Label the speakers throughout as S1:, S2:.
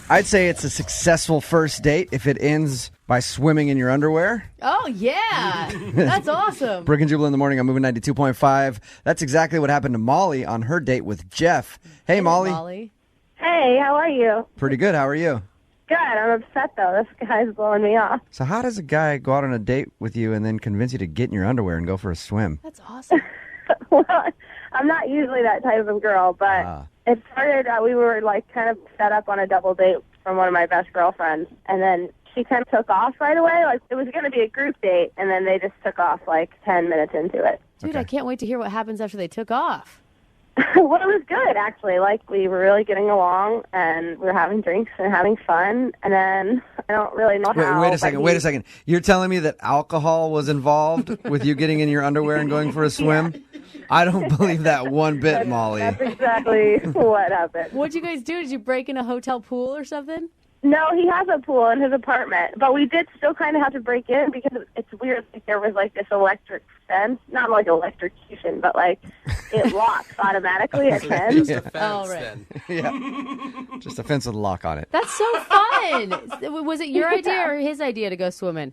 S1: I'd say it's a successful first date if it ends by swimming in your underwear.
S2: Oh, yeah. That's awesome.
S1: Brooke and Jubal in the morning. I'm moving 92.5. That's exactly what happened to Molly on her date with Jeff. Hey, Molly.
S3: Hey, how are you?
S1: Pretty good. How are you?
S3: Good. I'm upset, though. This guy's blowing me off.
S1: So how does a guy go out on a date with you and then convince you to get in your underwear and go for a swim?
S2: That's awesome.
S3: Well, I'm not usually that type of girl, but it started, we were like kind of set up on a double date from one of my best girlfriends, and then she kind of took off right away. Like, it was going to be a group date, and then they just took off like 10 minutes into it.
S2: Dude, I can't wait to hear what happens after they took off.
S3: Well, it was good, actually. Like, we were really getting along, and we were having drinks and having fun, and then I don't really know how.
S1: Wait a second. You're telling me that alcohol was involved with you getting in your underwear and going for a swim? Yeah. I don't believe that one bit, Molly.
S3: That's exactly what happened.
S2: What'd you guys do? Did you break in a hotel pool or something?
S3: No, he has a pool in his apartment, but we did still kind of have to break in because it's weird. Like, there was like this electric fence, not like electrocution, but like it locks automatically at 10.
S4: Just a fence,
S1: then. Yeah, just a fence with a lock on it.
S2: That's so fun. Was it your idea or his idea to go swimming?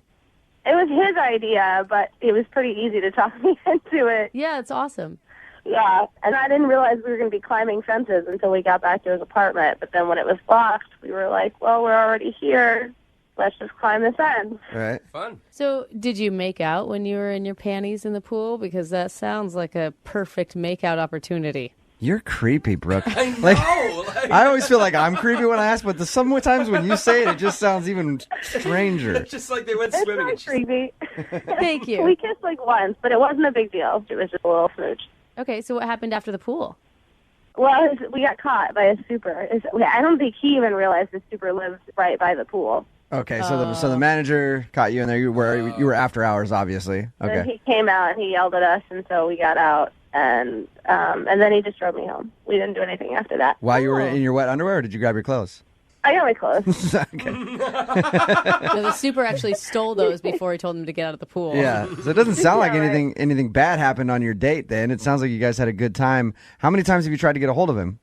S3: It was his idea, but it was pretty easy to talk me into it.
S2: Yeah, it's awesome.
S3: Yeah, and I didn't realize we were going to be climbing fences until we got back to his apartment. But then when it was locked, we were like, well, we're already here. Let's just climb the fence.
S1: All right.
S4: Fun.
S2: So did you make out when you were in your panties in the pool? Because that sounds like a perfect makeout opportunity.
S1: You're creepy, Brooke.
S4: I know.
S1: I always feel like I'm creepy when I ask, but sometimes when you say it, it just sounds even stranger.
S4: It's just like they went
S3: It's
S4: swimming.
S3: not creepy.
S2: Thank you.
S3: We kissed like once, but it wasn't a big deal. It was just a little smooch.
S2: Okay, so what happened after the pool?
S3: Well, we got caught by a super. I don't think he even realized the super lives right by the pool.
S1: Okay, so the manager caught you in there. You were after hours, obviously. Okay.
S3: And he came out and he yelled at us, and so we got out, and then he just drove me home. We didn't do anything after that.
S1: While you were in your wet underwear, or did you grab your clothes?
S3: I got my clothes.
S1: Okay.
S2: No, the super actually stole those before he told him to get out of the pool.
S1: Yeah, so it doesn't sound like
S3: Yeah, right.
S1: anything bad happened on your date then. It sounds like you guys had a good time. How many times have you tried to get a hold of him?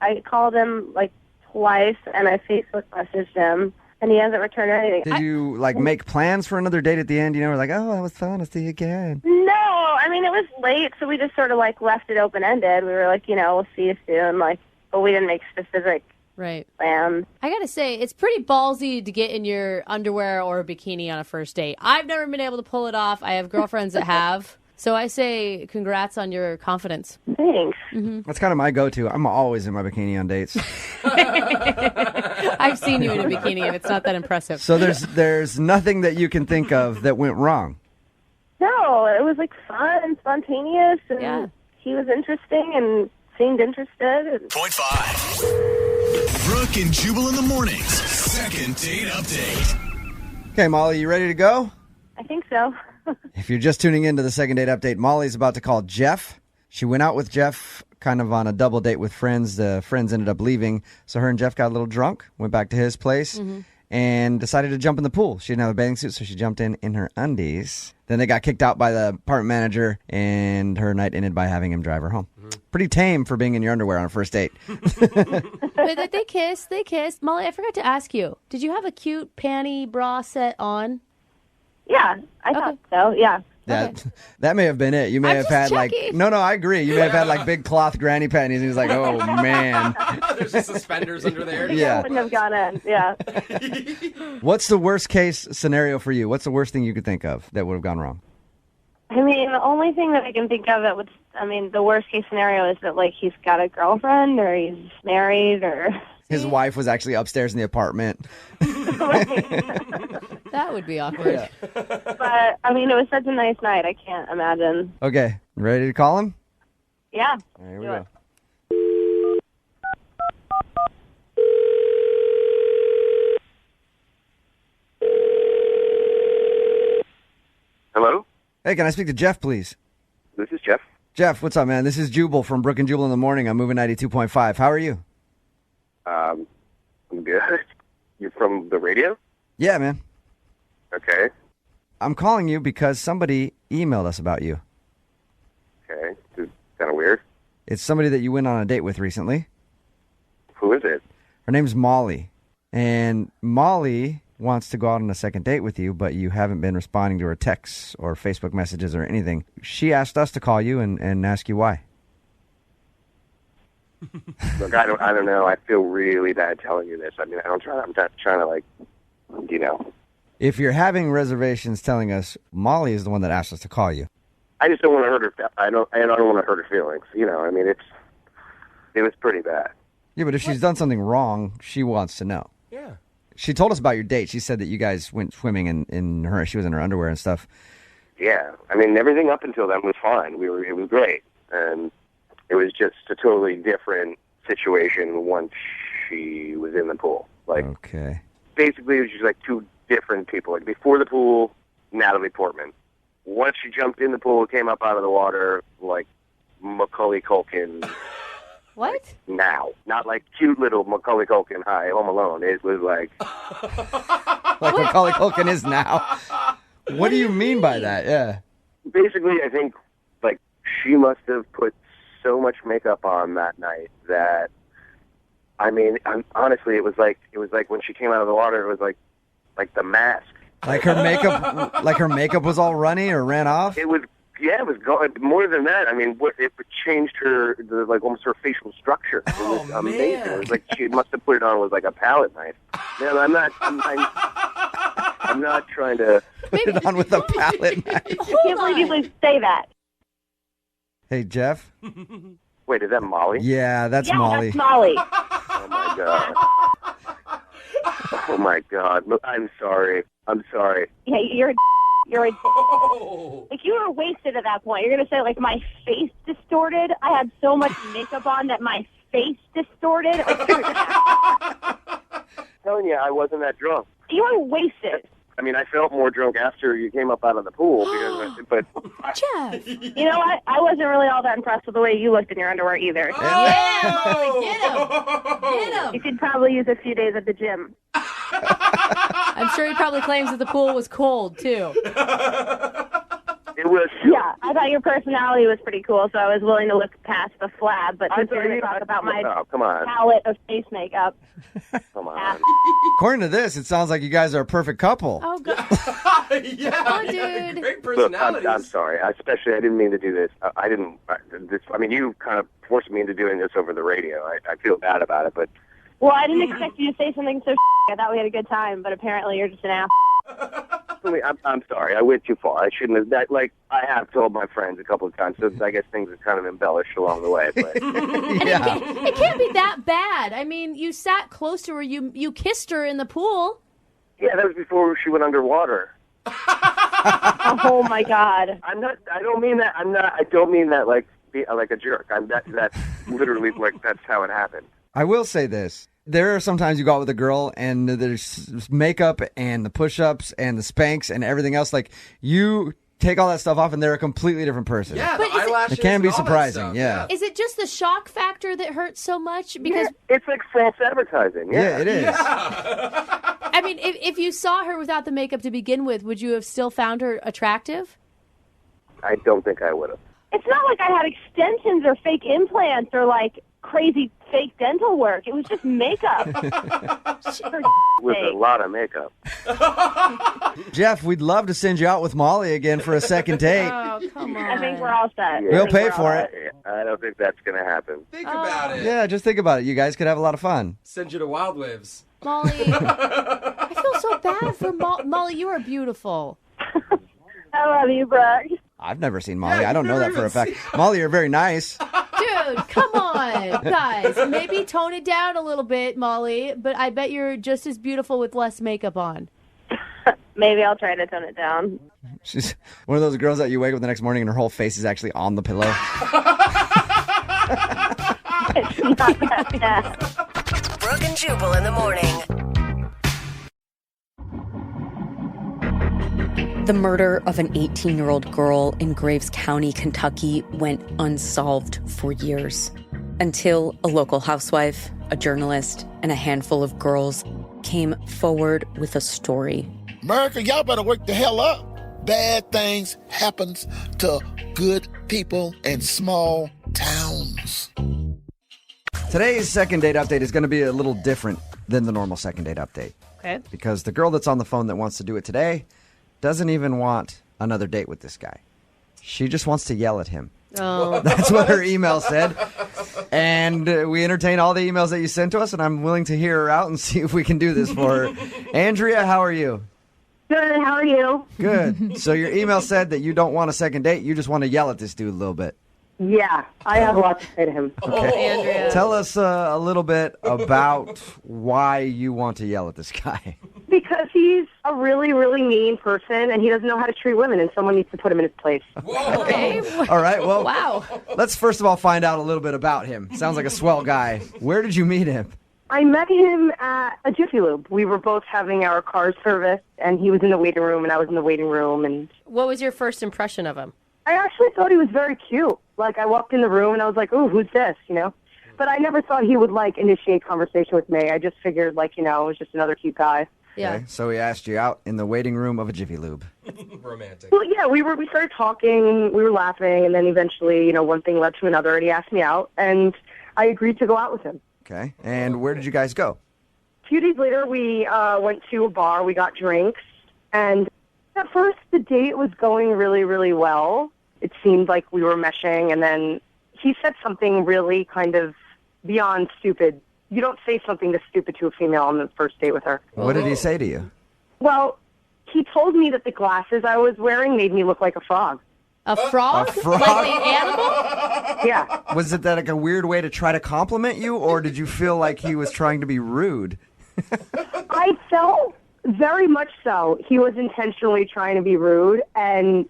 S3: I called him like twice, and I Facebook messaged him, and he hasn't returned anything.
S1: Did you make plans for another date at the end? You know, we're like, oh, that was fun. I'll see you again.
S3: No, I mean, it was late, so we just sort of like left it open-ended. We were like, we'll see you soon, but we didn't make specific
S2: Right.
S3: plans.
S2: I gotta say, it's pretty ballsy to get in your underwear or a bikini on a first date. I've never been able to pull it off. I have girlfriends that have. So I say congrats on your confidence.
S3: Thanks.
S1: That's kind of my go-to. I'm always in my bikini on dates.
S2: I've seen you in a bikini, and it's not that impressive.
S1: So there's nothing that you can think of that went wrong.
S3: No, it was like fun and spontaneous, and
S2: Yeah.
S3: he was interesting and seemed interested.
S5: Point 5. Brooke and Jubal in the mornings. Second date update.
S1: Okay, Molly, you ready to go?
S3: I think so.
S1: If you're just tuning into the second date update, Molly's about to call Jeff. She went out with Jeff kind of on a double date with friends. The friends ended up leaving, so her and Jeff got a little drunk, went back to his place, and decided to jump in the pool. She didn't have a bathing suit, so she jumped in her undies. Then they got kicked out by the apartment manager, and her night ended by having him drive her home. Pretty tame for being in your underwear on a first date.
S2: But they kissed. Molly, I forgot to ask you, did you have a cute panty bra set on?
S3: Yeah, I thought so, yeah.
S1: That may have been it. You may
S2: I'm
S1: have
S2: just
S1: had
S2: checking.
S1: No, I agree. You may have had big cloth granny panties, and he was like, oh man.
S4: There's just suspenders under there.
S3: I
S1: Yeah.
S3: wouldn't have gone in, yeah.
S1: What's the worst case scenario for you? What's the worst thing you could think of that would have gone wrong?
S3: I mean, the only thing that I can think of the worst case scenario is that, he's got a girlfriend, or he's married, or...
S1: His wife was actually upstairs in the apartment.
S2: That would be awkward.
S1: Yeah.
S3: But, it was such a nice night, I can't imagine.
S1: Okay, ready to call him?
S3: Yeah.
S1: Here we
S3: Do
S1: go.
S6: Hello?
S1: Hey, can I speak to Jeff, please?
S6: This is Jeff.
S1: Jeff, what's up, man? This is Jubal from Brooke and Jubal in the morning. I'm moving 92.5. How are you?
S6: I'm good. You're from the radio?
S1: Yeah, man.
S6: Okay.
S1: I'm calling you because somebody emailed us about you.
S6: Okay. This is kind of weird.
S1: It's somebody that you went on a date with recently.
S6: Who is it?
S1: Her name's Molly. And Molly wants to go out on a second date with you, but you haven't been responding to her texts or Facebook messages or anything. She asked us to call you and ask you why.
S6: Look, I don't know. I feel really bad telling you this. I mean, I'm not trying to, like, you know.
S1: If you're having reservations telling us, Molly is the one that asked us to call you.
S6: I just don't want to hurt her. I don't want to hurt her feelings. You know, I mean, it was pretty bad.
S1: Yeah, but if she's done something wrong, she wants to know.
S4: Yeah.
S1: She told us about your date. She said that you guys went swimming she was in her underwear and stuff.
S6: Yeah, I mean, everything up until then was fine. It was great, and it was just a totally different situation once she was in the pool. Like,
S1: okay.
S6: Basically, it was just like two different people. Like, before the pool, Natalie Portman. Once she jumped in the pool, came up out of the water, like Macaulay Culkin.
S2: What?
S6: Now, not like cute little Macaulay Culkin, hi, Home Alone. It was like
S1: Like Macaulay Culkin is now. What do you mean by that? Yeah.
S6: Basically, I think like she must have put so much makeup on that night that, I mean, honestly, it was like when she came out of the water, it was like the mask.
S1: Like her makeup was all runny or ran off?
S6: It was gone. More than that, I mean, it changed almost her facial structure. It was amazing.
S4: Man.
S6: It was like she must have put it on with like a palette knife. Man, I'm not trying to
S1: Put it on with a palette knife.
S3: I can't believe you would say that.
S1: Hey, Jeff?
S6: Wait, is that Molly?
S1: Yeah, that's
S3: Yeah,
S1: Molly.
S3: that's Molly.
S6: Oh my god. Oh my god. Look, I'm sorry.
S3: Yeah, you're a
S4: Oh.
S3: like, you were wasted at that point. You're going to say, like, my face distorted? I had so much makeup on that my face distorted? Like,
S6: Telling you, I wasn't that drunk.
S3: you were wasted.
S6: I mean, I felt more drunk after you came up out of the pool, but
S2: Jeff.
S3: You know what? I wasn't really all that impressed with the way you looked in your underwear either.
S2: Yeah, Molly, get him. Get him.
S3: You could probably use a few days at the gym.
S2: I'm sure he probably claims that the pool was cold, too.
S6: it was.
S3: Yeah, I thought your personality was pretty cool, so I was willing to look past the flab. But since we're going to talk about my
S6: Oh, come on.
S3: palette of face makeup,
S6: Come on.
S1: According to this, it sounds like you guys are a perfect couple.
S2: Oh, God.
S4: Yeah.
S2: Oh, dude.
S4: Great
S6: Look,
S4: personalities.
S6: I'm sorry. I didn't mean to do this. I mean, you kind of forced me into doing this over the radio. I feel bad about it, but
S3: well, I didn't expect you to say something so I thought we had a good time, but apparently you're just an ass.
S6: I'm sorry. I went too far. I shouldn't have. I have told my friends a couple of times, so I guess things are kind of embellished along the way. But
S1: Yeah.
S2: It can't be that bad. I mean, you sat close to her. You kissed her in the pool.
S6: yeah, that was before she went underwater.
S3: Oh my God!
S6: I don't mean that. I don't mean that like a jerk. That's literally like that's how it happened.
S1: I will say this. There are sometimes you go out with a girl and there's makeup and the push-ups and the spanks and everything else. Like, you take all that stuff off and they're a completely different person.
S4: Yeah,
S2: But
S4: the
S2: is it-
S4: eyelashes.
S1: It can be
S4: and all that
S1: surprising,
S4: stuff,
S1: yeah.
S2: Is it just the shock factor that hurts so much? Because,
S6: It's like false advertising.
S1: Yeah, it is.
S2: I mean, if you saw her without the makeup to begin with, would you have still found her attractive?
S6: I don't think I would have.
S3: It's not like I had extensions or fake implants or like crazy fake dental work. It was just makeup.
S6: With a lot of makeup.
S1: Jeff, we'd love to send you out with Molly again for a second date.
S2: Oh, come on.
S3: I think we're all set.
S1: We'll pay for it.
S6: I don't think that's going to happen.
S4: Think about it.
S1: Yeah, just think about it. You guys could have a lot of fun.
S4: Send you to Wild Waves.
S2: Molly, I feel so bad for Molly. You are beautiful.
S3: I love you, Brooke.
S1: I've never seen Molly.
S4: Yeah,
S1: I don't know
S4: you've
S1: that
S4: never
S1: for a
S4: even
S1: fact. Molly, you're very nice.
S2: Dude, come on, guys. Maybe tone it down a little bit, Molly, but I bet you're just as beautiful with less makeup on.
S3: Maybe I'll try to tone it down.
S1: She's one of those girls that you wake up the next morning and her whole face is actually on the pillow.
S3: It's not that bad.
S7: Brooke and Jubal in the morning.
S8: The murder of an 18-year-old girl in Graves County, Kentucky went unsolved for years until a local housewife, a journalist, and a handful of girls came forward with a story.
S9: America, y'all better wake the hell up. Bad things happens to good people in small towns.
S1: Today's second date update is going to be a little different than the normal second date update.
S2: Okay.
S1: Because the girl that's on the phone that wants to do it today doesn't even want another date with this guy. She just wants to yell at him.
S2: Oh.
S1: That's what her email said. And we entertain all the emails that you sent to us, and I'm willing to hear her out and see if we can do this for her. Andrea, how are you?
S3: Good. How are you?
S1: Good. So your email said that you don't want a second date. You just want to yell at this dude a little bit.
S3: Yeah, I have a lot to say to him.
S1: Okay.
S2: Andrea.
S1: Tell us a little bit about why you want to yell at this guy.
S3: Because he's a really, really mean person, and he doesn't know how to treat women, and someone needs to put him in his place.
S2: Okay.
S1: All right, well,
S2: Wow.
S1: let's first of all find out a little bit about him. Sounds like a swell guy. Where did you meet him?
S3: I met him at a Jiffy Lube. We were both having our cars serviced, and he was in the waiting room, and I was in the waiting room. And
S2: What was your first impression of him?
S3: I actually thought he was very cute. Like, I walked in the room, and I was like, ooh, who's this, But I never thought he would, initiate conversation with me. I just figured, it was just another cute guy.
S2: Yeah.
S1: Okay, so he asked you out in the waiting room of a Jiffy Lube.
S4: Romantic.
S3: Well, yeah, we started talking, we were laughing, and then eventually, one thing led to another, and he asked me out, and I agreed to go out with him.
S1: Okay, and where did you guys go?
S3: A few days later, we went to a bar, we got drinks, and at first the date was going really, really well. It seemed like we were meshing, and then he said something really kind of beyond stupid. You don't say something this stupid to a female on the first date with her.
S1: What did he say to you?
S3: Well, he told me that the glasses I was wearing made me look like a frog.
S2: A frog?
S1: A frog?
S2: Like the animal?
S3: Yeah.
S1: Was it that like a weird way to try to compliment you, or did you feel like he was trying to be rude?
S3: I felt very much so. He was intentionally trying to be rude and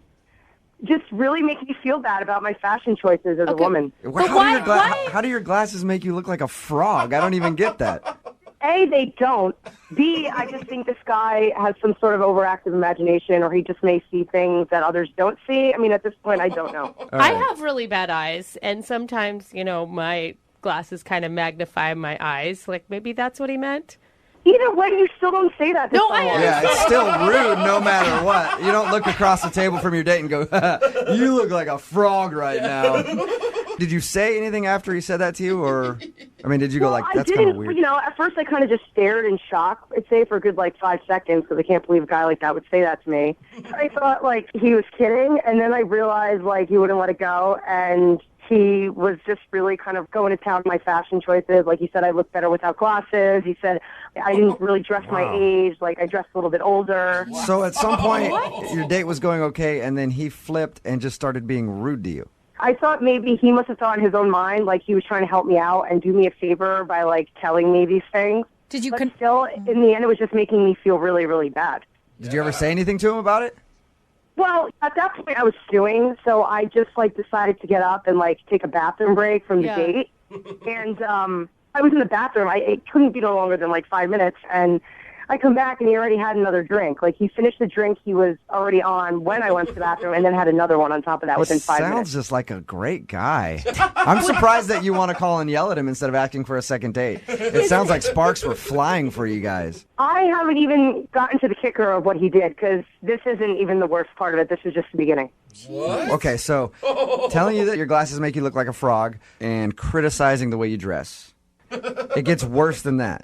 S3: just really make me feel bad about my fashion choices as a woman.
S1: How do your glasses make you look like a frog? I don't even get that.
S3: A, they don't. B, I just think this guy has some sort of overactive imagination, or he just may see things that others don't see. I mean, at this point, I don't know.
S2: I have really bad eyes, and sometimes, my glasses kind of magnify my eyes. Like, maybe that's what he meant.
S3: Either way, you still don't say that to someone.
S1: Yeah, it's still rude no matter what. You don't look across the table from your date and go, you look like a frog right now. Did you say anything after he said that to you? Or, did you go that's kind of weird?
S3: At first I kind of just stared in shock, I'd say, for a good, 5 seconds, because I can't believe a guy like that would say that to me. I thought, he was kidding, and then I realized, he wouldn't let it go, and he was just really kind of going to town with my fashion choices. Like, he said I looked better without glasses. He said I didn't really dress my age. I dressed a little bit older.
S1: So at some point, your date was going okay, and then he flipped and just started being rude to you.
S3: I thought maybe he must have thought in his own mind, he was trying to help me out and do me a favor by, telling me these things.
S8: Did you?
S3: But still, in the end, it was just making me feel really, really bad.
S1: Did you ever say anything to him about it?
S3: Well, at that point, I was stewing, so I just, decided to get up and, take a bathroom break from the date. And I was in the bathroom. It couldn't be no longer than, 5 minutes, and I come back, and he already had another drink. He finished the drink he was already on when I went to the bathroom, and then had another one on top of that within 5 minutes.
S1: Sounds just like a great guy. I'm surprised that you want to call and yell at him instead of asking for a second date. It sounds like sparks were flying for you guys.
S3: I haven't even gotten to the kicker of what he did, because this isn't even the worst part of it. This is just the beginning.
S4: What?
S1: Okay, so telling you that your glasses make you look like a frog and criticizing the way you dress. It gets worse than that.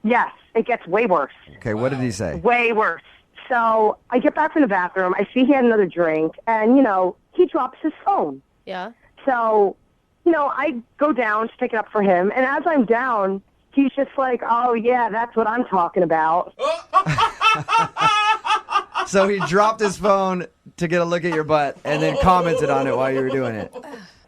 S3: Yes, it gets way worse.
S1: Okay, what did he say?
S3: Way worse. So I get back from the bathroom. I see he had another drink, and, he drops his phone.
S2: Yeah.
S3: So, I go down to pick it up for him, and as I'm down, he's just like, oh, yeah, that's what I'm talking about.
S1: So he dropped his phone to get a look at your butt and then commented on it while you were doing it.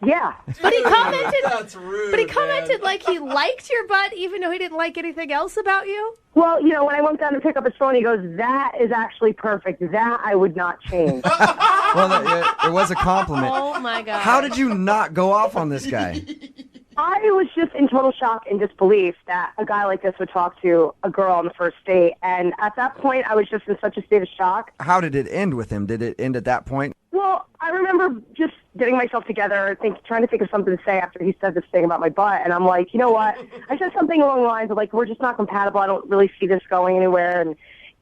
S3: Yeah.
S2: But he commented.
S4: That's rude.
S2: But he commented he liked your butt, even though he didn't like anything else about you.
S3: Well, when I went down to pick up his phone, he goes, that is actually perfect. That I would not change.
S1: Well, it was a compliment.
S2: Oh, my God.
S1: How did you not go off on this guy?
S3: I was just in total shock and disbelief that a guy like this would talk to a girl on the first date. And at that point, I was just in such a state of shock.
S1: How did it end with him? Did it end at that point?
S3: Well, I remember just getting myself together, trying to think of something to say after he said this thing about my butt. And I'm like, you know what? I said something along the lines of, we're just not compatible. I don't really see this going anywhere. And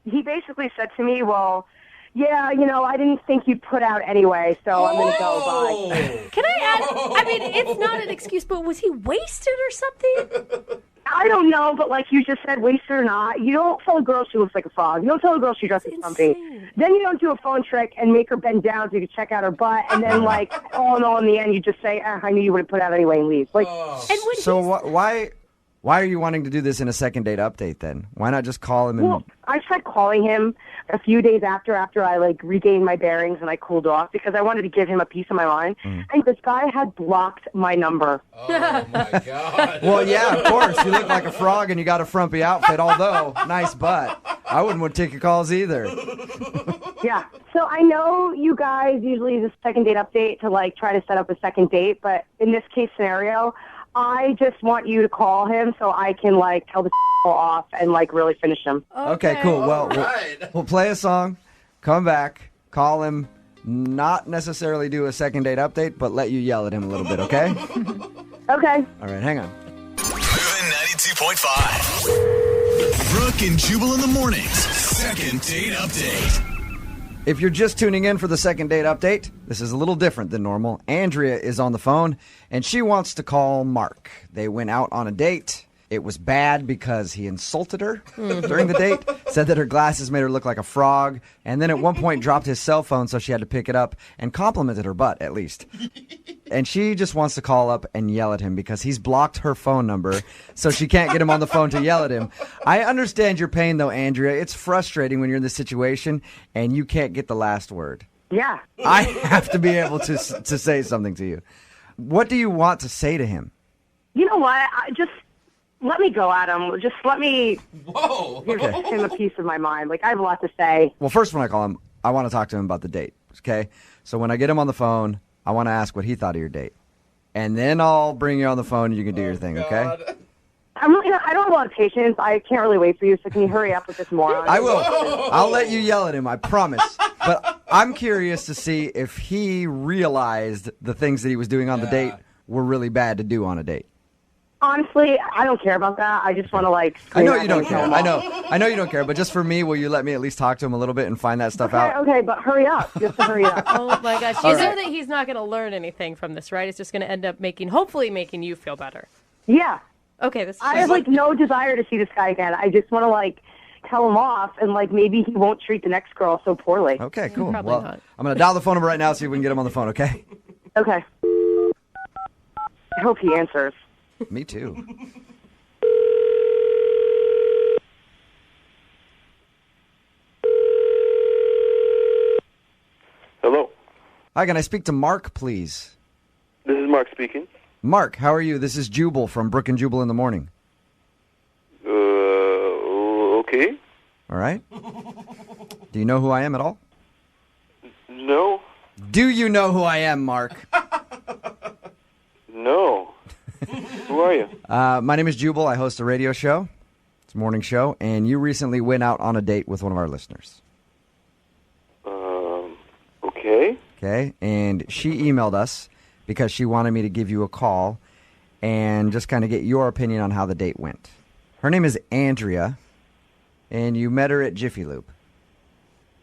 S3: he basically said to me, well, yeah, I didn't think you'd put out anyway, so I'm going to go. Bye.
S2: Can I add? I mean, it's not an excuse, but was he wasted or something?
S3: I don't know, but like you just said, wasted or not, you don't tell a girl she looks like a frog. You don't tell a girl she dresses something. Then you don't do a phone trick and make her bend down so you can check out her butt, and then like, all in all, in the end, you just say, I knew you would have put out anyway and leave. Like,
S1: So why are you wanting to do this in a second date update then? Why not just call him and...
S3: Well, I tried calling him a few days after I like regained my bearings and I cooled off because I wanted to give him a piece of my mind. And this guy had blocked my number.
S4: Oh, my God.
S1: Well, yeah, of course. You look like a frog and you got a frumpy outfit, although nice butt. I wouldn't want to take your calls either.
S3: Yeah. So I know you guys usually use a second date update to like try to set up a second date, but in this case scenario, I just want you to call him so I can like tell the off and like really finish him.
S1: Okay, cool. Well, we'll play a song, come back, call him, not necessarily do a second date update, but let you yell at him a little bit, okay?
S3: Okay.
S1: All right, hang on.
S5: Moving 92.5. Brooke and Jubal in the mornings. Second date update.
S1: If you're just tuning in for the second date update, this is a little different than normal. Andrea is on the phone, and she wants to call Mark. They went out on a date. It was bad because he insulted her during the date, said that her glasses made her look like a frog, and then at one point dropped his cell phone so she had to pick it up and complimented her butt, at least. And she just wants to call up and yell at him because he's blocked her phone number, so she can't get him on the phone to yell at him. I understand your pain, though, Andrea. It's frustrating when you're in this situation and you can't get the last word.
S3: Yeah.
S1: I have to be able to say something to you. What do you want to say to him?
S3: You know what? Let me go at him. Just let me give him a piece of my mind. Like, I have a lot to say.
S1: Well, first when I call him, I want to talk to him about the date, okay? So when I get him on the phone, I want to ask what he thought of your date. And then I'll bring you on the phone and you can do your thing, okay?
S3: I don't have a lot of patience. I can't really wait for you, so can you hurry up with this moron?
S1: I will. I'll let you yell at him, I promise. But I'm curious to see if he realized the things that he was doing on the date were really bad to do on a date.
S3: Honestly, I don't care about that. I just want to like.
S1: I know you don't care. I know you don't care. But just for me, will you let me at least talk to him a little bit and find that stuff out?
S3: Okay, but hurry up. Just hurry up.
S2: Oh my gosh! You know that he's not going to learn anything from this, right? It's just going to end up hopefully making you feel better.
S3: Yeah.
S2: Okay.
S3: I have like no desire to see this guy again. I just want to like tell him off, and like maybe he won't treat the next girl so poorly.
S1: Okay, cool.
S2: Probably not.
S1: I'm going to dial the phone number right now, see if we can get him on the phone. Okay.
S3: Okay. I hope he answers.
S1: Me too.
S10: Hello.
S1: Hi, can I speak to Mark, please?
S10: This is Mark speaking.
S1: Mark, how are you? This is Jubal from Brooke and Jubal in the morning.
S10: Okay.
S1: All right. Do you know who I am at all?
S10: No.
S1: Do you know who I am, Mark?
S10: No. Who are you?
S1: My name is Jubal. I host a radio show. It's a morning show, and you recently went out on a date with one of our listeners.
S10: Okay.
S1: Okay, and she emailed us because she wanted me to give you a call and just kind of get your opinion on how the date went. Her name is Andrea, and you met her at Jiffy Lube.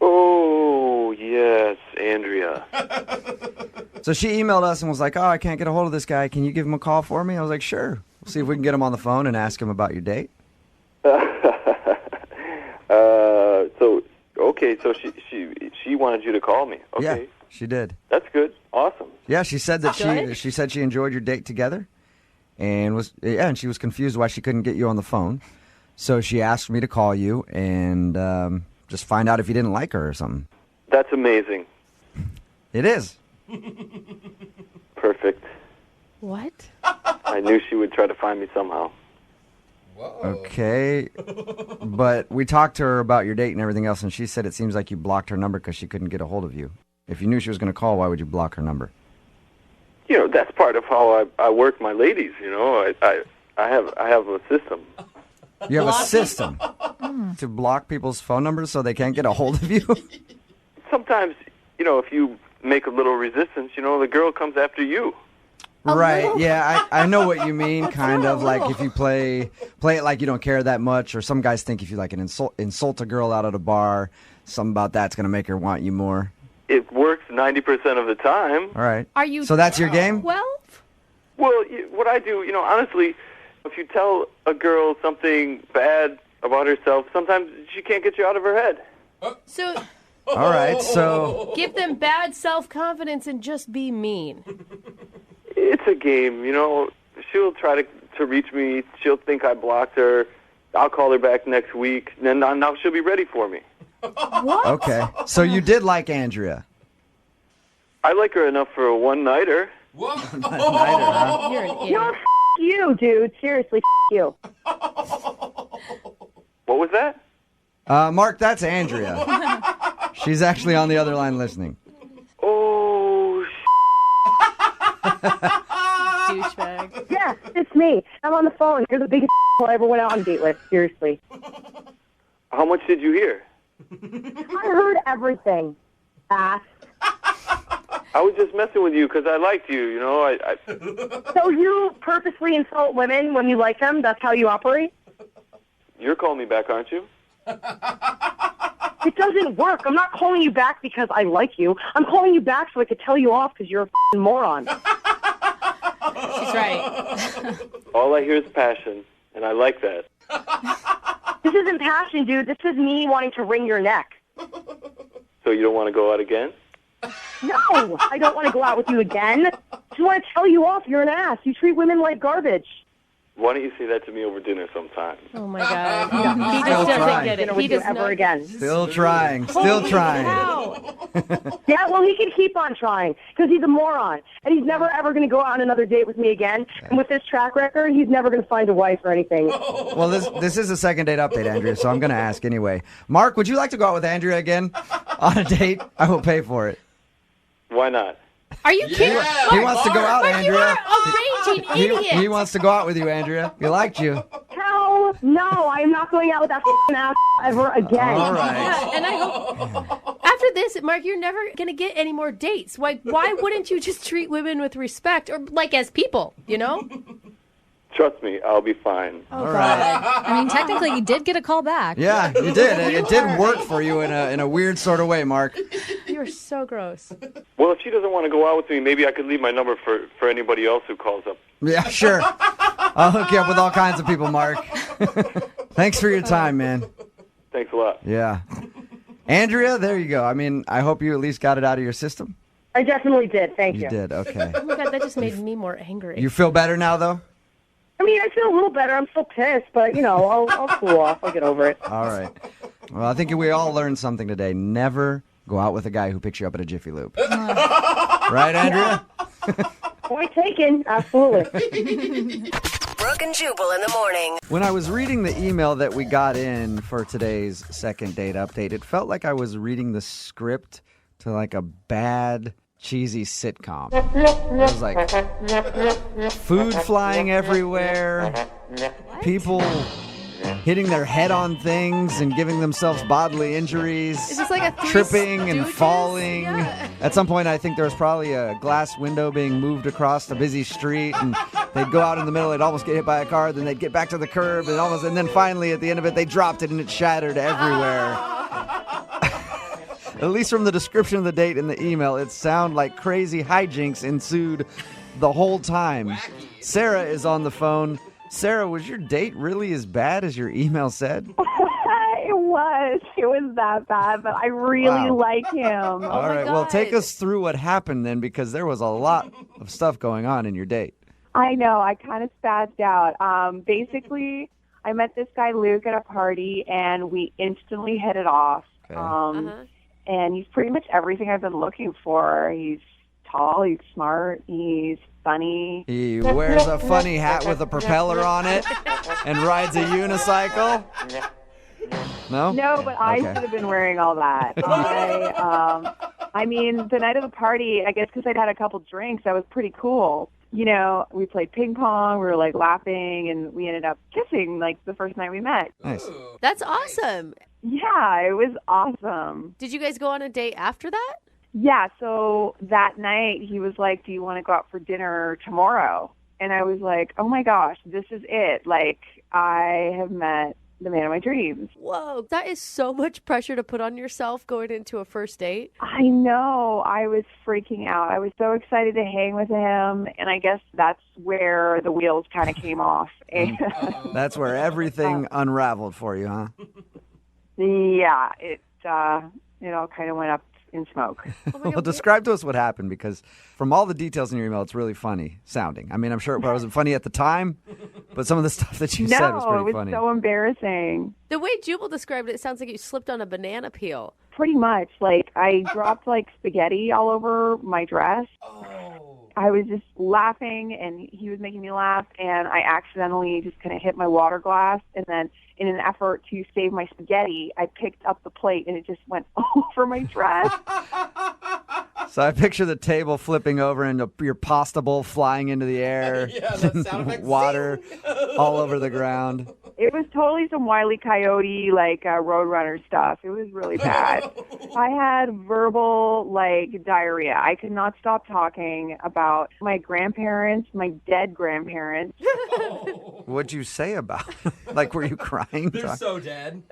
S10: Oh, yes, Andrea.
S1: So she emailed us and was like, I can't get a hold of this guy. Can you give him a call for me? I was like, sure. We'll see if we can get him on the phone and ask him about your date.
S10: So she wanted you to call me. Okay.
S1: Yeah, she did.
S10: That's good. Awesome.
S1: Yeah, she said that she said she enjoyed your date together, and she was confused why she couldn't get you on the phone. So she asked me to call you and just find out if you didn't like her or something.
S10: That's amazing.
S1: It is.
S10: Perfect.
S2: What?
S10: I knew she would try to find me somehow.
S4: Whoa.
S1: Okay, but we talked to her about your date and everything else, and she said it seems like you blocked her number because she couldn't get a hold of you. If you knew she was going to call, why would you block her number?
S10: You know, that's part of how I work my ladies. You know, I have a system.
S1: You have a system to block people's phone numbers so they can't get a hold of you?
S10: Sometimes, you know, if you make a little resistance, you know, the girl comes after you.
S1: Right, yeah, I know what you mean, kind of like if you play it like you don't care that much, or some guys think if you like an insult a girl out at a bar, something about that's going to make her want you more.
S10: It works 90% of the time.
S1: All right.
S2: Are you
S1: So that's your game?
S2: 12?
S10: Well, what I do, honestly, if you tell a girl something bad about herself, sometimes she can't get you out of her head.
S2: So
S1: All right, so
S2: give them bad self-confidence and just be mean.
S10: It's a game, She'll try to reach me. She'll think I blocked her. I'll call her back next week. And then now she'll be ready for me.
S2: What?
S1: okay. So you did like Andrea.
S10: I like her enough for a one-nighter.
S2: You're an idiot.
S3: No, you, dude. Seriously, you.
S10: What was that?
S1: Mark, that's Andrea. She's actually on the other line listening.
S10: Oh,
S2: Douchebag.
S3: Yeah, it's me. I'm on the phone. You're the biggest I ever went out on a date with. Seriously.
S10: how much did you hear?
S3: I heard everything. Ass.
S10: I was just messing with you because I liked you,
S3: So you purposely insult women when you like them? That's how you operate?
S10: You're calling me back, aren't you?
S3: It doesn't work. I'm not calling you back because I like you. I'm calling you back so I could tell you off because you're a f***ing moron.
S2: She's right.
S10: All I hear is passion, and I like that.
S3: This isn't passion, dude. This is me wanting to wring your neck.
S10: So you don't want to go out again?
S3: No, I don't want to go out with you again. I just want to tell you off. You're an ass. You treat women like garbage.
S10: Why don't you say that to me over dinner sometime?
S2: Oh, my God. He
S1: Still
S2: just doesn't
S1: trying.
S2: get it.
S3: Dinner
S2: He
S3: with you
S2: does
S3: ever
S2: not.
S3: again.
S1: Still trying. Still trying.
S3: Yeah, well, he can keep on trying because he's a moron. And he's never, ever going to go on another date with me again. And with this track record, he's never going to find a wife or anything.
S1: Well, this is a second date update, Andrea, so I'm going to ask anyway. Mark, would you like to go out with Andrea again on a date? I will pay for it.
S10: Why not?
S2: Are you kidding?
S1: He wants to go out,
S2: Mark,
S1: Andrea.
S2: you are a raging idiot.
S1: He wants to go out with you, Andrea. He liked you.
S3: Hell no, I am not going out with that f***ing ass ever again.
S1: All right.
S2: Yeah, and I hope after this, Mark, you're never gonna get any more dates. Why wouldn't you just treat women with respect or like as people?
S10: Trust me, I'll be fine.
S2: Oh,
S1: All
S2: God.
S1: right.
S11: I mean, technically, you did get a call back.
S1: Yeah, you did. It did work for you in a weird sort of way, Mark.
S2: You're so gross.
S10: Well, if she doesn't want to go out with me, maybe I could leave my number for anybody else who calls up.
S1: Yeah, sure. I'll hook you up with all kinds of people, Mark. Thanks for your time, man.
S10: Thanks a lot.
S1: Yeah. Andrea, there you go. I mean, I hope you at least got it out of your system.
S3: I definitely did. Thank you.
S1: You did, okay.
S2: Oh, my God, that just made me more angry.
S1: You feel better now, though?
S3: I mean, I feel a little better. I'm still pissed, but, I'll cool off. I'll get over it.
S1: All right. Well, I think we all learned something today. Never go out with a guy who picks you up at a Jiffy Lube. Right, Andrea?
S3: Point taken. Absolutely.
S7: Brooke and Jubal in the morning.
S1: When I was reading the email that we got in for today's second date update, it felt like I was reading the script to like a bad, cheesy sitcom. It was like food flying everywhere, people hitting their head on things and giving themselves bodily injuries.
S2: Is this like a Three
S1: tripping and
S2: Stooges?
S1: falling.
S2: Yeah.
S1: At some point, I think there was probably a glass window being moved across a busy street, and they'd go out in the middle, they'd almost get hit by a car, then they'd get back to the curb, and then finally at the end of it, they dropped it and it shattered everywhere. At least from the description of the date in the email, it sounded like crazy hijinks ensued the whole time. Sarah is on the phone. Sarah, was your date really as bad as your email said?
S12: It was that bad, but I really like him.
S1: All right, well, take us through what happened then, because there was a lot of stuff going on in your date.
S12: I know, I kind of spazzed out. Basically, I met this guy, Luke, at a party, and we instantly hit it off.
S1: Okay.
S12: And he's pretty much everything I've been looking for. He's tall, he's smart, he's funny.
S1: He wears a funny hat with a propeller on it and rides a unicycle. No?
S12: No, but I
S1: Okay.
S12: should have been wearing all that. I mean, the night of the party, I guess because I'd had a couple drinks, that was pretty cool. We played ping pong, we were like laughing, and we ended up kissing like the first night we met.
S1: Nice.
S2: That's awesome.
S12: Yeah, it was awesome.
S2: Did you guys go on a date after that?
S12: Yeah, so that night he was like, do you want to go out for dinner tomorrow? And I was like, oh my gosh, this is it. Like, I have met the man of my dreams.
S2: Whoa, that is so much pressure to put on yourself going into a first date.
S12: I know. I was freaking out. I was so excited to hang with him, and I guess that's where the wheels kind of came off.
S1: That's where everything unraveled for you, huh?
S12: Yeah, it all kind of went up in smoke.
S1: Well, describe to us what happened, because from all the details in your email, it's really funny sounding. I mean, I'm sure it wasn't funny at the time, but some of the stuff that you said was pretty funny.
S12: No, it was so embarrassing.
S2: The way Jubal described it, it sounds like you slipped on a banana peel.
S12: Pretty much. Like, I dropped, like, spaghetti all over my dress. I was just laughing, and he was making me laugh, and I accidentally just kind of hit my water glass, and then in an effort to save my spaghetti, I picked up the plate, and it just went over my dress.
S1: So I picture the table flipping over and your pasta bowl flying into the air.
S4: Yeah, that sound effect.
S1: Water all over the ground.
S12: It was totally some Wile E. Coyote, like, Roadrunner stuff. It was really bad. I had verbal, like, diarrhea. I could not stop talking about my grandparents, my dead grandparents.
S1: What'd you say about it? Like, were you crying?
S4: They're so dead.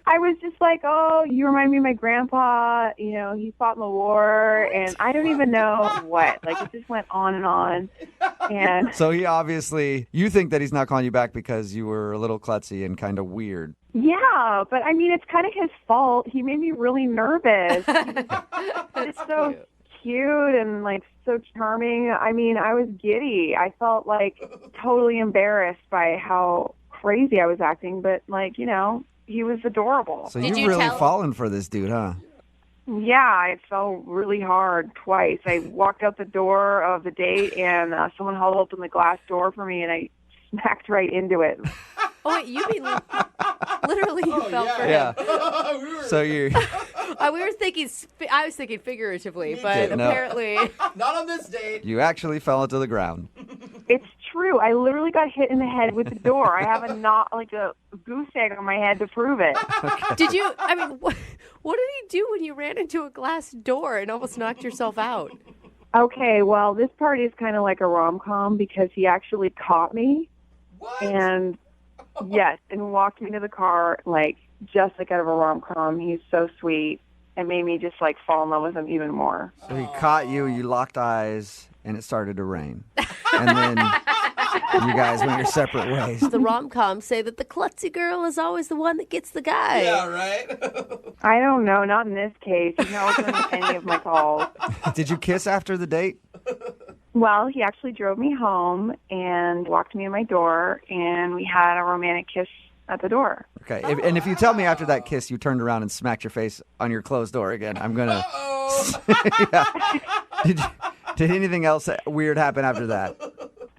S12: I was just like, oh, you remind me of my grandpa. You know, he fought in the war, and I don't even know what. Like, it just went on and on. And
S1: so he obviously, you think that he's not calling you back because you were a little klutzy and kind of weird.
S12: Yeah, but I mean, it's kind of his fault. He made me really nervous. It's so cute and, like, so charming. I mean, I was giddy. I felt, like, totally embarrassed by how crazy I was acting, but, like, you know, he was adorable.
S1: So you've really fallen for this dude, huh?
S12: Yeah, it fell really hard twice. I walked out the door of the date, and someone held open the glass door for me, and I smacked right into it.
S2: Oh, wait, you mean literally you fell for him?
S1: Yeah. So you...
S2: we were thinking, I was thinking figuratively, but apparently...
S4: Not on this date.
S1: You actually fell into the ground.
S12: It's true. I literally got hit in the head with the door. I have a goose egg on my head to prove it.
S1: Okay.
S2: Did you, I mean, what did he do when you ran into a glass door and almost knocked yourself out?
S12: Okay, well, this part is kind of like a rom-com because he actually caught me.
S4: What?
S12: And, yes, and walked me to the car, like, just like out of a rom-com. He's so sweet. It made me just, like, fall in love with him even more.
S1: So he caught you, you locked eyes, and it started to rain. And then you guys went your separate ways.
S2: The rom-coms say that the klutzy girl is always the one that gets the guy.
S4: Yeah, right?
S12: I don't know. Not in this case. He's not returning any of my calls.
S1: Did you kiss after the date?
S12: Well, he actually drove me home and walked me to my door, and we had a romantic kiss at the door.
S1: Okay, if you tell me after that kiss you turned around and smacked your face on your closed door again, I'm going to... Yeah. Did anything else weird happen after that?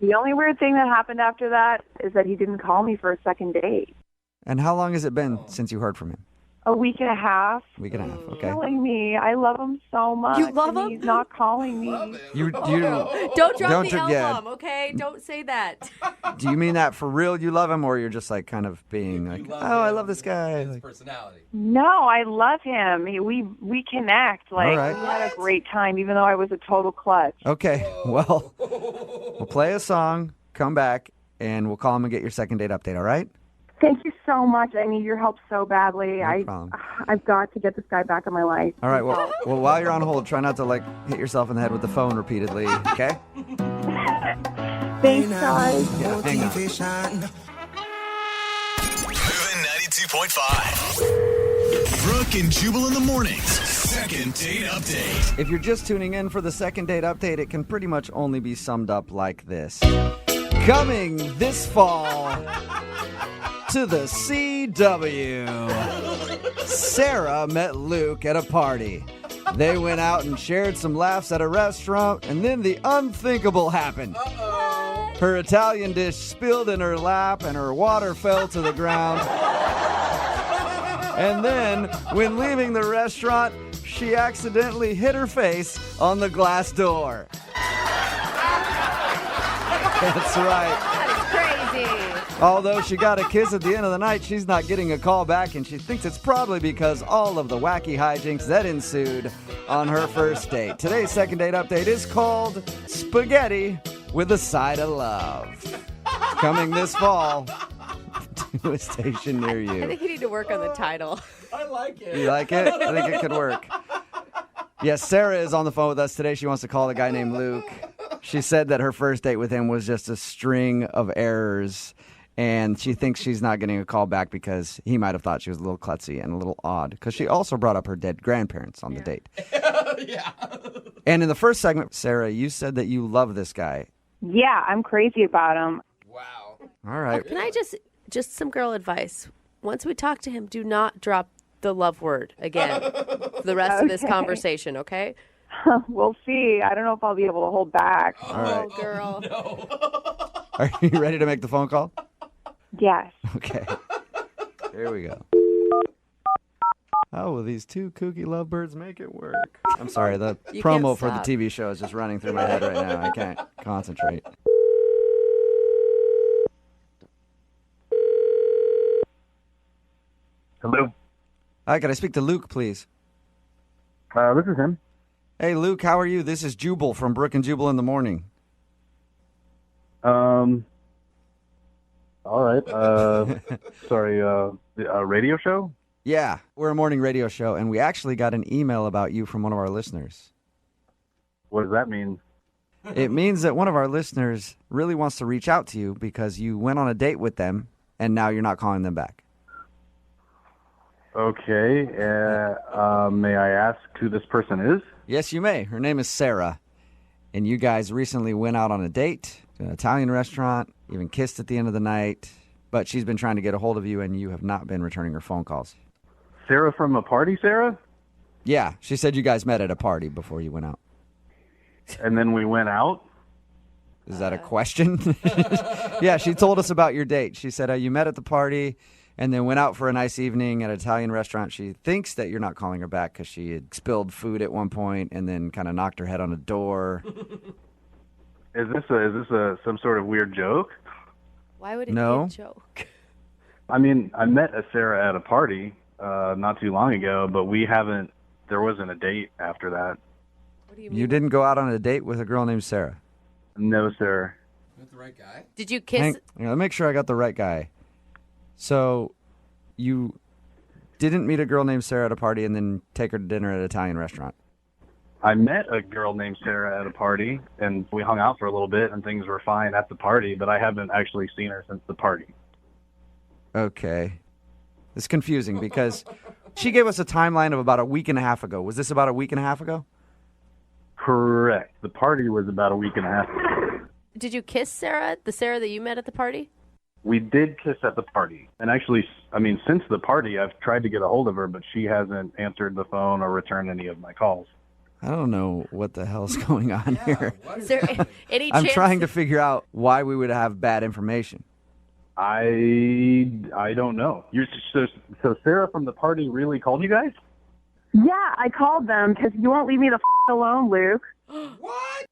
S12: The only weird thing that happened after that is that he didn't call me for a second date.
S1: And how long has it been since you heard from him?
S12: A week and a half.
S1: Week and a half, okay.
S12: Calling me. I love him so much.
S2: You love him?
S12: He's not calling me.
S2: Don't drop the L-bomb, okay? Don't say that.
S1: Do you mean that for real you love him, or you're just like kind of being like, oh, I love this guy?
S4: His personality.
S12: No, I love him. We connect. Like,
S1: right.
S12: we had a great time, even though I was a total klutz.
S1: Okay, well, we'll play a song, come back, and we'll call him and get your second date update, all right?
S12: Thank you so much. I need your help so badly.
S1: No problem.
S12: I've got to get this guy back in my life.
S1: All right, well, while you're on hold, try not to, like, hit yourself in the head with the phone repeatedly, okay?
S12: Thanks, guys.
S1: Yeah, hang on.
S5: Moving 92.5. Brooke and Jubal in the mornings. Second date update.
S1: If you're just tuning in for the second date update, it can pretty much only be summed up like this. Coming this fall to the CW, Sarah met Luke at a party. They went out and shared some laughs at a restaurant, and then the unthinkable happened. Her Italian dish spilled in her lap, and her water fell to the ground. And then, when leaving the restaurant, she accidentally hit her face on the glass door. That's right.
S2: That is crazy.
S1: Although she got a kiss at the end of the night, she's not getting a call back, and she thinks it's probably because all of the wacky hijinks that ensued on her first date. Today's second date update is called Spaghetti with a Side of Love. Coming this fall to a station near
S2: I
S1: you.
S2: think you need to work on the title.
S4: I like it.
S1: You like it? I think it could work. Yes, Sarah is on the phone with us today. She wants to call a guy named Luke. She said that her first date with him was just a string of errors, and she thinks she's not getting a call back because he might have thought she was a little klutzy and a little odd, because she also brought up her dead grandparents on the date.
S4: Yeah.
S1: And in the first segment, Sarah, you said that you love this guy.
S12: Yeah, I'm crazy about him.
S4: Wow.
S1: All right.
S2: Can I just some girl advice? Once we talk to him, do not drop the love word again for the rest of this conversation, okay?
S12: We'll see. I don't know if I'll be able to hold back.
S1: All right.
S2: Oh, girl.
S4: No.
S1: Are you ready to make the phone call?
S12: Yes.
S1: Okay. Here we go. How will these two kooky lovebirds make it work? I'm sorry, the
S2: You
S1: promo
S2: can't
S1: for the
S2: stop.
S1: TV show is just running through my head right now. I can't concentrate.
S6: Hello.
S1: Hi, can I speak to Luke, please?
S6: This is him.
S1: Hey, Luke, how are you? This is Jubal from Brooke and Jubal in the morning.
S6: All right. Sorry. A radio show?
S1: Yeah, we're a morning radio show, and we actually got an email about you from one of our listeners.
S6: What does that mean?
S1: It means that one of our listeners really wants to reach out to you because you went on a date with them, and now you're not calling them back.
S6: Okay. May I ask who this person is?
S1: Yes, you may. Her name is Sarah, and you guys recently went out on a date to an Italian restaurant, even kissed at the end of the night, but she's been trying to get a hold of you, and you have not been returning her phone calls.
S6: Sarah from a party, Sarah?
S1: Yeah, she said you guys met at a party before you went out.
S6: And then we went out?
S1: Is that a question? Yeah, she told us about your date. She said you met at the party and then went out for a nice evening at an Italian restaurant. She thinks that you're not calling her back because she had spilled food at one point and then kind of knocked her head on a door.
S6: Is this some sort of weird joke?
S2: Why would it
S1: No.
S2: be a joke?
S6: I mean, I met a Sarah at a party not too long ago, but there wasn't a date after that.
S2: What do you mean?
S1: You didn't go out on a date with a girl named Sarah?
S6: No, sir.
S4: With the right guy?
S2: Did you kiss?
S1: Hang on, let me make sure I got the right guy. So you didn't meet a girl named Sarah at a party and then take her to dinner at an Italian restaurant?
S6: I met a girl named Sarah at a party, and we hung out for a little bit, and things were fine at the party, but I haven't actually seen her since the party.
S1: Okay. It's confusing because she gave us a timeline of about a week and a half ago. Was this about a week and a half ago?
S6: Correct. The party was about a week and a half ago.
S2: Did you kiss Sarah, the Sarah that you met at the party?
S6: We did kiss at the party. And actually, I mean, since the party, I've tried to get a hold of her, but she hasn't answered the phone or returned any of my calls.
S1: I don't know what the hell's going on here.
S2: Is there any
S1: I'm
S2: chance?
S1: trying to figure out why we would have bad information.
S6: I don't know. So Sarah from the party really called you guys?
S12: Yeah, I called them because you won't leave me the alone, Luke.
S4: What?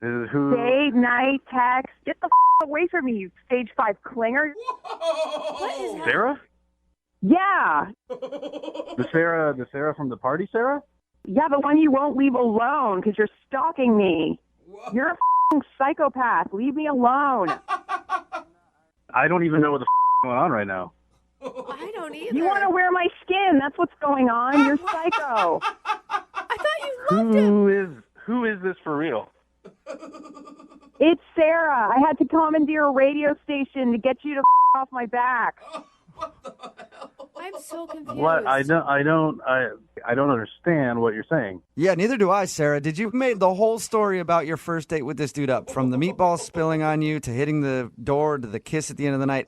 S6: Who?
S12: Day, night, text. Get the away from me, you stage 5 clinger.
S2: What is that?
S6: Sarah?
S12: Yeah.
S6: The Sarah from the party, Sarah?
S12: Yeah, the one you won't leave alone because you're stalking me. You're a psychopath. Leave me alone.
S6: I don't even know what the going on right now.
S2: I don't either.
S12: You want to wear my skin. That's what's going on. You're psycho.
S2: I thought you loved him.
S6: Who is this for real?
S12: It's Sarah. I had to commandeer a radio station to get you to off my back.
S2: I'm so confused.
S6: What? I don't understand what you're saying.
S1: Yeah, neither do I, Sarah. Did you make the whole story about your first date with this dude up? From the meatballs spilling on you to hitting the door to the kiss at the end of the night?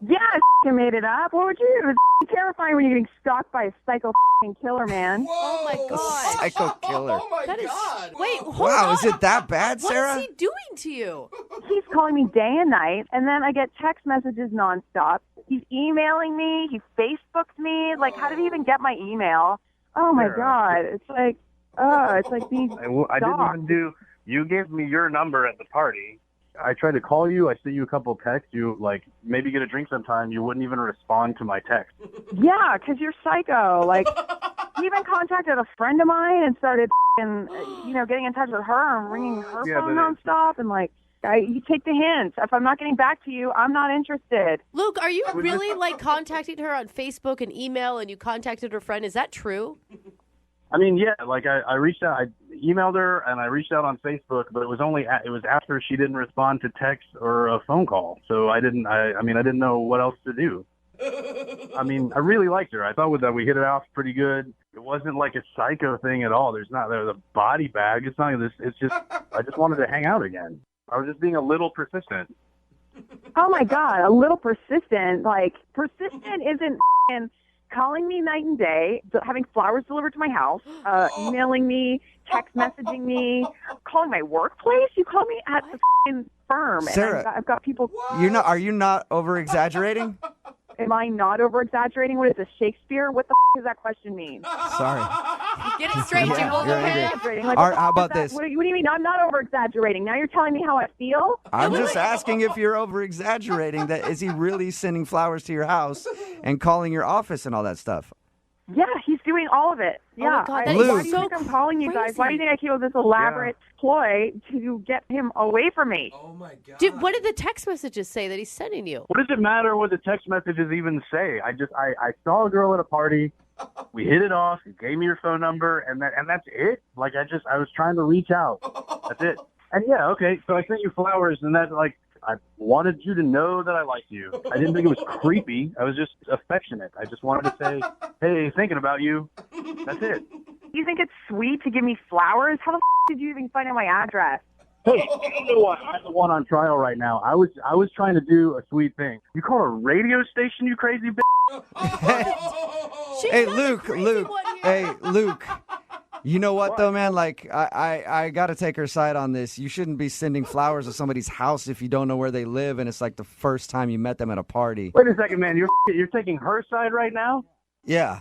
S12: Yeah, I made it up. What would you do? It's terrifying when you're getting stalked by a psycho killer, man.
S2: Oh my god.
S1: Psycho killer.
S4: Oh my
S2: That is.
S4: God.
S2: Wait, hold
S1: Wow,
S2: on.
S1: is it that bad, Sarah?
S2: What is he doing to you?
S12: He's calling me day and night, and then I get text messages nonstop. He's emailing me. He Facebooked me. Like, how did he even get my email? Oh my God! It's like being
S6: I didn't
S12: stalked.
S6: even do. You gave me your number at the party,
S13: I tried to call you. I sent you a couple texts. You, like, maybe get a drink sometime. You wouldn't even respond to my text.
S12: Yeah, 'cause you're psycho. Like, he even contacted a friend of mine and started, getting in touch with her and ringing her phone nonstop. And, like, you take the hints. If I'm not getting back to you, I'm not interested.
S2: Luke, are you really, like, contacting her on Facebook and email, and you contacted her friend? Is that true?
S13: I mean, yeah, like I reached out, I emailed her and I reached out on Facebook, but it was after she didn't respond to text or a phone call. So I didn't know what else to do. I mean, I really liked her. I thought that we hit it off pretty good. It wasn't like a psycho thing at all. There's a body bag. It's not this. It's just, I just wanted to hang out again. I was just being a little persistent.
S12: Oh my God, a little persistent. Like, persistent isn't calling me night and day, having flowers delivered to my house, emailing me, text messaging me, calling my workplace. You call me at the firm.
S1: Sarah,
S12: and I've got people.
S1: Are you not over exaggerating?
S12: Am I not over exaggerating? What is this, Shakespeare? What the does that question mean?
S1: Sorry.
S2: Get it straight, Jubal.
S1: You're
S12: Exaggerating. Like,
S1: All right, how about this?
S12: What do you mean? I'm not over exaggerating. Now you're telling me how I feel?
S1: I'm just asking if you're over exaggerating. That is he really sending flowers to your house and calling your office and all that stuff?
S12: Yeah, he's doing all of it. Yeah.
S2: God,
S12: why do you think I'm calling you guys?
S2: crazy.
S12: Why do you think I came up with this elaborate ploy to get him away from me?
S4: Oh my God.
S2: Dude, what did the text messages say that he's sending you?
S13: What does it matter what the text messages even say? I saw a girl at a party. We hit it off. You gave me your phone number, and that's it. Like I was trying to reach out. That's it. And yeah, okay. So I sent you flowers, and that I wanted you to know that I liked you. I didn't think it was creepy. I was just affectionate. I just wanted to say, hey, thinking about you. That's it.
S12: You think it's sweet to give me flowers? How the did you even find out my address?
S13: Hey, you don't know what? I'm the one on trial right now. I was trying to do a sweet thing. You call a radio station, you crazy bitch?
S1: Hey, Luke. Hey, Luke. You know what, though, man? Like, I got to take her side on this. You shouldn't be sending flowers to somebody's house if you don't know where they live and it's like the first time you met them at a party.
S13: Wait a second, man. You're taking her side right now?
S1: Yeah.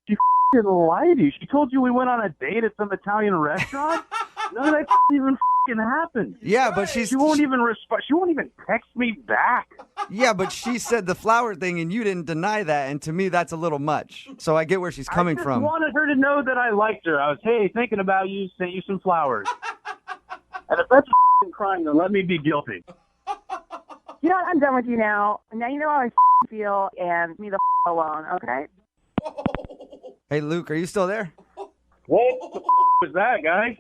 S13: She lied to you. She told you we went on a date at some Italian restaurant? None of that even happened.
S1: Yeah, but
S13: she won't even respond. She won't even text me back.
S1: Yeah, but she said the flower thing, and you didn't deny that, and to me, that's a little much. So I get where she's coming from.
S13: I wanted her to know that I liked her. I was, hey, thinking about you, sent you some flowers. And if that's a crime, then let me be guilty.
S12: You know what? I'm done with you now. Now you know how I feel, and leave me the alone, okay?
S1: Hey, Luke, are you still there?
S13: What was that, guy?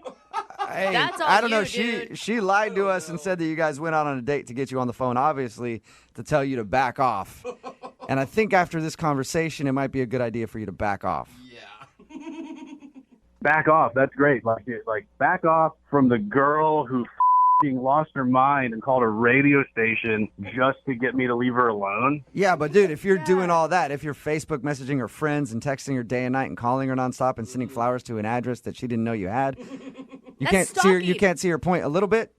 S1: Hey,
S2: That's all
S1: I don't know.
S2: dude.
S1: She lied to us and said that you guys went out on a date to get you on the phone, obviously, to tell you to back off. And I think after this conversation, it might be a good idea for you to back off.
S4: Yeah.
S13: Back off. That's great. Like back off from the girl who lost her mind and called a radio station just to get me to leave her alone.
S1: Yeah, but dude, if you're doing all that, if you're Facebook messaging her friends and texting her day and night and calling her nonstop and sending flowers to an address that she didn't know you had, you can't see her point a little bit.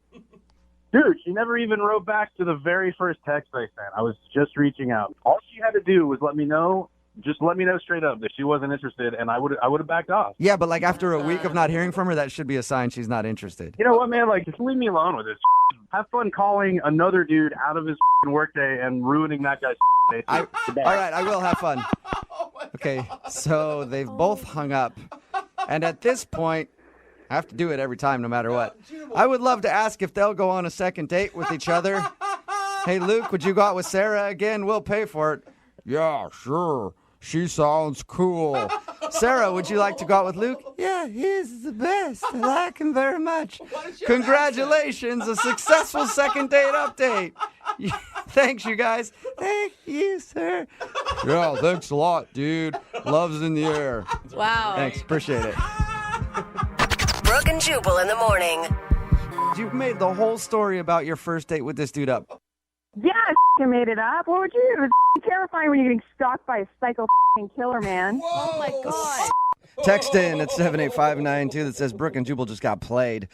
S13: Dude, she never even wrote back to the very first text I sent. I was just reaching out. All she had to do was let me know. Just let me know straight up that she wasn't interested, and I would have backed off.
S1: Yeah, but like after a week of not hearing from her, that should be a sign she's not interested.
S13: You know what, man? Like, just leave me alone with this. Have fun calling another dude out of his workday and ruining that guy's day.
S1: All right, I will have fun. Okay, so they've both hung up, and at this point, I have to do it every time, no matter what. I would love to ask if they'll go on a second date with each other. Hey, Luke, would you go out with Sarah again? We'll pay for it. Yeah, sure. She sounds cool. Sarah, would you like to go out with Luke? Yeah, he's the best. I like him very much. Congratulations, a successful second date update. Thanks, you guys. Thank you, sir. Yeah, thanks a lot, dude. Love's in the air.
S2: Wow.
S1: Thanks, appreciate it.
S7: Brooke and Jubal in the morning.
S1: You've made the whole story about your first date with this dude up.
S12: Yeah, I made it up. What would you do? It was terrifying when you're getting stalked by a psycho killer, man.
S2: Oh, my God.
S1: Text in at 78592 that says Brooke and Jubal just got played.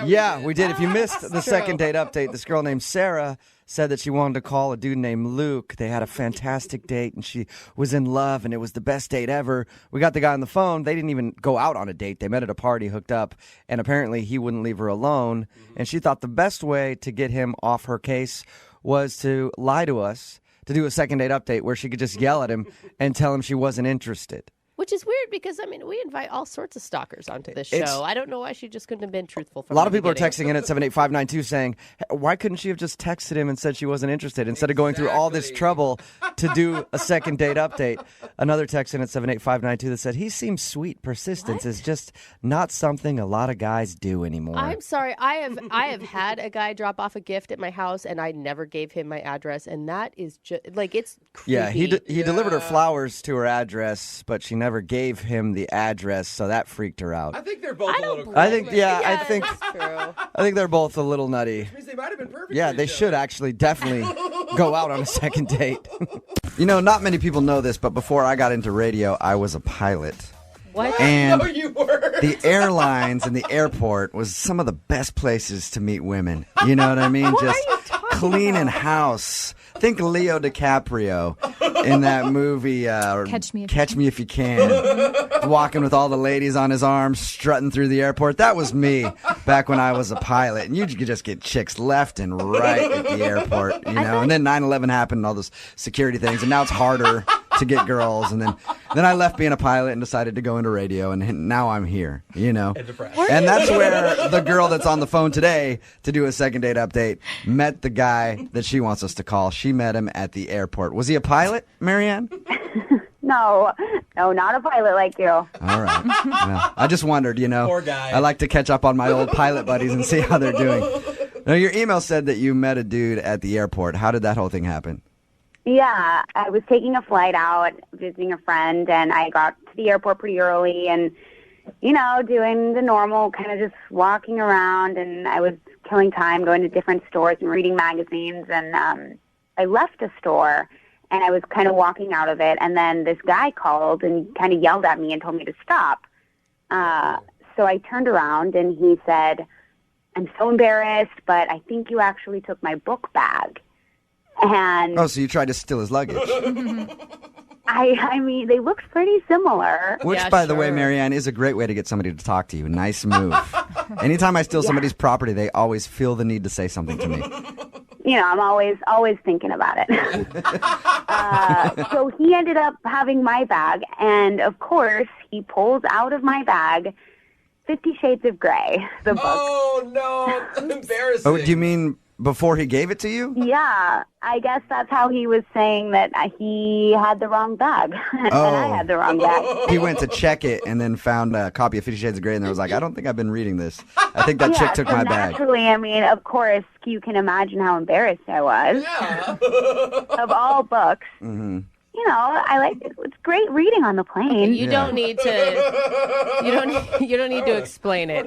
S1: Yeah, we did. If you missed the second date update, this girl named Sarah said that she wanted to call a dude named Luke. They had a fantastic date, and she was in love, and it was the best date ever. We got the guy on the phone. They didn't even go out on a date. They met at a party, hooked up, and apparently he wouldn't leave her alone. And she thought the best way to get him off her case was to lie to us, to do a second date update where she could just yell at him and tell him she wasn't interested.
S2: Which is weird because, I mean, we invite all sorts of stalkers onto this show. I don't know why she just couldn't have been truthful from
S1: A lot of people are
S2: beginning.
S1: texting in at 78592 saying, "Hey, why couldn't she have just texted him and said she wasn't interested instead of going through all this trouble to do a second date update?" Another text in at 78592 that said, "He seems sweet. Persistence is just not something a lot of guys do anymore."
S2: I'm sorry. I have had a guy drop off a gift at my house, and I never gave him my address, and that is just, like, it's creepy.
S1: Yeah, he delivered her flowers to her address, but she never gave him the address, so that freaked her out.
S4: I think they're both a little
S1: I think,
S2: Yeah,
S1: I think
S2: that's true.
S1: I think they're both a little nutty.
S4: Which means they might have been perfect.
S1: Yeah,
S4: for
S1: they
S4: each
S1: should
S4: other.
S1: actually definitely go out on a second date. You know, not many people know this, but before I got into radio, I was a pilot.
S2: What?
S1: And
S4: No, you were.
S1: the airlines and the airport was some of the best places to meet women. You know what I mean? Just cleaning house. Think Leo DiCaprio in that movie
S11: Catch Me
S1: If You Can. Walking with all the ladies on his arm, strutting through the airport. That was me back when I was a pilot. And you could just get chicks left and right at the airport, you know. And then 9/11 happened and all those security things. And now it's harder to get girls. And then I left being a pilot and decided to go into radio. And now I'm here, you know. And that's where the girl that's on the phone today to do a second date update met the guy that she wants us to call. She met him at the airport. Was he a pilot, Marianne?
S3: No, not a pilot like you.
S1: All right. Well, I just wondered, you know.
S4: Poor guy.
S1: I like to catch up on my old pilot buddies and see how they're doing. Now, your email said that you met a dude at the airport. How did that whole thing happen?
S3: Yeah, I was taking a flight out, visiting a friend, and I got to the airport pretty early and, you know, doing the normal, kind of just walking around, and I was killing time going to different stores and reading magazines, and I left a store, and I was kind of walking out of it, and then this guy called and kind of yelled at me and told me to stop. So I turned around, and he said, "I'm so embarrassed, but I think you actually took my book bag." And
S1: Oh, so you tried to steal his luggage.
S3: I mean, they looked pretty similar.
S1: Which, by the way, Marianne, is a great way to get somebody to talk to you. Nice move. Anytime I steal somebody's property, they always feel the need to say something to me.
S3: You know, I'm always thinking about it. So he ended up having my bag, and of course, he pulls out of my bag 50 Shades of Grey, the book.
S4: Oh, no. Embarrassing.
S1: Oh, do you mean before he gave it to you?
S3: Yeah, I guess that's how he was saying that he had the wrong bag, and I had the wrong bag.
S1: He went to check it and then found a copy of 50 Shades of Grey and was like, I don't think I've been reading this. I think that chick took
S3: so
S1: my bag.
S3: Naturally, I mean, of course, you can imagine how embarrassed I was.
S4: Yeah.
S3: Of all books.
S1: Mm-hmm.
S3: You know, I like it. It's great reading on the plane.
S2: You don't need to. You don't need to explain it.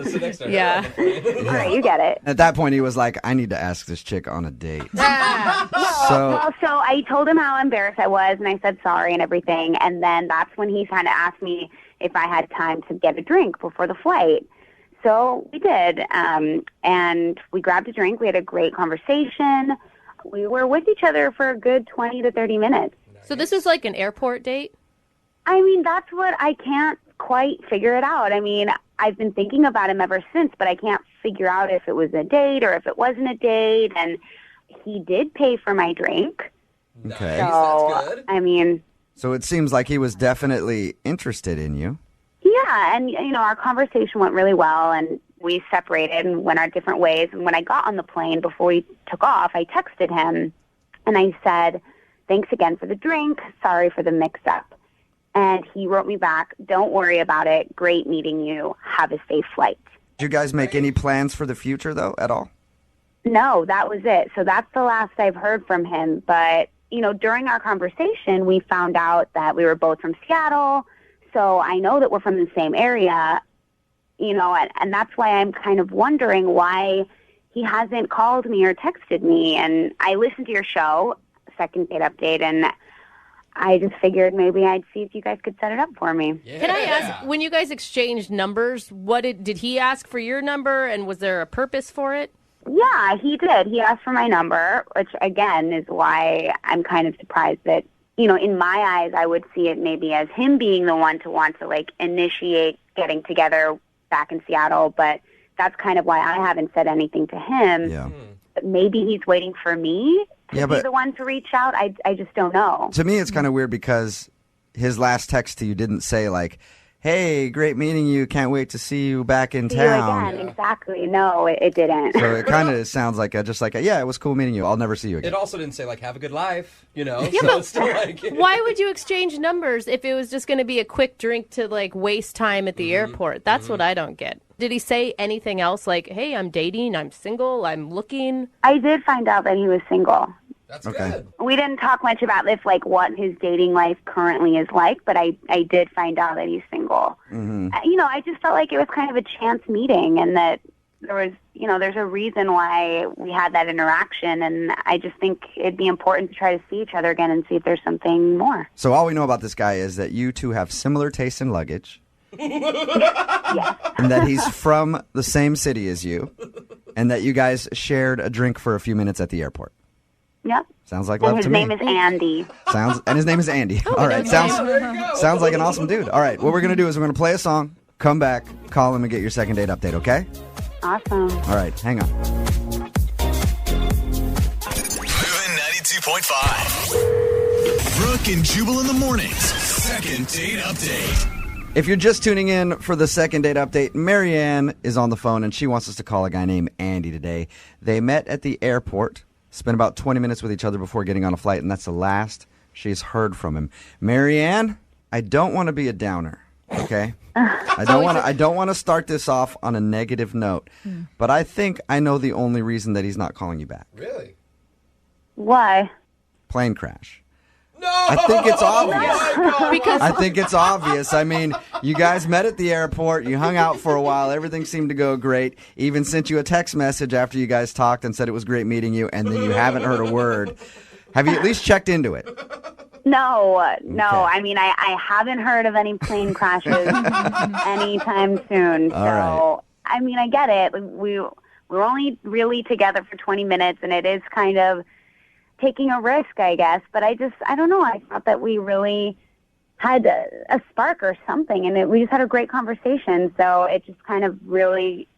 S2: Yeah.
S3: All right, you get it.
S1: At that point, he was like, I need to ask this chick on a date. So
S3: So I told him how embarrassed I was, and I said sorry and everything. And then that's when he kind of asked me if I had time to get a drink before the flight. So we did, and we grabbed a drink. We had a great conversation. We were with each other for a good 20 to 30 minutes.
S2: So this is like an airport date?
S3: I mean, that's what I can't quite figure it out. I mean, I've been thinking about him ever since, but I can't figure out if it was a date or if it wasn't a date. And he did pay for my drink.
S1: Okay.
S3: So,
S4: That's good.
S3: I mean,
S1: So it seems like he was definitely interested in you.
S3: yeah, and, you know, our conversation went really well, and we separated and went our different ways. And when I got on the plane, before we took off, I texted him, and I said, "Thanks again for the drink. Sorry for the mix-up." And he wrote me back, "Don't worry about it. Great meeting you. Have a safe flight."
S1: Did you guys make any plans for the future, though, at all?
S3: No, that was it. So that's the last I've heard from him. But, you know, during our conversation, we found out that we were both from Seattle. So I know that we're from the same area, you know, and that's why I'm kind of wondering why he hasn't called me or texted me. And I listened to your show, Second Date Update, and
S14: I just figured maybe I'd see if you guys could set it up for me.
S4: Yeah.
S2: Can I ask, when you guys exchanged numbers, did he ask for your number, and was there a purpose for it?
S14: Yeah, he did. He asked for my number, which, again, is why I'm kind of surprised that, in my eyes, I would see it maybe as him being the one to want to, initiate getting together back in Seattle, but that's kind of why I haven't said anything to him.
S1: Yeah.
S14: Maybe he's waiting for me to be
S1: but
S14: the one to reach out. I just don't know.
S1: to me, it's kind of weird because his last text to you didn't say, hey, great meeting you. Can't wait to see you back in
S14: See
S1: town.
S14: you again. Exactly. No, it didn't.
S1: So it kind of sounds like yeah, it was cool meeting you. I'll never see you again.
S4: It also didn't say, have a good life,
S2: Yeah,
S4: so
S2: but
S4: it's still
S2: why would you exchange numbers if it was just going to be a quick drink to, waste time at the airport? That's what I don't get. Did he say anything else hey, I'm dating, I'm single, I'm looking?
S14: I did find out that he was single.
S4: That's
S1: Okay.
S4: good.
S14: We didn't talk much about what his dating life currently is like, but I did find out that he's single.
S1: Mm-hmm.
S14: I just felt like it was kind of a chance meeting, and that there was, there's a reason why we had that interaction, and I just think it'd be important to try to see each other again and see if there's something more.
S1: So all we know about this guy is that you two have similar taste in luggage. And that he's from the same city as you. And that you guys shared a drink for a few minutes at the airport.
S14: Yep.
S1: Sounds like
S14: And
S1: love
S14: his
S1: to me.
S14: name is Andy.
S1: And his name is Andy. All right. Sounds like an awesome dude. All right. What we're going to do is we're going to play a song, come back, call him, and get your second date update, okay?
S14: Awesome.
S1: All right. Hang on.
S5: Moving 92.5. Brooke and Jubal in the mornings. Second date update.
S1: If you're just tuning in for the second date update, Marianne is on the phone, and she wants us to call a guy named Andy today. They met at the airport, spent about 20 minutes with each other before getting on a flight, and that's the last she's heard from him. Marianne, I don't want to be a downer, okay? I don't want to start this off on a negative note, but I think I know the only reason that he's not calling you back.
S4: Really?
S14: Why?
S1: Plane crash.
S4: No!
S1: I think it's obvious.
S2: Because
S1: I think it's obvious. I mean, you guys met at the airport. You hung out for a while. Everything seemed to go great. Even sent you a text message after you guys talked and said it was great meeting you, and then you haven't heard a word. Have you at least checked into it?
S14: No.
S1: Okay.
S14: I mean, I haven't heard of any plane crashes anytime soon.
S1: All right.
S14: I mean, I get it. We're only really together for 20 minutes, and it is kind of taking a risk, I guess. But I don't know. I thought that we really had a spark or something, and we just had a great conversation. So it just kind of really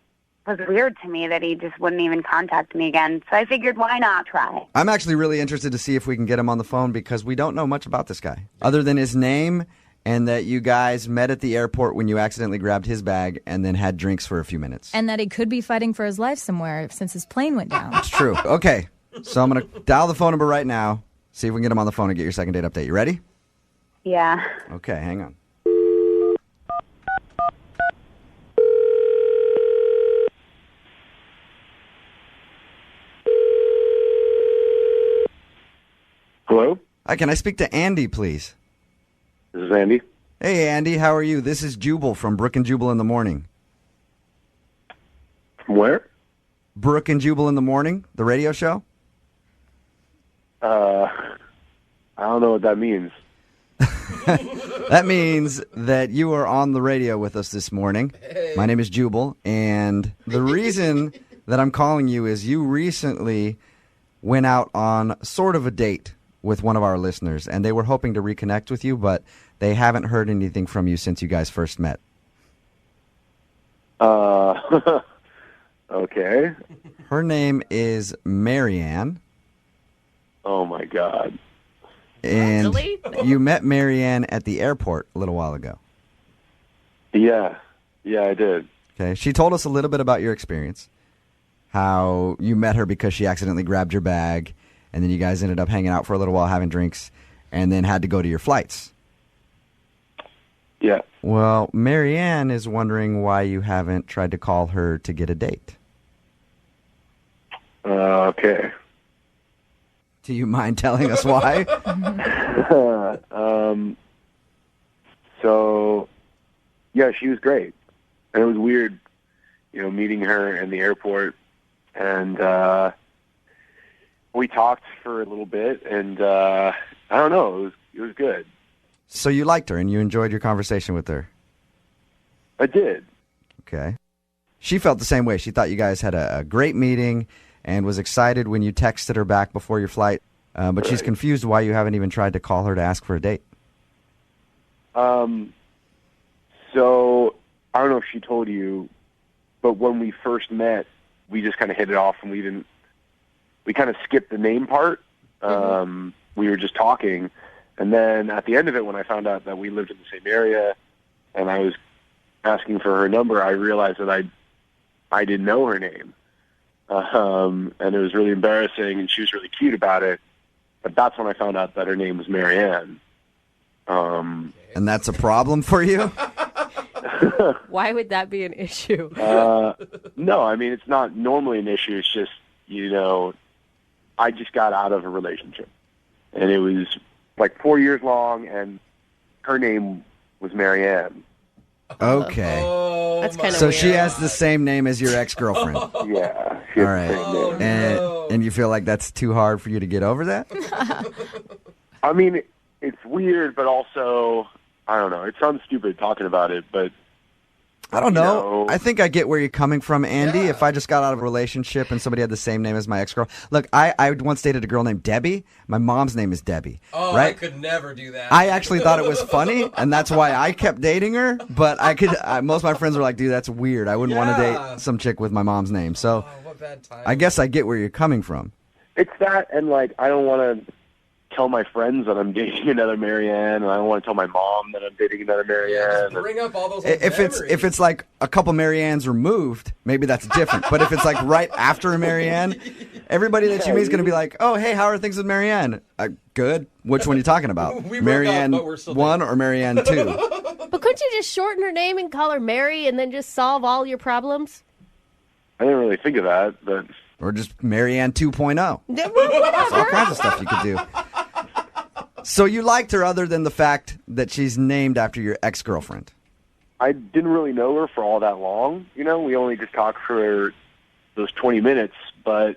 S14: was weird to me that he just wouldn't even contact me again. So I figured, why not try?
S1: I'm actually really interested to see if we can get him on the phone because we don't know much about this guy other than his name and that you guys met at the airport when you accidentally grabbed his bag and then had drinks for a few minutes.
S11: And that he could be fighting for his life somewhere since his plane went down.
S1: It's true. Okay. So I'm going to dial the phone number right now, see if we can get him on the phone and get your second date update. You ready?
S14: Yeah.
S1: Okay, hang on.
S6: Hello?
S1: Hi, can I speak to Andy, please?
S6: This is Andy.
S1: Hey, Andy, how are you? This is Jubal from Brooke and Jubal in the Morning.
S6: From where?
S1: Brooke and Jubal in the Morning, the radio show?
S6: I don't know what that means.
S1: That means that you are on the radio with us this morning. Hey. My name is Jubal, and the reason that I'm calling you is you recently went out on sort of a date with one of our listeners, and they were hoping to reconnect with you, but they haven't heard anything from you since you guys first met.
S6: Okay.
S1: Her name is Marianne.
S6: Oh, my God.
S1: And
S2: Really?
S1: you met Marianne at the airport a little while ago.
S6: Yeah, I did.
S1: Okay. She told us a little bit about your experience, how you met her because she accidentally grabbed your bag, and then you guys ended up hanging out for a little while having drinks, and then had to go to your flights.
S6: Yeah.
S1: Well, Marianne is wondering why you haven't tried to call her to get a date.
S6: Okay.
S1: Do you mind telling us why?
S6: So, yeah, she was great. And it was weird, meeting her in the airport. And we talked for a little bit, and I don't know, it was It was good.
S1: So you liked her and you enjoyed your conversation with her?
S6: I did.
S1: Okay. She felt the same way. She thought you guys had a great meeting and was excited when you texted her back before your flight. But she's confused why you haven't even tried to call her to ask for a date.
S6: So I don't know if she told you, but when we first met, we just kind of hit it off, and we kind of skipped the name part. We were just talking, and then at the end of it, when I found out that we lived in the same area, and I was asking for her number, I realized that I didn't know her name, and it was really embarrassing, and she was really cute about it. But that's when I found out that her name was Marianne.
S1: And that's a problem for you?
S2: Why would that be an issue?
S6: No, I mean, it's not normally an issue. It's just, I just got out of a relationship. And it was like 4 years long, and her name was Marianne.
S1: Okay.
S2: That's kind of
S1: So
S2: weird.
S1: she has the same name as your ex-girlfriend.
S6: Yeah.
S1: All right. And you feel like that's too hard for you to get over that?
S6: I mean, it's weird, but also, I don't know. It sounds stupid talking about it, but
S1: I don't know. I think I get where you're coming from, Andy. Yeah. If I just got out of a relationship and somebody had the same name as my ex-girl. Look, I once dated a girl named Debbie. My mom's name is Debbie.
S4: Oh,
S1: right?
S4: I could never do that.
S1: I actually thought it was funny, and that's why I kept dating her. But most of my friends were like, dude, that's weird. I wouldn't want to date some chick with my mom's name. So
S4: what bad time.
S1: I guess I get where you're coming from.
S6: It's that, and like, I don't want to tell my friends that I'm dating another Marianne, and I don't want to tell my mom that I'm dating another Marianne.
S4: Just bring up all those
S1: if it's like a couple Mariannes removed, maybe that's different. But if it's like right after a Marianne, everybody that you meet is going to be like, oh, hey, how are things with Marianne? Good. Which one are you talking about? Marianne 1 or Marianne 2?
S2: But couldn't you just shorten her name and call her Mary and then just solve all your problems?
S6: I didn't really think of that, but...
S1: Or just Marianne 2.0. There's all kinds of stuff you could do. So you liked her other than the fact that she's named after your ex-girlfriend?
S6: I didn't really know her for all that long. We only just talked for those 20 minutes, but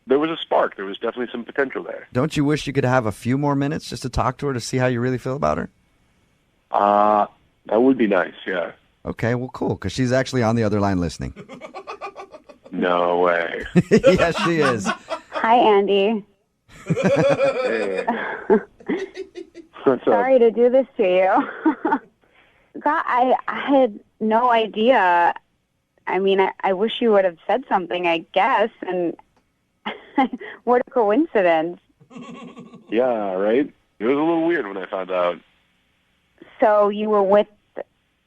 S6: there was a spark. There was definitely some potential there.
S1: Don't you wish you could have a few more minutes just to talk to her to see how you really feel about her?
S6: That would be nice, yeah.
S1: Okay, well, cool, because she's actually on the other line listening.
S6: No way.
S1: Yes, she is.
S14: Hi, Andy.
S6: Hey. What's up?
S14: Sorry to do this to you. God, I had no idea. I mean, I wish you would have said something, I guess, and what a coincidence.
S6: Yeah, right? It was a little weird when I found out.
S14: So you were with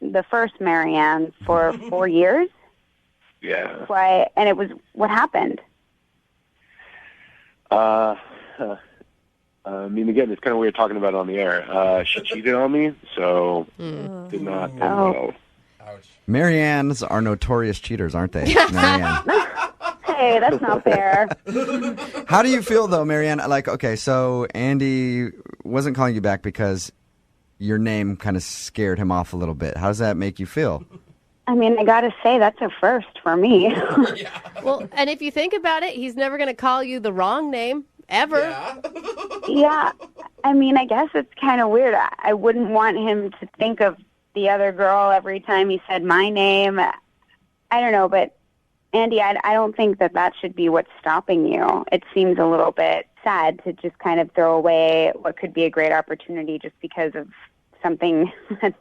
S14: the first Marianne for 4 years?
S6: Yeah.
S14: Why? And it was, what happened?
S6: I mean, again, it's kind of weird talking about it on the air. She cheated on me, so did not end well.
S1: Mariannes are notorious cheaters, aren't they? Marianne.
S14: Hey, that's not fair.
S1: How do you feel, though, Marianne? Like, okay, so Andy wasn't calling you back because your name kind of scared him off a little bit. How does that make you feel?
S14: I mean, I gotta say, that's a first for me.
S2: Well, and if you think about it, he's never going to call you the wrong name, ever.
S14: Yeah. I mean, I guess it's kind of weird. I wouldn't want him to think of the other girl every time he said my name. I don't know, but Andy, I don't think that should be what's stopping you. It seems a little bit sad to just kind of throw away what could be a great opportunity just because of something that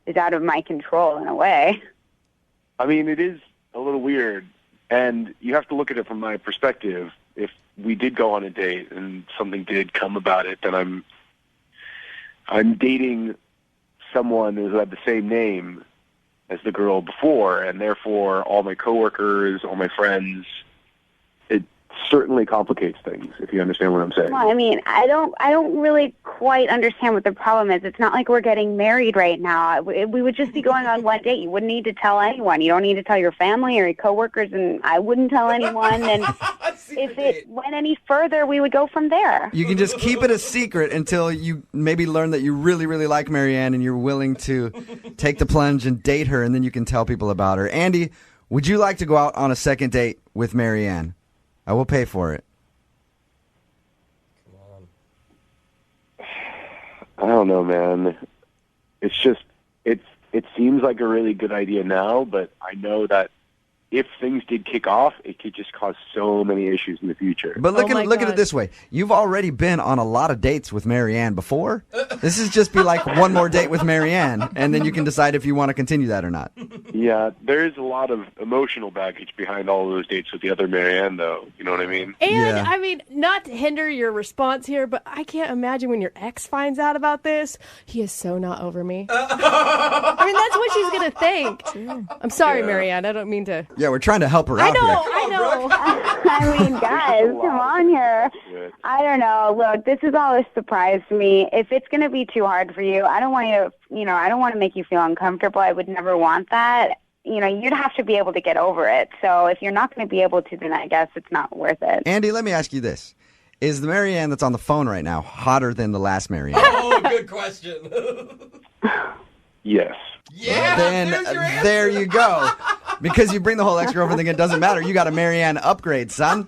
S14: is out of my control in a way.
S6: I mean, it is a little weird, and you have to look at it from my perspective. If we did go on a date and something did come about it, then I'm dating someone who had the same name as the girl before, and therefore all my coworkers, all my friends, it certainly complicates things, if you understand what I'm saying.
S14: Well, I mean, I don't really quite understand what the problem is. It's not like we're getting married right now. We would just be going on one date. You wouldn't need to tell anyone. You don't need to tell your family or your coworkers, and I wouldn't tell anyone. And if it went any further, we would go from there.
S1: You can just keep it a secret until you maybe learn that you really, really like Marianne and you're willing to take the plunge and date her, and then you can tell people about her. Andy, would you like to go out on a second date with Marianne? I will pay for it.
S6: I don't know, man. It's just it seems like a really good idea now, but I know that if things did kick off, it could just cause so many issues in the future.
S1: But look at it this way. You've already been on a lot of dates with Marianne before. This is just be like one more date with Marianne, and then you can decide if you want to continue that or not.
S6: Yeah, there is a lot of emotional baggage behind all of those dates with the other Marianne, though. You know what I mean?
S2: And, I mean, not to hinder your response here, but I can't imagine when your ex finds out about this. He is so not over me. I mean, that's what she's going to think. I'm sorry, Marianne. I don't mean to...
S1: Yeah, we're trying to help her out here.
S2: I know.
S14: I mean, guys, come on here. I don't know. Look, this is all a surprise to me. If it's going to be too hard for you, I don't want you, I don't want to make you feel uncomfortable. I would never want that. You'd have to be able to get over it. So if you're not going to be able to, then I guess it's not worth it.
S1: Andy, let me ask you this. Is the Marianne that's on the phone right now hotter than the last Marianne?
S4: Oh, good question.
S6: Yes.
S4: Yeah,
S1: then there you go. Because you bring the whole ex-girlfriend thing, it doesn't matter. You got a Marianne upgrade, son.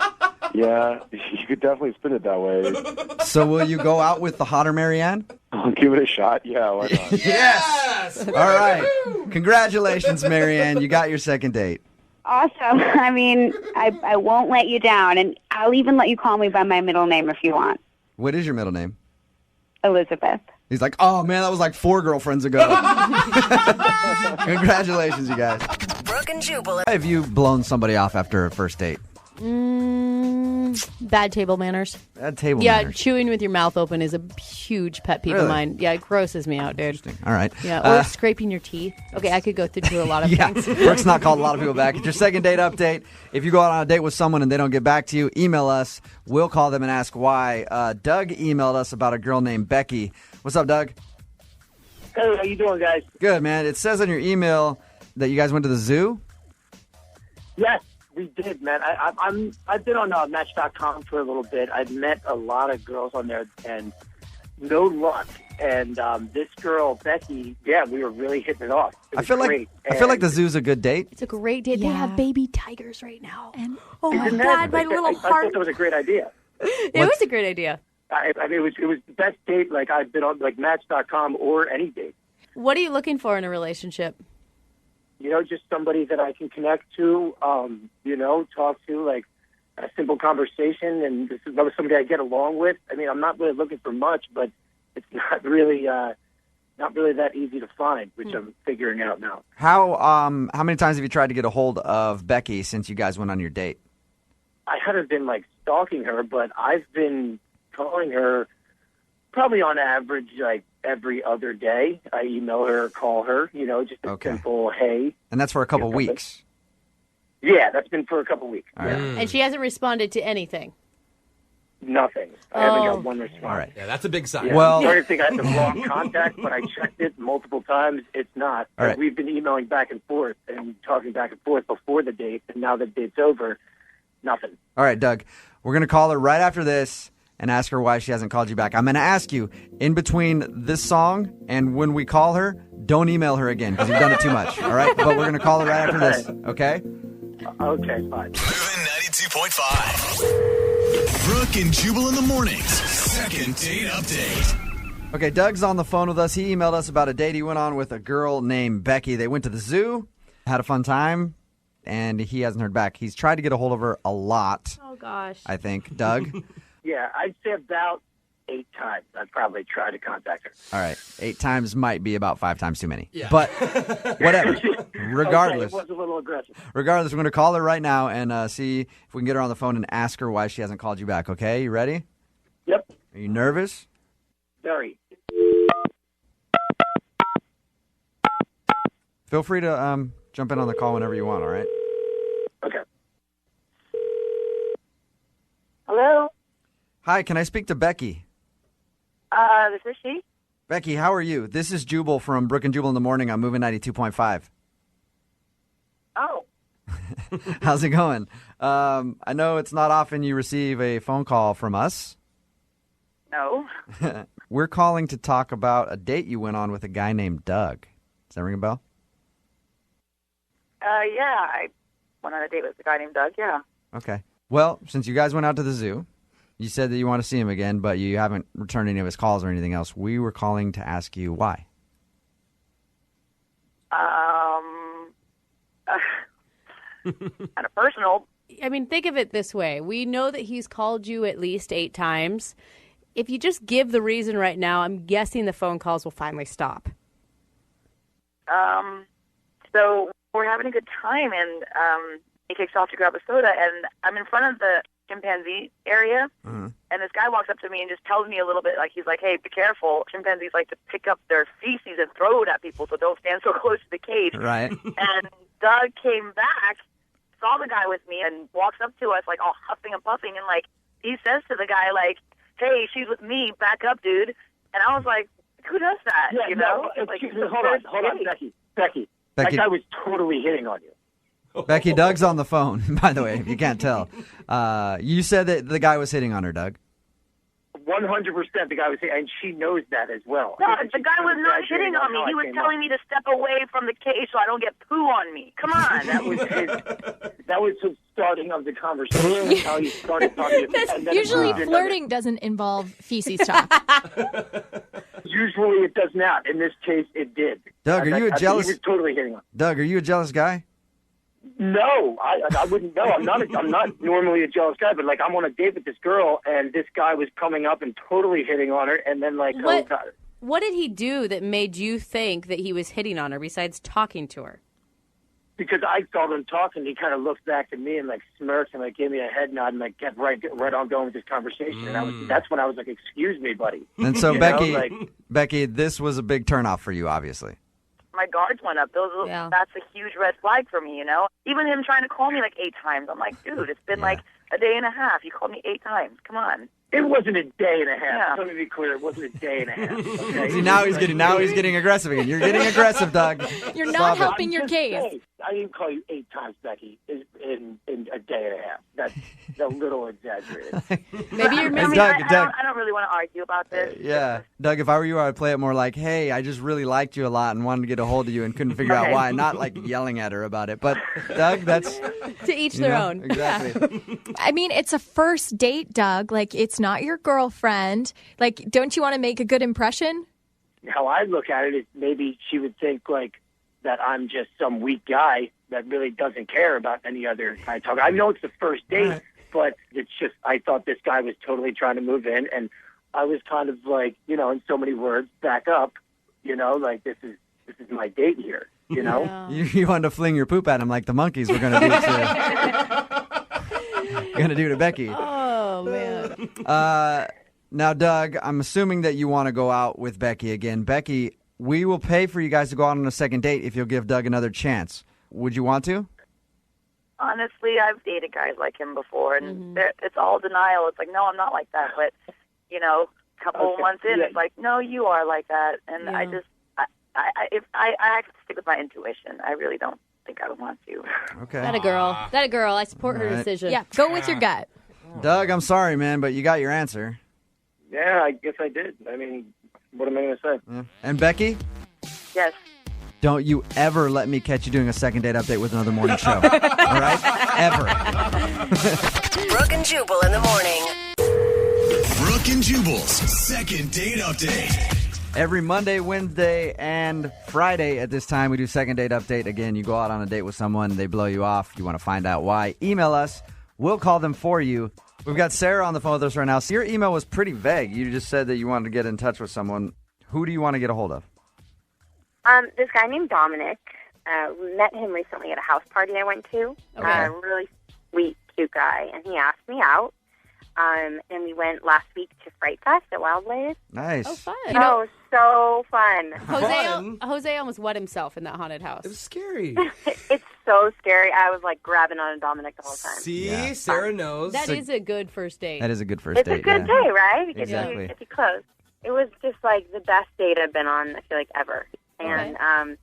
S6: Yeah, you could definitely spin it that way.
S1: So will you go out with the hotter Marianne?
S6: I'll give it a shot. Yeah, why not?
S1: Yes! All right. Congratulations, Marianne. You got your second date.
S14: Awesome. I mean, I won't let you down, and I'll even let you call me by my middle name if you want.
S1: What is your middle name?
S14: Elizabeth.
S1: He's like, oh, man, that was like 4 girlfriends ago. Congratulations, you guys.
S7: Brooke and Jubal.
S1: Have you blown somebody off after a first date?
S2: Bad table manners.
S1: Bad table
S2: Yeah,
S1: manners.
S2: chewing with your mouth open is a huge pet peeve
S1: Really?
S2: of mine. Yeah, it grosses me out, dude.
S1: All right.
S2: Yeah, or scraping your teeth. Okay, I could go through a lot of
S1: Yeah,
S2: things.
S1: Brooke's not called a lot of people back. It's your second date update. If you go out on a date with someone and they don't get back to you, email us. We'll call them and ask why. Doug emailed us about a girl named Becky. What's up, Doug?
S15: Hey, how you doing, guys?
S1: Good, man. It says on your email that you guys went to the zoo.
S15: Yes, we did, man. I've been on Match.com for a little bit. I've met a lot of girls on there, and no luck. And this girl, Becky, yeah, we were really hitting it off. It was great.
S1: I feel like the zoo's a good date.
S2: It's a great date. They have baby tigers right now. And oh my
S15: Isn't that-
S2: God, my
S15: I
S2: little
S15: thought
S2: heart.
S15: that was a great idea.
S2: It was a great idea.
S15: I mean, it was the best date like I've been on, like Match.com or any date.
S2: What are you looking for in a relationship?
S15: Just somebody that I can connect to, talk to, like a simple conversation, and this is somebody I get along with. I mean, I'm not really looking for much, but it's not really that easy to find, which I'm figuring out now.
S1: How many times have you tried to get a hold of Becky since you guys went on your date?
S15: I haven't been like stalking her, but I've been calling her probably on average like every other day. I email her, call her, just a simple hey.
S1: And that's for a couple weeks.
S15: Yeah, that's been for a couple weeks.
S1: All right.
S2: And she hasn't responded to anything.
S15: Nothing. I haven't got one response.
S1: All right.
S4: Yeah, that's a big sign.
S15: Yeah.
S1: Well-
S15: I'm starting to think I have the wrong contact, but I checked it multiple times. It's not.
S1: All right.
S15: We've been emailing back and forth and talking back and forth before the date, and now the date's over, nothing.
S1: All right, Doug. We're going to call her right after this and ask her why she hasn't called you back. I'm going to ask you, in between this song and when we call her, don't email her again because you've done it too much. All right? But we're going to call her right after this. Okay?
S15: Okay, fine.
S5: Moving 92.5. Brooke and Jubal in the mornings. Second date update.
S1: Okay, Doug's on the phone with us. He emailed us about a date he went on with a girl named Becky. They went to the zoo, had a fun time, and he hasn't heard back. He's tried to get a hold of her a lot,
S2: Oh, gosh.
S1: I think. Doug?
S15: Yeah, I'd say about 8 times. I'd probably try to contact her.
S1: All right. 8 times might be about 5 times too many.
S15: Yeah.
S1: But whatever. Regardless.
S15: Okay, it was a little aggressive.
S1: Regardless, we're going to call her right now and see if we can get her on the phone and ask her why she hasn't called you back. Okay? You ready?
S15: Yep.
S1: Are you nervous?
S15: Very.
S1: Feel free to jump in on the call whenever you want, all right?
S15: Okay.
S16: Hello?
S1: Hi, can I speak to Becky?
S16: This is she.
S1: Becky, how are you? This is Jubal from Brooke and Jubal in the Morning on Moving 92.5.
S16: Oh.
S1: How's it going? I know it's not often you receive a phone call from us.
S16: No.
S1: We're calling to talk about a date you went on with a guy named Doug. Does that ring a bell?
S16: Yeah, I went on a date with a guy named Doug, yeah.
S1: Okay. Well, since you guys went out to the zoo, You said that you want to see him again, but you haven't returned any of his calls or anything else. We were calling to ask you why.
S16: Kind of personal.
S2: I mean, think of it this way. We know that he's called you at least 8 times. If you just give the reason right now, I'm guessing the phone calls will finally stop.
S16: So we're having a good time, and he kicks off to grab a soda, and I'm in front of the chimpanzee area, and this guy walks up to me and just tells me a little bit, like, he's like, hey, be careful. Chimpanzees like to pick up their feces and throw it at people, so don't stand so close to the cage.
S1: Right.
S16: And Doug came back, saw the guy with me, and walks up to us, like, all huffing and puffing, and, like, he says to the guy, like, hey, she's with me, back up, dude. And I was like, who does that?
S15: Yeah,
S16: you know?
S15: Like,
S16: it's
S15: hold on, Becky. That guy was totally hitting on you.
S1: Becky, Doug's on the phone, by the way, if you can't tell. You said that the guy was hitting on her, Doug.
S15: 100% the guy was hitting, and she knows that as well.
S16: No, the guy was not hitting on me. He was telling me to step away from the cage so I don't get poo on me. Come on.
S15: That was his starting of the conversation. That's how he started talking. And then
S11: Usually flirting doesn't involve feces talk.
S15: Usually it does not. In this case, it did.
S1: Doug, are you a jealous?
S15: He was totally hitting on.
S1: Doug, are you a jealous guy?
S15: No, I wouldn't. No, I'm not normally a jealous guy, but like I'm on a date with this girl, and this guy was coming up and totally hitting on her, and then like,
S2: What did he do that made you think that he was hitting on her besides talking to her?
S15: Because I saw them talking, he kind of looked back at me and like smirked and like gave me a head nod and like kept right on going with this conversation, and that's when I was like, "Excuse me, buddy."
S1: And so,
S15: You
S1: Becky,
S15: know, like,
S1: Becky, this was a big turnoff for you, obviously.
S16: My guards went up. That's a huge red flag for me, you know? Even him trying to call me like 8 times. I'm like, dude, it's been like a day and a half. You called me 8 times. Come on.
S15: it wasn't a day and a half.
S16: Yeah.
S15: Let me be clear, it wasn't a day and a half. Okay?
S1: See, now he's getting aggressive again. You're getting aggressive, Doug.
S11: You're
S1: Stop
S11: not
S1: it.
S11: helping your case.
S15: I didn't call you 8 times, Becky, in a day and a half. That's a little exaggerated.
S2: Maybe you're missing.
S1: Doug,
S16: I don't really want to argue about this.
S1: Yeah. Doug, if I were you, I would play it more like, hey, I just really liked you a lot and wanted to get a hold of you and couldn't figure out why. Not like yelling at her about it. But, Doug, that's...
S2: To each their own.
S1: Exactly.
S11: I mean, it's a first date, Doug. Like, it's not your girlfriend. Like, don't you want to make a good impression?
S15: How I look at it is maybe she would think, like, that I'm just some weak guy that really doesn't care about any other guy talk. I know it's the first date, but it's just, I thought this guy was totally trying to move in, and I was kind of like, you know, in so many words, back up, you know, like this is my date here, you know?
S2: Yeah.
S1: You wanted to fling your poop at him like the monkeys were going to do to Becky.
S2: Oh, man.
S1: Now, Doug, I'm assuming that you want to go out with Becky again. Becky, we will pay for you guys to go out on a second date if you'll give Doug another chance. Would you want to?
S16: Honestly, I've dated guys like him before, and it's all denial. It's like, no, I'm not like that. But, you know, a couple months in, it's like, no, you are like that. And I just, I have to stick with my intuition. I really don't think I would want to.
S1: Okay.
S2: That a girl. I support her decision.
S11: Yeah, go with your gut.
S1: Doug, I'm sorry, man, but you got your answer.
S15: Yeah, I guess I did. I mean, what am I going to say?
S1: Yeah. And Becky?
S16: Yes.
S1: Don't you ever let me catch you doing a second date update with another morning show. All right? Ever.
S7: Brooke and Jubal in the morning.
S5: Brooke and Jubal's second date update.
S1: Every Monday, Wednesday, and Friday at this time, we do second date update. Again, you go out on a date with someone, they blow you off. You want to find out why. Email us. We'll call them for you. We've got Sarah on the phone with us right now. So your email was pretty vague. You just said that you wanted to get in touch with someone. Who do you want to get a hold of?
S3: This guy named Dominic. Met him recently at a house party I went to.
S2: Okay.
S3: Really sweet, cute guy, and he asked me out. And we went last week to Fright Fest at Wildways.
S1: Nice.
S2: Oh, fun.
S3: So fun.
S2: Jose almost wet himself in that haunted house.
S4: It was scary.
S3: It's so scary. I was like grabbing on Dominic the whole time.
S4: See? Sarah knows.
S2: That is a good first date.
S1: That is a good first
S3: It's
S1: date.
S3: a good day, right? It
S1: Exactly.
S3: gets you close. It was just like the best date I've been on, I feel like, ever. And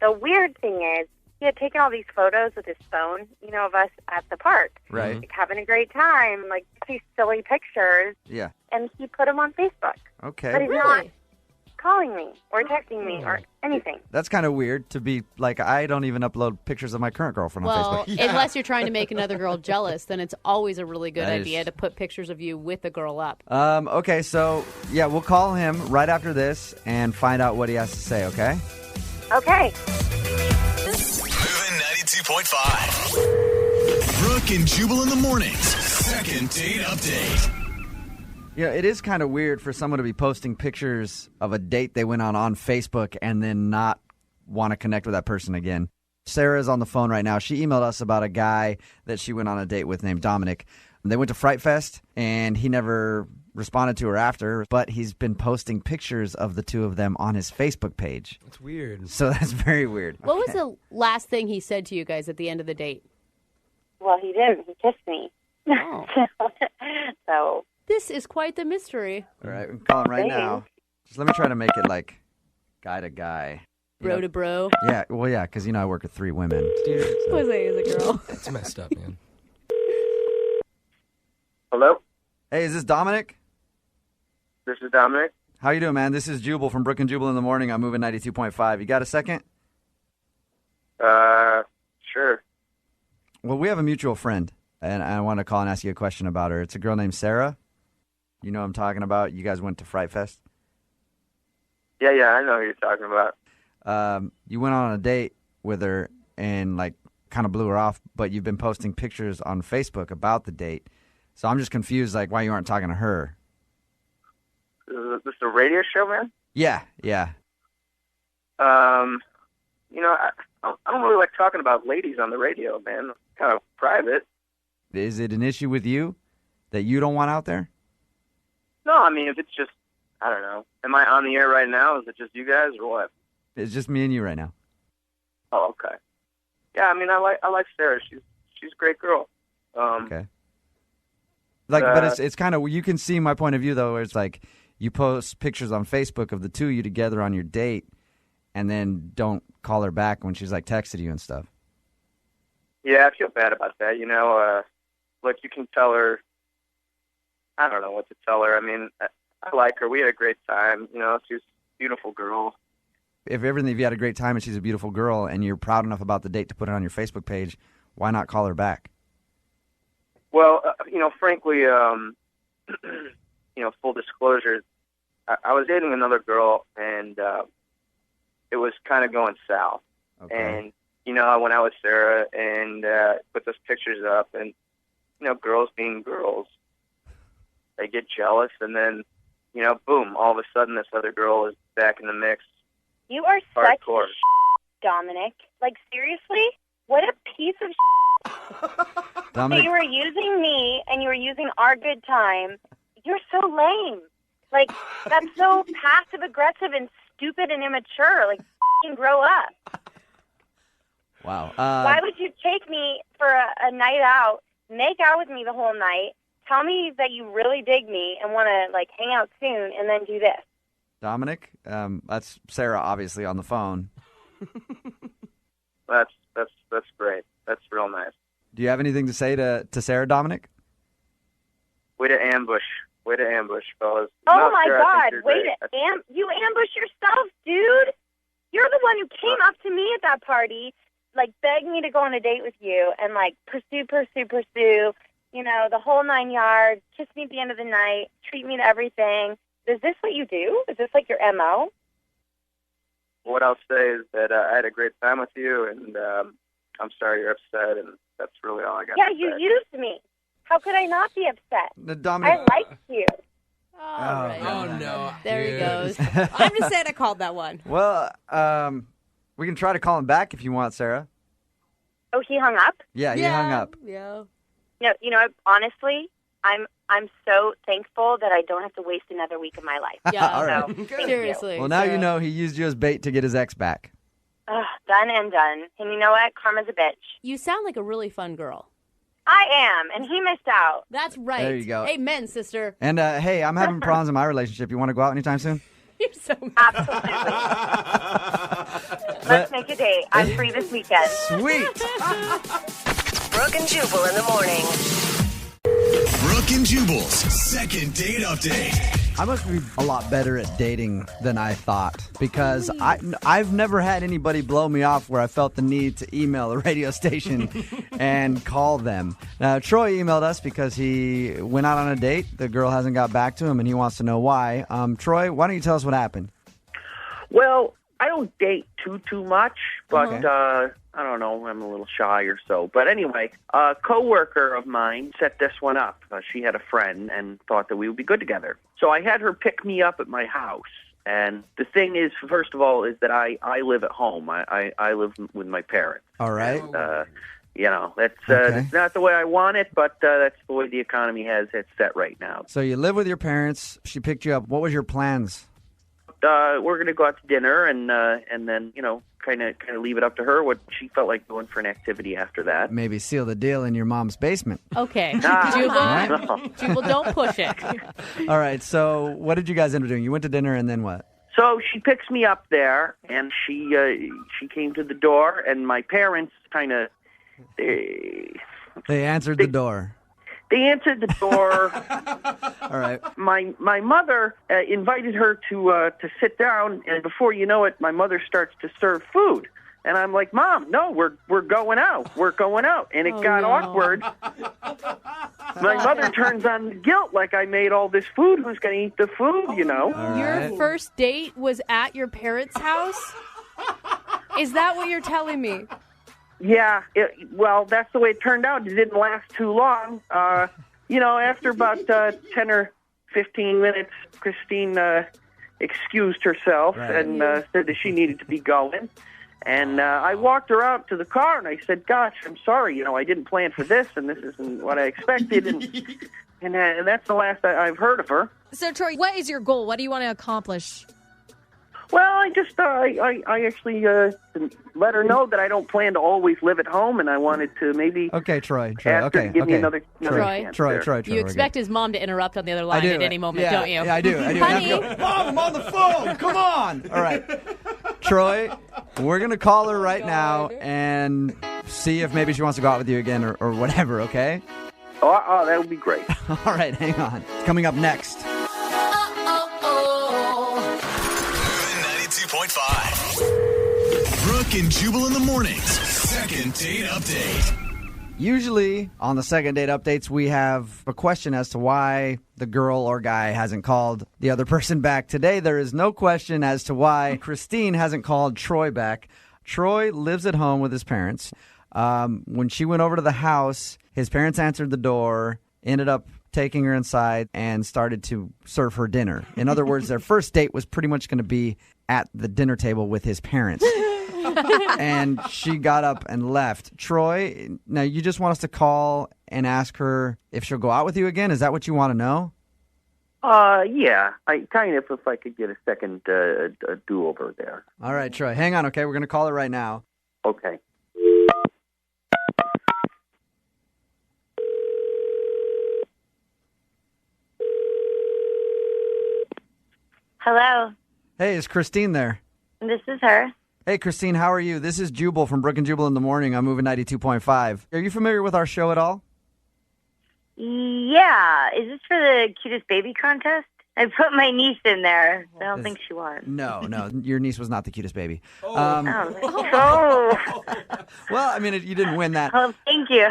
S3: the weird thing is, he had taken all these photos with his phone, you know, of us at the park.
S1: Right.
S3: Like, having a great time, like these silly pictures.
S1: Yeah.
S3: And he put them on Facebook.
S1: Okay.
S3: But he's not calling me or texting me or anything.
S1: That's kind of weird to be like, I don't even upload pictures of my current girlfriend on
S17: Well,
S1: Facebook.
S17: unless you're trying to make another girl jealous, then it's always a really good
S1: That is-
S17: idea to put pictures of you with the girl up.
S1: Okay, so, yeah, we'll call him right after this and find out what he has to say, okay?
S3: Okay.
S5: Moving 92.5. Brooke and Jubal in the mornings. Second date update.
S1: Yeah, it is kind of weird for someone to be posting pictures of a date they went on Facebook and then not want to connect with that person again. Sarah's on the phone right now. She emailed us about a guy that she went on a date with named Dominic. They went to Fright Fest, and he never responded to her after, but he's been posting pictures of the two of them on his Facebook page.
S4: That's weird.
S1: So that's very weird.
S17: What was the last thing he said to you guys at the end of the date?
S3: Well, he didn't. He kissed me.
S17: Oh.
S3: So.
S17: This is quite the mystery.
S1: All right, we can call him right now. Just let me try to make it like guy to guy.
S17: Bro to bro.
S1: Yeah, well, yeah, because, I work with 3 women.
S4: Dude,
S17: Jose is a girl.
S4: That's messed up, man.
S6: Hello?
S1: Hey, is this Dominic?
S6: This is Dominic.
S1: How you doing, man? This is Jubal from Brooke and Jubal in the morning. I'm moving 92.5. You got a second?
S6: Sure.
S1: Well, we have a mutual friend, and I want to call and ask you a question about her. It's a girl named Sarah. You know what I'm talking about? You guys went to Fright Fest?
S6: Yeah, I know who you're talking about.
S1: You went on a date with her and, kind of blew her off, but you've been posting pictures on Facebook about the date. So I'm just confused, why you aren't talking to her.
S6: Is this a radio show, man?
S1: Yeah.
S6: I don't really like talking about ladies on the radio, man. It's kind of private.
S1: Is it an issue with you that you don't want out there?
S6: No, I mean, if it's just, I don't know. Am I on the air right now? Is it just you guys or what?
S1: It's just me and you right now.
S6: Oh, okay. Yeah, I mean, I like Sarah. She's a great girl.
S1: Okay. But it's kind of, you can see my point of view, though, where it's you post pictures on Facebook of the two of you together on your date and then don't call her back when she's, texted you and stuff.
S6: Yeah, I feel bad about that. Look, you can tell her, I don't know what to tell her. I mean, I like her. We had a great time. She's a beautiful girl.
S1: If you had a great time and she's a beautiful girl and you're proud enough about the date to put it on your Facebook page, why not call her back?
S6: Well, frankly, full disclosure, I was dating another girl, and it was kind of going south.
S1: Okay.
S6: And, I went out with Sarah and put those pictures up, and, girls being girls, they get jealous, and then, boom, all of a sudden this other girl is back in the mix.
S3: You are
S6: Hardcore.
S3: such Dominic. Seriously? What a piece of
S1: Dominic,
S3: You were using me, and you were using our good time. You're so lame. That's so passive-aggressive and stupid and immature. F***ing grow up.
S1: wow.
S3: Why would you take me for a night out, make out with me the whole night, tell me that you really dig me and want to, hang out soon, and then do this?
S1: Dominic, that's Sarah, obviously, on the phone.
S6: That's great. That's real nice.
S1: Do you have anything to say to Sarah, Dominic?
S6: Way to ambush, fellas.
S3: Oh,
S6: No,
S3: my
S6: Sarah, I
S3: God.
S6: think you're
S3: Wait,
S6: great.
S3: you ambush yourself, dude. You're the one who came up to me at that party, begged me to go on a date with you and, pursue, the whole 9 yards, kiss me at the end of the night, treat me to everything. Is this what you do? Is this your MO?
S6: What I'll say is that I had a great time with you, and I'm sorry you're upset, and that's really all I got
S3: Yeah,
S6: to
S3: you
S6: say.
S3: used me. How could I not be upset?
S1: Dominic,
S3: I liked you.
S17: All right.
S4: Oh, no.
S17: There he
S4: dude.
S17: goes. I'm just saying I called that one.
S1: well, we can try to call him back if you want, Sarah.
S3: Oh, he hung up?
S1: Yeah, he hung up.
S17: Yeah.
S3: No, honestly, I'm so thankful that I don't have to waste another week of my life.
S17: Yeah.
S1: All right.
S3: So, thank
S17: Seriously.
S1: Well, now
S17: so-
S1: you know he used you as bait to get his ex back.
S3: Ugh, done and done. And you know what? Karma's a bitch.
S17: You sound like a really fun girl.
S3: I am, and he missed out.
S17: That's right.
S1: There you go.
S17: Amen, sister.
S1: And, hey, I'm having problems in my relationship. You want to go out anytime soon?
S17: You're so
S3: Absolutely. Let's make a date. I'm free this weekend.
S1: Sweet.
S7: Brooke and Jubal in the morning.
S5: Brooke and Jubal's second date update.
S1: I must be a lot better at dating than I thought because I've never had anybody blow me off where I felt the need to email a radio station and call them. Now, Troy emailed us because he went out on a date. The girl hasn't got back to him, and he wants to know why. Troy, why don't you tell us what happened?
S18: Well, I don't date too much, but I don't know. I'm a little shy or so. But anyway, a coworker of mine set this one up. She had a friend and thought that we would be good together. So I had her pick me up at my house. And the thing is, first of all, is that I live at home. I live with my parents.
S1: All right.
S18: That's not the way I want it, but that's the way the economy has it set right now.
S1: So you live with your parents. She picked you up. What was your plans?
S18: We're going to go out to dinner and then, kind of leave it up to her what she felt like doing for an activity after that.
S1: Maybe seal the deal in your mom's basement.
S17: Okay.
S18: No.
S17: Jubal, don't push it.
S1: All right. So what did you guys end up doing? You went to dinner and then what?
S18: So she picks me up there, and she came to the door, and my parents kind of...
S1: They answered the door.
S18: They answered the door.
S1: All right.
S18: My mother invited her to sit down, and before you know it, my mother starts to serve food. And I'm like, Mom, no, we're going out. We're going out. And it got awkward. My mother turns on the guilt like I made all this food. Who's going to eat the food,
S2: Your first date was at your parents' house? Is that what you're telling me?
S18: Yeah, well, that's the way it turned out. It didn't last too long. After about 10 or 15 minutes, Christine excused herself and said that she needed to be going. And I walked her out to the car, and I said, gosh, I'm sorry. I didn't plan for this, and this isn't what I expected. And that's the last I've heard of her.
S11: So, Troy, what is your goal? What do you want to accomplish?
S18: Well, I just I actually let her know that I don't plan to always live at home, and I wanted to maybe
S1: Troy.
S18: ask her to give me another chance.
S1: Troy.
S17: You expect his mom to interrupt on the other line at any moment, don't you?
S1: Yeah, I do.
S17: Honey.
S1: Mom, I'm on the phone. Come on. All right. Troy, we're going to call her right now and see if maybe she wants to go out with you again or whatever, okay?
S18: Oh, that would be great.
S1: All right, hang on. It's coming up next.
S5: 92.5. Brooke and Jubal in the mornings. Second date update.
S1: Usually on the second date updates, we have a question as to why the girl or guy hasn't called the other person back. Today, there is no question as to why Christine hasn't called Troy back. Troy lives at home with his parents. When she went over to the house, his parents answered the door, ended up taking her inside, and started to serve her dinner. In other words, their first date was pretty much going to be at the dinner table with his parents. And she got up and left. Troy, now you just want us to call and ask her if she'll go out with you again? Is that what you want to know?
S18: Yeah. I kind of, if I could get a second do-over there.
S1: All right, Troy. Hang on, okay? We're going to call her right now.
S18: Okay.
S14: Hello,
S1: Hey, is Christine there?
S14: this is her.
S1: Hey, Christine, how are you? This is Jubal from Brooke and Jubal in the morning. I'm moving 92.5. Are you familiar with our show at all?
S14: Yeah, is this for the cutest baby contest? I put my niece in there. I don't think she won.
S1: No, your niece was not the cutest baby.
S14: Oh.
S1: Well, I mean, you didn't win that.
S14: Oh, thank you.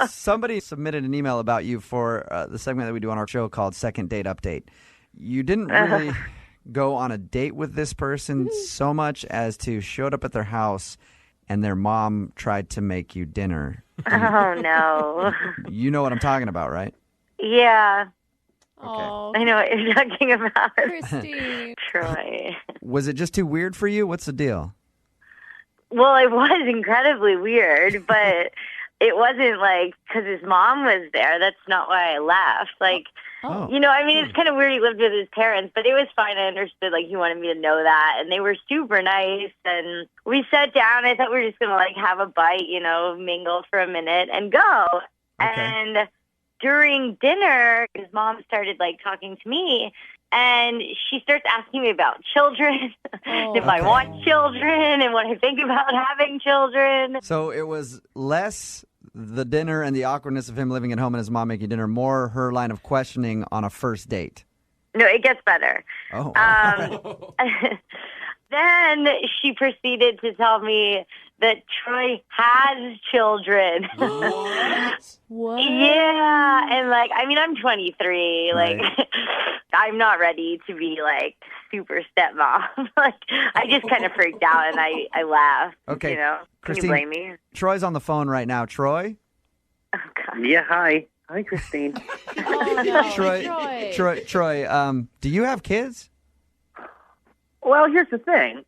S1: Somebody submitted an email about you for the segment that we do on our show called Second Date Update. You didn't really go on a date with this person so much as to showed up at their house and their mom tried to make you dinner.
S14: Oh, no.
S1: You know what I'm talking about, right?
S14: Yeah.
S2: Oh,
S14: I know what you're talking about.
S2: Christine.
S14: Troy.
S1: Was it just too weird for you? What's the deal?
S14: Well, it was incredibly weird, but it wasn't like because his mom was there. That's not why I left. Like, it's kind of weird he lived with his parents, but it was fine. I understood, like, he wanted me to know that. And they were super nice. And we sat down. I thought we were just going to, like, have a bite, mingle for a minute and go. Okay. And during dinner, his mom started, like, talking to me. And she starts asking me about children, if I want children, and what I think about having children.
S1: So it was less the dinner and the awkwardness of him living at home and his mom making dinner, more her line of questioning on a first date.
S14: No, it gets better.
S1: Oh.
S14: Then she proceeded to tell me that Troy has children.
S2: What?
S14: Yeah, and like, I mean, I'm 23.
S1: Right.
S14: Like, I'm not ready to be like super stepmom. Like, I just kind of freaked out and I laughed.
S1: Okay,
S14: You know, can
S1: Christine,
S14: you blame me?
S1: Troy's on the phone right now. Troy?
S18: Yeah, hi. Hi, Christine.
S2: Oh, no.
S1: Troy, do you have kids?
S18: Well, here's the thing.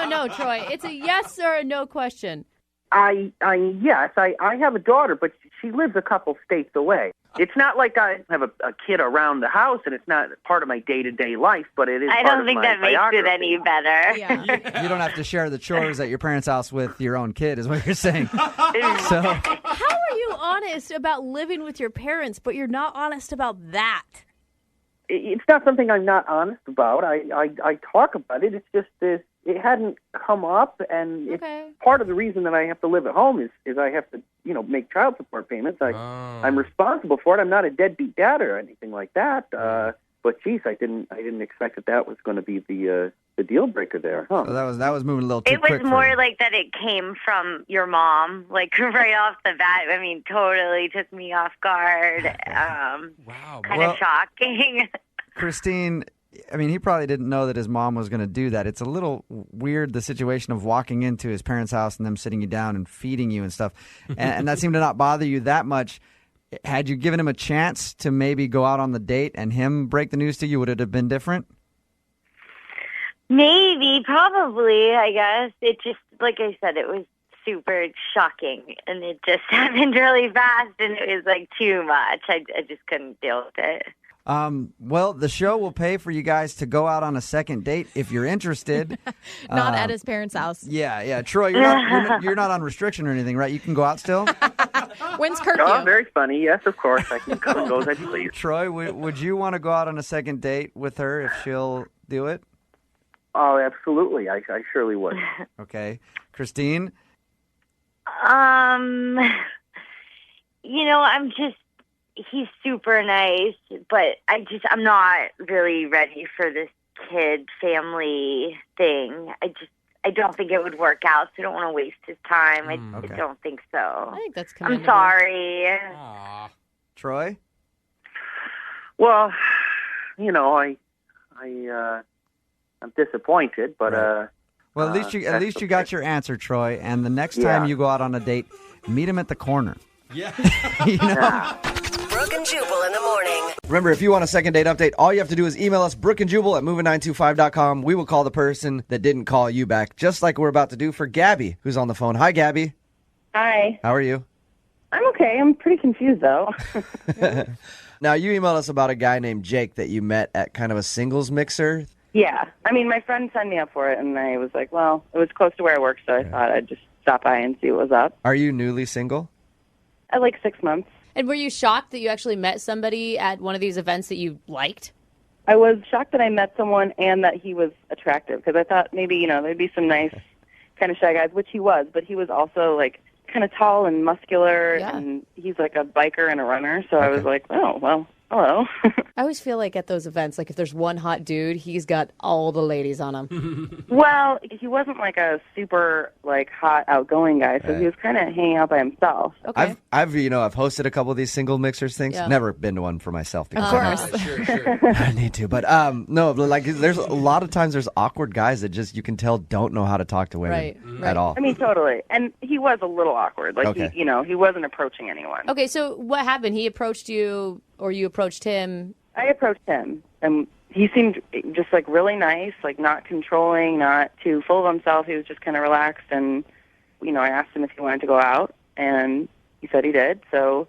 S17: No, Troy. It's a yes or a no question.
S18: Yes, I have a daughter, but she lives a couple states away. It's not like I have a kid around the house, and it's not part of my day-to-day life, but it is
S14: I
S18: part
S14: don't
S18: of
S14: think
S18: my
S14: that makes
S18: biography.
S14: it any better.
S17: Yeah.
S1: You don't have to share the chores at your parents' house with your own kid, is what you're saying. So,
S17: How are you honest about living with your parents, but you're not honest about that?
S18: It's not something I'm not honest about. I talk about it. It's just it hadn't come up, and it's part of the reason that I have to live at home is I have to make child support payments. I'm responsible for it. I'm not a deadbeat dad or anything like that. But geez, I didn't expect that was going to be the deal breaker there. Huh?
S1: so that was moving a little too
S14: It
S1: quick.
S14: was more like that it came from your mom, like right off the bat. I mean, totally took me off guard.
S4: Wow.
S14: Kind of shocking.
S1: Christine, I mean, he probably didn't know that his mom was going to do that. It's a little weird, the situation of walking into his parents' house and them sitting you down and feeding you and stuff. And that seemed to not bother you that much. Had you given him a chance to maybe go out on the date and him break the news to you, would it have been different?
S14: Maybe, probably, I guess. It just, like I said, it was super shocking, and it just happened really fast, and it was like too much. I just couldn't deal with it.
S1: Well, the show will pay for you guys to go out on a second date if you're interested.
S11: Not at his parents' house.
S1: Yeah. Troy, you're not on restriction or anything, right? You can go out still?
S11: When's curfew?
S18: Oh, very funny. Yes, of course. I can come and go as I please.
S1: Troy, would you want to go out on a second date with her if she'll do it?
S18: Oh, absolutely. I surely would.
S1: Okay. Christine?
S14: He's super nice, but I'm not really ready for this kid family thing. I don't think it would work out, so I don't want to waste his time. I don't think so.
S17: I think that's
S14: I'm
S17: commendable.
S14: sorry.
S1: Troy?
S18: Well, I'm disappointed, but
S1: Well, at least you got your answer, Troy. And the next time you go out on a date, meet him at the corner.
S4: Yeah.
S7: Brooke and Jubal in the morning.
S1: Remember, if you want a second date update, all you have to do is email us, brookeandjubal@moving925.com. We will call the person that didn't call you back, just like we're about to do for Gabby, who's on the phone. Hi, Gabby.
S12: Hi.
S1: How are you?
S12: I'm okay. I'm pretty confused, though.
S1: Now, you emailed us about a guy named Jake that you met at kind of a singles mixer.
S12: Yeah. I mean, my friend signed me up for it, and I was like, well, it was close to where I work, so I thought I'd just stop by and see what was up.
S1: Are you newly single?
S12: At like 6 months.
S17: And were you shocked that you actually met somebody at one of these events that you liked?
S12: I was shocked that I met someone and that he was attractive, because I thought maybe, there'd be some nice kind of shy guys, which he was, but he was also like kind of tall and muscular, and he's like a biker and a runner, so I was like, oh, well, hello.
S17: I always feel like at those events, like if there's one hot dude, he's got all the ladies on him.
S12: Well, he wasn't like a super like hot outgoing guy, so he was kind of hanging out by himself.
S17: Okay.
S1: I've hosted a couple of these single mixers things.
S17: Yeah.
S1: Never been to one for myself.
S17: Of course.
S4: Sure.
S1: I need to, but no, like there's a lot of times there's awkward guys that just you can tell don't know how to talk to women at all.
S12: I mean, totally. And he was a little awkward. Like he wasn't approaching anyone.
S17: Okay, so what happened? He approached you, or you approached him?
S12: I approached him, and he seemed just like really nice, like not controlling, not too full of himself. He was just kind of relaxed, and I asked him if he wanted to go out, and he said he did. So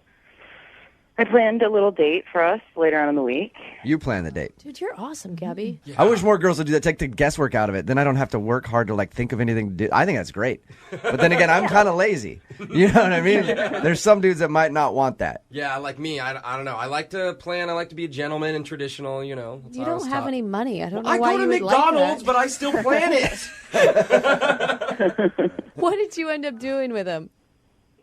S12: I planned a little date for us later on in the week.
S1: You plan the date.
S17: Dude, you're awesome, Gabby.
S1: I wish more girls would do that. Take the guesswork out of it. Then I don't have to work hard to think of anything to do. I think that's great. But then again, I'm kind of lazy. You know what I mean? There's some dudes that might not want that.
S4: Yeah, like me. I don't know. I like to plan. I like to be a gentleman and traditional.
S17: You don't have any money. I don't know
S4: I
S17: why
S4: go to
S17: you would
S4: McDonald's,
S17: like
S4: but I still plan it.
S17: that. What did you end up doing with him?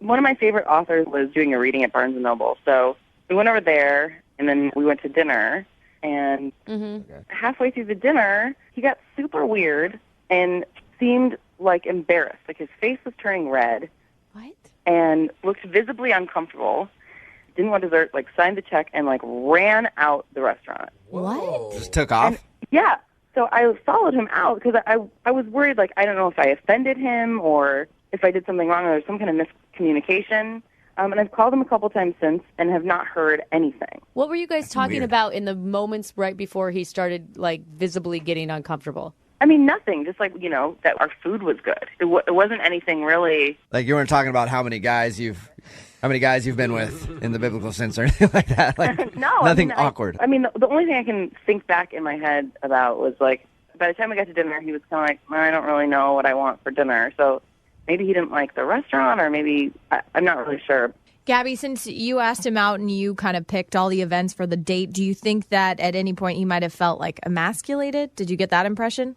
S12: One of my favorite authors was doing a reading at Barnes & Noble, so we went over there,
S19: and then we went to dinner. And halfway through the dinner, he got super weird and seemed like embarrassed. Like his face was turning red.
S2: What?
S19: And looked visibly uncomfortable. Didn't want dessert. Like signed the check and like ran out the restaurant.
S2: What?
S1: Just took off?
S19: And, yeah. So I followed him out because I was worried. Like I don't know if I offended him or if I did something wrong or there's some kind of miscommunication. And I've called him a couple times since and have not heard anything.
S20: What were you guys talking
S1: weird.
S20: about in the moments right before he started, like, visibly getting uncomfortable?
S19: I mean, nothing. Just like, that our food was good. It wasn't anything really.
S1: Like you weren't talking about how many guys you've been with in the biblical sense or anything like that. Like
S19: No.
S1: nothing awkward.
S19: I mean, the only thing I can think back in my head about was like, by the time we got to dinner, he was kind of like, I don't really know what I want for dinner. So maybe he didn't like the restaurant or maybe, I'm not really sure.
S11: Gabby, since you asked him out and you kind of picked all the events for the date, do you think that at any point he might have felt like emasculated? Did you get that impression?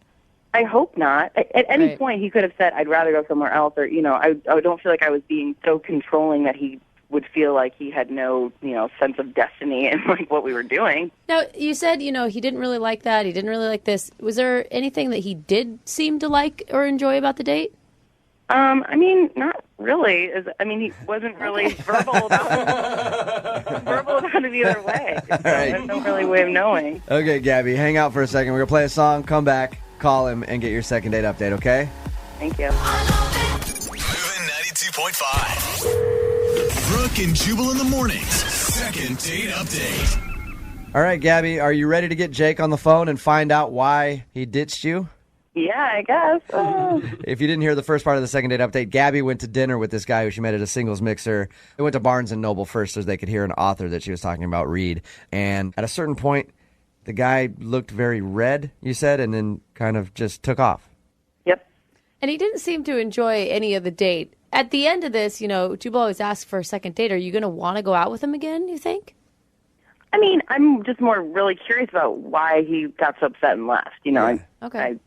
S19: I hope not. At any point he could have said, I'd rather go somewhere else or, I don't feel like I was being so controlling that he would feel like he had no, sense of destiny in like what we were doing.
S20: Now, you said, he didn't really like that. He didn't really like this. Was there anything that he did seem to like or enjoy about the date?
S19: I mean, not really. He wasn't really verbal about it either way. So
S1: right.
S19: There's no really way of knowing.
S1: Okay, Gabby, hang out for a second. We're going to play a song, come back, call him, and get your second date update, okay?
S19: Thank you.
S5: Moving 92.5. Brooke and Jubal in the mornings. Second date update.
S1: All right, Gabby, are you ready to get Jake on the phone and find out why he ditched you?
S19: Yeah, I guess.
S1: If you didn't hear the first part of the second date update, Gabby went to dinner with this guy who she met at a singles mixer. They went to Barnes & Noble first so they could hear an author that she was talking about read. And at a certain point, the guy looked very red, you said, and then kind of just took off.
S19: Yep.
S20: And he didn't seem to enjoy any of the date. At the end of this, Jubal always asks for a second date. Are you going to want to go out with him again, you think?
S19: I mean, I'm just more really curious about why he got so upset and left. I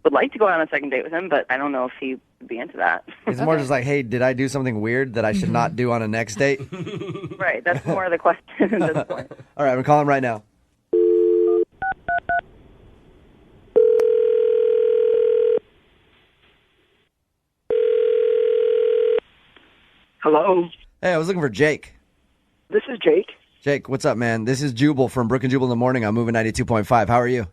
S19: would like to go on a second date with him, but I don't know if he would be into that.
S1: It's more just like, hey, did I do something weird that I should not do on a next date?
S19: Right, that's more of the question at this point.
S1: All right, I'm calling him right now.
S21: Hello.
S1: Hey, I was looking for Jake.
S21: This is Jake.
S1: Jake, what's up, man? This is Jubal from Brooke and Jubal in the morning. I'm moving 92.5. How are you?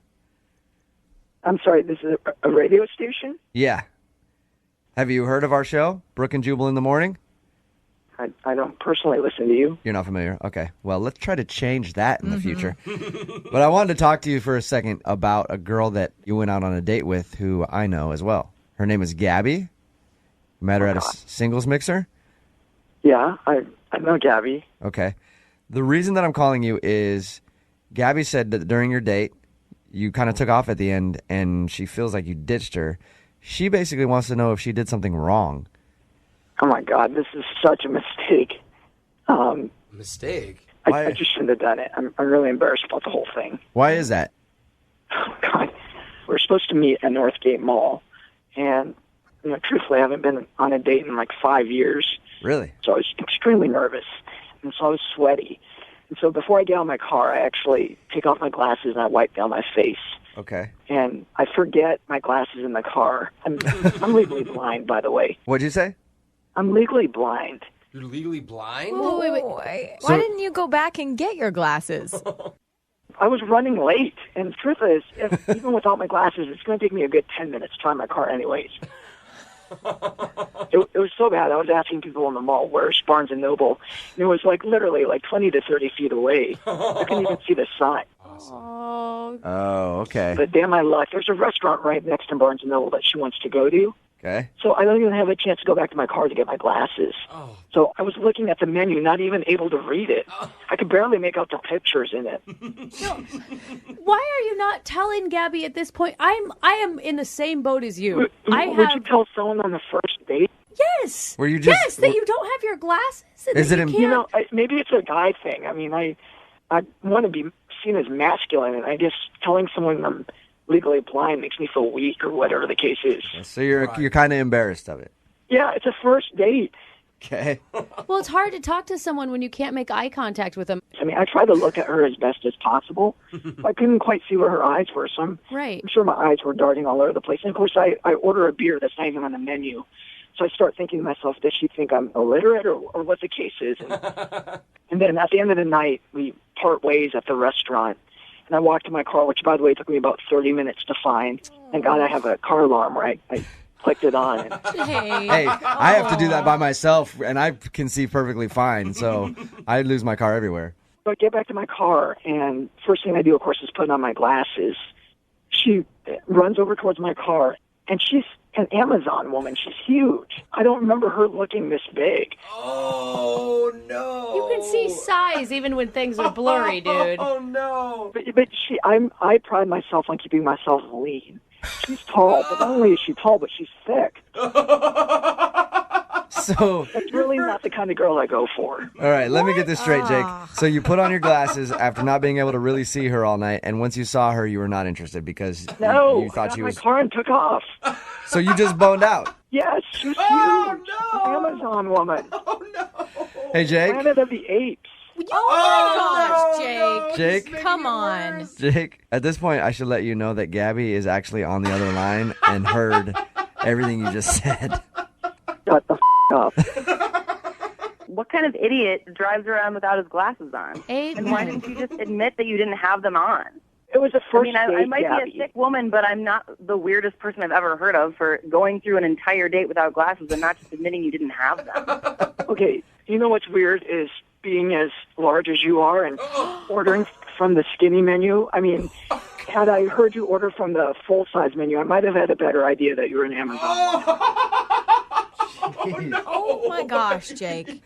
S21: I'm sorry, this is a radio station?
S1: Yeah. Have you heard of our show, Brooke and Jubal in the morning?
S21: I don't personally listen to you.
S1: You're not familiar? Okay. Well, let's try to change that in the future. But I wanted to talk to you for a second about a girl that you went out on a date with who I know as well. Her name is Gabby. You met her at a singles mixer?
S21: Yeah, I know Gabby.
S1: Okay. The reason that I'm calling you is Gabby said that during your date, you kind of took off at the end, and she feels like you ditched her. She basically wants to know if she did something wrong.
S21: Oh, my God, this is such a mistake.
S4: Mistake?
S21: I just shouldn't have done it. I'm really embarrassed about the whole thing.
S1: Why is that?
S21: Oh, God. We're supposed to meet at Northgate Mall, and truthfully, I haven't been on a date in like 5 years.
S1: Really?
S21: So I was extremely nervous. And so I was sweaty. And so before I get out of my car, I actually take off my glasses and I wipe down my face.
S1: Okay.
S21: And I forget my glasses in the car. I'm legally blind, by the way.
S1: What'd you say?
S21: I'm legally blind.
S4: You're legally blind?
S11: Oh, wait. Why didn't you go back and get your glasses?
S21: I was running late. And the truth is, even without my glasses, it's going to take me a good 10 minutes to find my car anyways. It was so bad. I was asking people in the mall, where's Barnes & Noble? And it was like literally like 20 to 30 feet away. I couldn't even see the sign.
S1: Oh, okay.
S21: But damn my luck, there's a restaurant right next to Barnes & Noble that she wants to go to.
S1: Okay.
S21: So I don't even have a chance to go back to my car to get my glasses.
S4: Oh.
S21: So I was looking at the menu, not even able to read it. I could barely make out the pictures in it.
S20: Why are you not telling Gabby at this point? I am in the same boat as you.
S21: Would you tell someone on the first date?
S20: Yes.
S1: Were you
S20: yes, that you don't have your glasses. And
S1: Is
S20: that
S1: it
S20: you can't.
S21: Maybe it's a guy thing. I mean, I want to be seen as masculine, and I guess telling someone I'm legally blind makes me feel weak or whatever the case is.
S1: So you're kind of embarrassed of it.
S21: Yeah, it's a first date.
S1: Okay.
S20: Well, it's hard to talk to someone when you can't make eye contact with them.
S21: I mean, I tried to look at her as best as possible. I couldn't quite see where her eyes were, so I'm sure my eyes were darting all over the place. And, of course, I order a beer that's not even on the menu. So I start thinking to myself, does she think I'm illiterate or what the case is? And then at the end of the night, we part ways at the restaurant. And I walked to my car, which, by the way, took me about 30 minutes to find. Thank God I have a car alarm where I clicked it on. And
S1: Hey, I have to do that by myself, and I can see perfectly fine, so I lose my car everywhere.
S21: So I get back to my car, and first thing I do, of course, is put on my glasses. She runs over towards my car, and she's an Amazon woman. She's huge. I don't remember her looking this big.
S4: Oh, no.
S20: You can see size even when things are blurry, dude.
S4: Oh, no.
S21: But I pride myself on keeping myself lean. She's tall, but not only is she tall, but she's thick.
S1: So
S21: that's really not the kind of girl I go for.
S1: All right, let me get this straight, Jake. So you put on your glasses after not being able to really see her all night, and once you saw her, you were not interested because you thought she was.
S21: I got my car and took off.
S1: So you just boned out.
S21: Yes, she's huge. No. Amazon woman.
S4: Oh, no.
S1: Hey, Jake.
S21: Planet of the Apes.
S11: Oh my gosh, Jake.
S1: Jake.
S11: Come on.
S1: Jake, at this point, I should let you know that Gabby is actually on the other line and heard everything you just said.
S21: Shut the up.
S3: What kind of idiot drives around without his glasses on? And why didn't you just admit that you didn't have them on?
S21: It was a first
S3: I
S21: date,
S3: might
S21: Gabby.
S3: be a sick woman, but I'm not the weirdest person I've ever heard of for going through an entire date without glasses and not just admitting you didn't have them.
S21: Okay, you know what's weird is being as large as you are and ordering from the skinny menu. I mean, had I heard you order from the full-size menu, I might have had a better idea that you were an Amazon woman.
S11: Oh my gosh, Jake.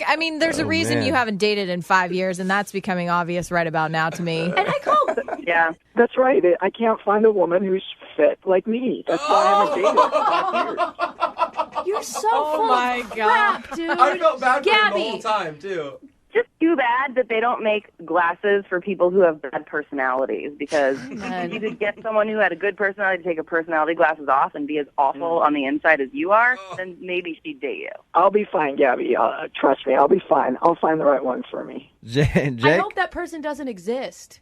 S11: I mean, there's a reason
S1: man.
S11: you haven't dated in 5 years, and that's becoming obvious right about now to me.
S3: And I called. Yeah.
S21: That's right. I can't find a woman who's fit like me. That's why I haven't dated in 5 years.
S20: You're so full of crap, dude.
S4: I felt bad for him
S20: Gabby.
S4: the whole time, too.
S3: Just too bad that they don't make glasses for people who have bad personalities, because if you could get someone who had a good personality to take her personality glasses off and be as awful on the inside as you are, then maybe she'd date you.
S21: I'll be fine, Gabby. Trust me, I'll be fine. I'll find the right one for me.
S1: Jake,
S20: I hope that person doesn't exist.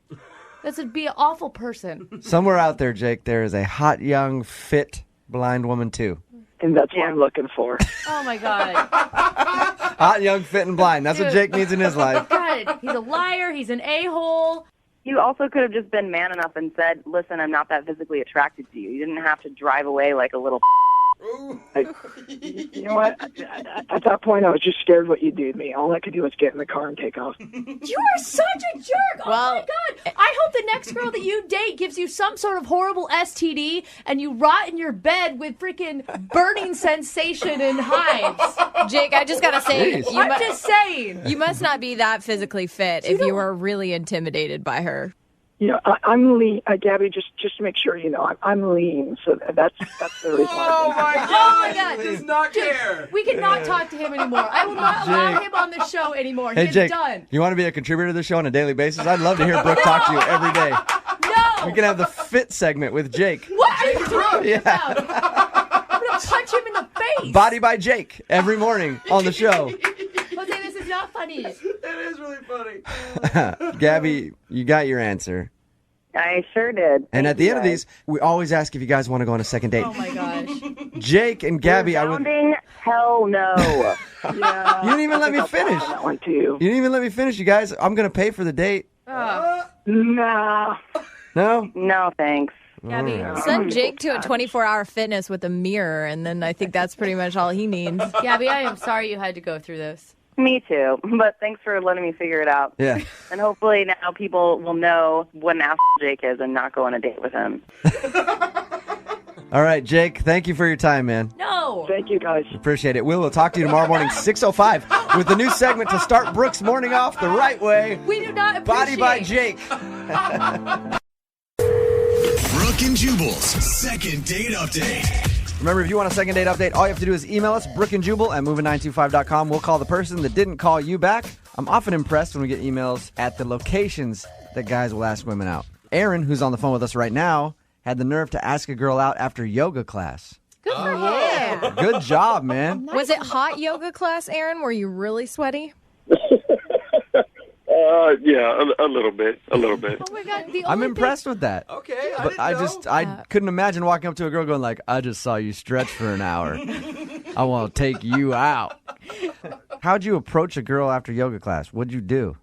S20: This would be an awful person.
S1: somewhere out there, Jake, there is a hot, young, fit, blind woman, too.
S21: And that's what I'm looking for.
S20: Oh, my God.
S1: Hot, young, fit, and blind. That's what Jake needs in his life.
S20: God, he's a liar. He's an a-hole.
S3: You also could have just been man enough and said, listen, I'm not that physically attracted to you. You didn't have to drive away like a little
S21: You know what? At that point, I was just scared what you'd do to me. All I could do was get in the car and take off.
S20: You are such a jerk. Oh, my God. I hope the next girl that you date gives you some sort of horrible STD and you rot in your bed with freaking burning sensation and hives.
S11: Jake, I just gotta say,
S20: I'm just saying.
S11: You must not be that physically fit if you were really intimidated by her.
S21: You know, I'm lean. Gabby, just to make sure you know, I'm lean. So that's the reason why.
S4: Oh, my God.
S20: Oh, my God.
S4: He does not care.
S20: We cannot talk to him anymore. I will not allow him on the show anymore.
S1: Hey,
S20: He's
S1: Jake,
S20: done.
S1: you want to be a contributor to the show on a daily basis? I'd love to hear Brooke talk to you every day.
S20: No.
S1: We can have the fit segment with Jake.
S20: What are you talking
S1: Yeah.
S20: about? I'm going to punch him in the face.
S1: Body by Jake every morning on the show.
S20: Jose, this is not funny.
S4: It is really funny.
S1: Gabby, you got your answer.
S3: I sure did.
S1: And at the end of these, we always ask if you guys want to go on a second date.
S20: Oh, my gosh.
S1: Jake and Gabby, I would.
S3: Sounding hell no.
S21: Yeah,
S1: You didn't even let me
S21: I'll pass
S1: finish.
S21: on that one too.
S1: You didn't even let me finish, you guys. I'm going to pay for the date.
S21: Nah.
S1: No?
S3: No, thanks.
S20: Gabby,
S11: Send Jake to a 24-hour fitness with a mirror, and then I think that's pretty much all he needs.
S20: Gabby, I am sorry you had to go through this.
S3: Me too. But thanks for letting me figure it out.
S1: Yeah.
S3: And hopefully now people will know what an asshole Jake is and not go on a date with him.
S1: All right, Jake, thank you for your time, man.
S20: No.
S21: Thank you, guys.
S1: Appreciate it. We'll talk to you tomorrow morning, 6:05, with the new segment to start Brooke's morning off the right way.
S20: We do not
S1: Body
S20: appreciate.
S1: by Jake.
S5: Brooke and Jubal's second date update.
S1: Remember, if you want a second date update, all you have to do is email us, brookeandjubal@moving925.com. We'll call the person that didn't call you back. I'm often impressed when we get emails at the locations that guys will ask women out. Aaron, who's on the phone with us right now, had the nerve to ask a girl out after yoga class.
S20: Good for him.
S1: Good job, man.
S11: Was it hot yoga class, Aaron? Were you really sweaty?
S9: Yeah, a little bit.
S17: Oh my God!
S1: I'm impressed with that.
S4: Okay,
S1: But I couldn't imagine walking up to a girl going like, I just saw you stretch for an hour. I want to take you out. How'd you approach a girl after yoga class? What'd you do?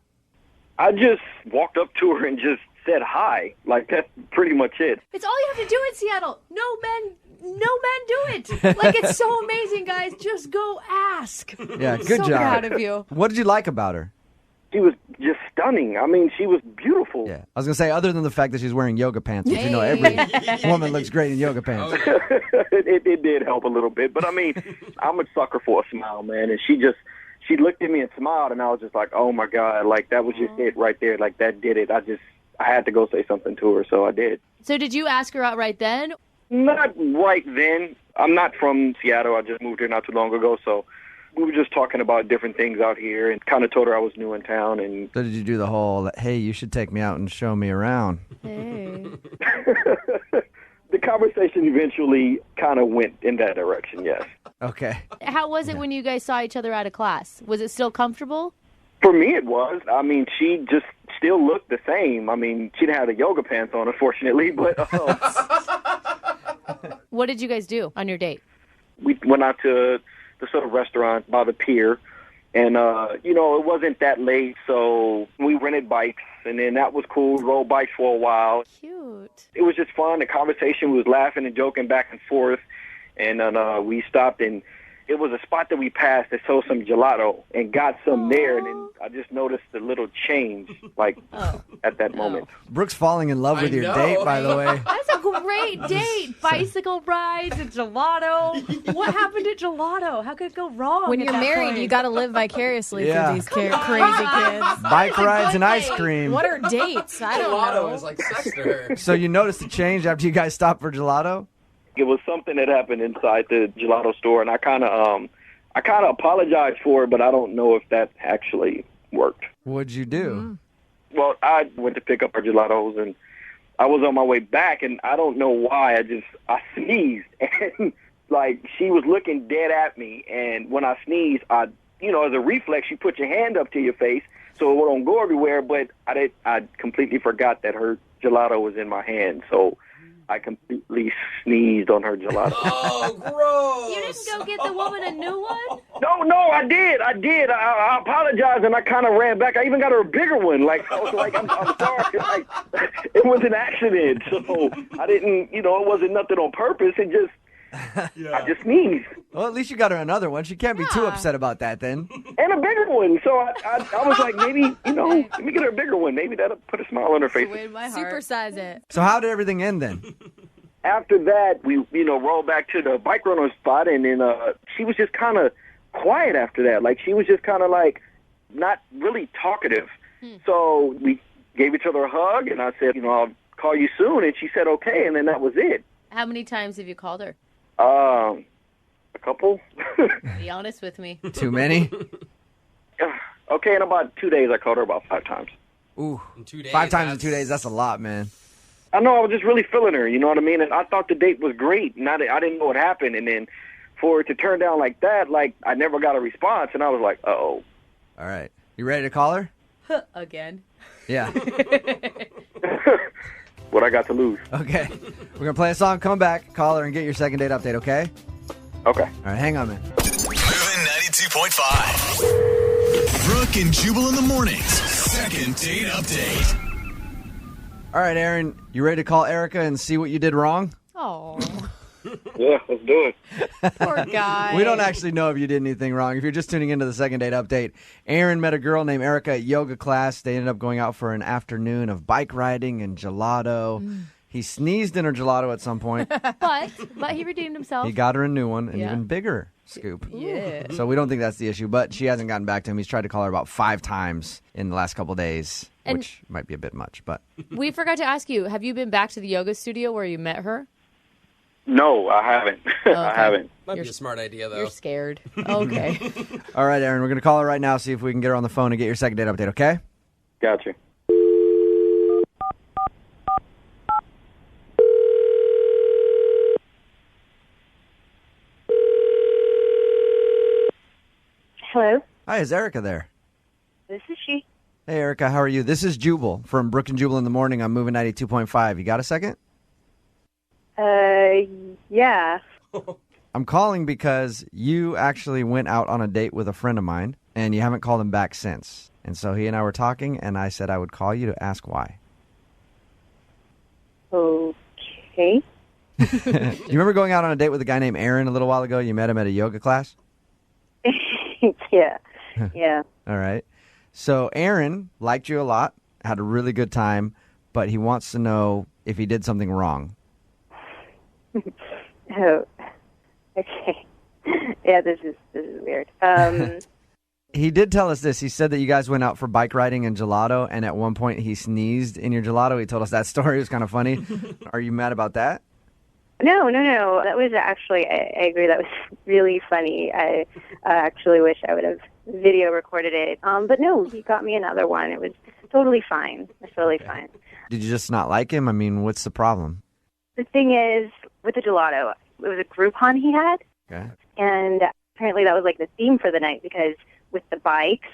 S9: I just walked up to her and just said hi. Like, that's pretty much it.
S17: It's all you have to do in Seattle. No men do it. Like, it's so amazing, guys. Just go ask.
S1: Yeah, good
S17: so
S1: job.
S17: proud of you.
S1: What did you like about her?
S9: She was just stunning. I mean, she was beautiful.
S1: Yeah. I was going to say, other than the fact that she's wearing yoga pants, which you know every woman looks great in yoga pants.
S9: It did help a little bit. But, I mean, I'm a sucker for a smile, man. And she looked at me and smiled, and I was just like, oh, my God. Like, that was just it right there. Like, that did it. I had to go say something to her, so I did.
S17: So did you ask her out right then?
S9: Not right then. I'm not from Seattle. I just moved here not too long ago, so we were just talking about different things out here and kind of told her I was new in town. And
S1: So did you do the whole, hey, you should take me out and show me around?
S17: Hey.
S9: The conversation eventually kind of went in that direction, yes.
S1: Okay.
S17: How was it when you guys saw each other out of class? Was it still comfortable?
S9: For me, it was. I mean, she just still looked the same. I mean, she didn't have the yoga pants on, unfortunately, but
S17: What did you guys do on your date?
S9: we went out to the sort of restaurant by the pier, and, it wasn't that late, so we rented bikes, and then that was cool. We rode bikes for a while.
S17: Cute.
S9: It was just fun. The conversation was laughing and joking back and forth, and then we stopped, and it was a spot that we passed that sold some gelato and got some there, and then I just noticed a little change, like, at that moment.
S1: Brooke's falling in love with your date, by the way.
S17: That's a great date. Bicycle rides and gelato. What happened at gelato? How could it go wrong?
S11: When
S17: at
S11: you're
S17: that
S11: married,
S17: point?
S11: you got to live vicariously
S1: Yeah.
S11: through these crazy kids.
S1: Bike rides and ice cream.
S11: What are dates? I don't
S4: Gelato
S11: know.
S4: is like sex to her.
S1: So you noticed a change after you guys stopped for gelato?
S9: It was something that happened inside the gelato store, and I kind of apologized for it, but I don't know if that actually worked.
S1: What'd you do?
S9: Well, I went to pick up our gelatos, and I was on my way back, and I don't know why. I sneezed, and, like, she was looking dead at me, and when I sneezed, as a reflex, you put your hand up to your face so it don't go everywhere, but I completely forgot that her gelato was in my hand, so I completely sneezed on her gelato.
S4: Oh, gross.
S17: You didn't go get the woman a new one?
S9: No, I did. I apologized, and I kind of ran back. I even got her a bigger one. Like, I was like, I'm sorry. Like, it was an accident. So I didn't, it wasn't nothing on purpose. It just, I just sneezed.
S1: Well, at least you got her another one. She can't be too upset about that then.
S9: And a bigger one. So I was like, maybe, let me get her a bigger one. Maybe that'll put a smile on her face.
S11: Supersize it.
S1: So how did everything end then?
S9: After that, we, rolled back to the bike rental spot, and then she was just kind of quiet after that. Like, she was just kind of, like, not really talkative. So we gave each other a hug, and I said, I'll call you soon. And she said, okay, and then that was it.
S17: How many times have you called her?
S9: A couple.
S17: Be honest with me.
S1: Too many?
S9: Okay, in about 2 days, I called her about 5 times.
S1: Ooh,
S4: In 2 days,
S1: 5 times in 2 days, that's a lot, man.
S9: I know, I was just really feeling her, you know what I mean? And I thought the date was great, and I didn't know what happened. And then for it to turn down like that, like, I never got a response, and I was like, uh-oh.
S1: All right. You ready to call her?
S17: Again.
S1: Yeah.
S9: What I got to lose.
S1: Okay. We're going to play a song, come back, call her, and get your second date update, okay?
S9: Okay.
S1: All right, hang on, man.
S5: Moving 92.5. Brooke and Jubal in the mornings. Second date update.
S1: All right, Aaron, you ready to call Erica and see what you did wrong?
S17: Oh,
S9: Yeah, let's do it.
S17: poor guy.
S1: We don't actually know if you did anything wrong. If you're just tuning into the second date update, Aaron met a girl named Erica at yoga class. They ended up going out for an afternoon of bike riding and gelato. He sneezed in her gelato at some point.
S17: But he redeemed himself.
S1: He got her a new one, an
S17: Yeah.
S1: even bigger scoop.
S17: Yeah.
S1: So we don't think that's the issue, but she hasn't gotten back to him. He's tried to call her about 5 times in the last couple of days,
S17: And-
S1: which might be a bit much, but
S17: We forgot to ask you, have you been back to the yoga studio where you met her?
S9: No, I haven't. I haven't.
S4: Might be a smart idea, though.
S17: You're scared. Okay.
S1: all right, Aaron, we're going to call her right now, see if we can get her on the phone and get your second date update, okay?
S9: Gotcha.
S8: Hello,
S1: Hi, is Erica there?
S8: this is she.
S1: Hey, Erica, how are you? This is Jubal from Brooke and Jubal in the Morning. I'm moving 92.5. You got a second?
S8: Yeah.
S1: I'm calling because you actually went out on a date with a friend of mine, and you haven't called him back since. And so he and I were talking, and I said I would call you to ask why.
S8: Okay.
S1: You remember going out on a date with a guy named Aaron a little while ago? You met him at a yoga class?
S8: Yeah. Yeah.
S1: All right. So Aaron liked you a lot, had a really good time, but he wants to know if he did something wrong.
S8: Oh. Okay. Yeah, this is weird.
S1: He did tell us this. He said that you guys went out for bike riding and gelato, and at one point he sneezed in your gelato. He told us that story. It was kind of funny. Are you mad about that?
S8: No. That was actually, I agree, that was really funny. I actually wish I would have video recorded it. But no, he got me another one. It was totally fine. It's totally fine.
S1: Did you just not like him? I mean, what's the problem?
S8: The thing is, with the gelato, it was a Groupon he had.
S1: Okay.
S8: And apparently that was like the theme for the night because with the bikes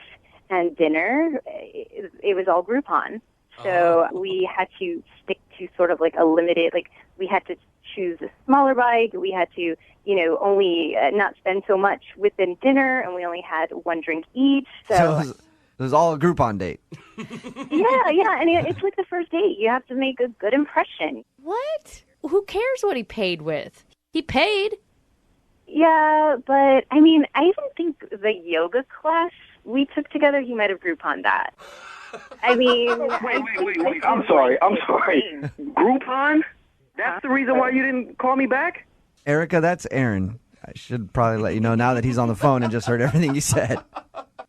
S8: and dinner, it was all Groupon. So we had to stick to sort of like a limited, like we had to choose a smaller bike. We had to, only not spend so much within dinner, and we only had one drink each. So
S1: it was all a Groupon date.
S8: yeah. And it's like the first date. You have to make a good impression.
S20: What? Who cares what he paid with? He paid.
S8: Yeah, but I mean, I even think the yoga class we took together, he might have Groupon that. I mean,
S9: wait. I'm sorry. Groupon? That's the reason why you didn't call me back?
S1: Erica, that's Aaron. I should probably let you know now that he's on the phone and just heard everything you said.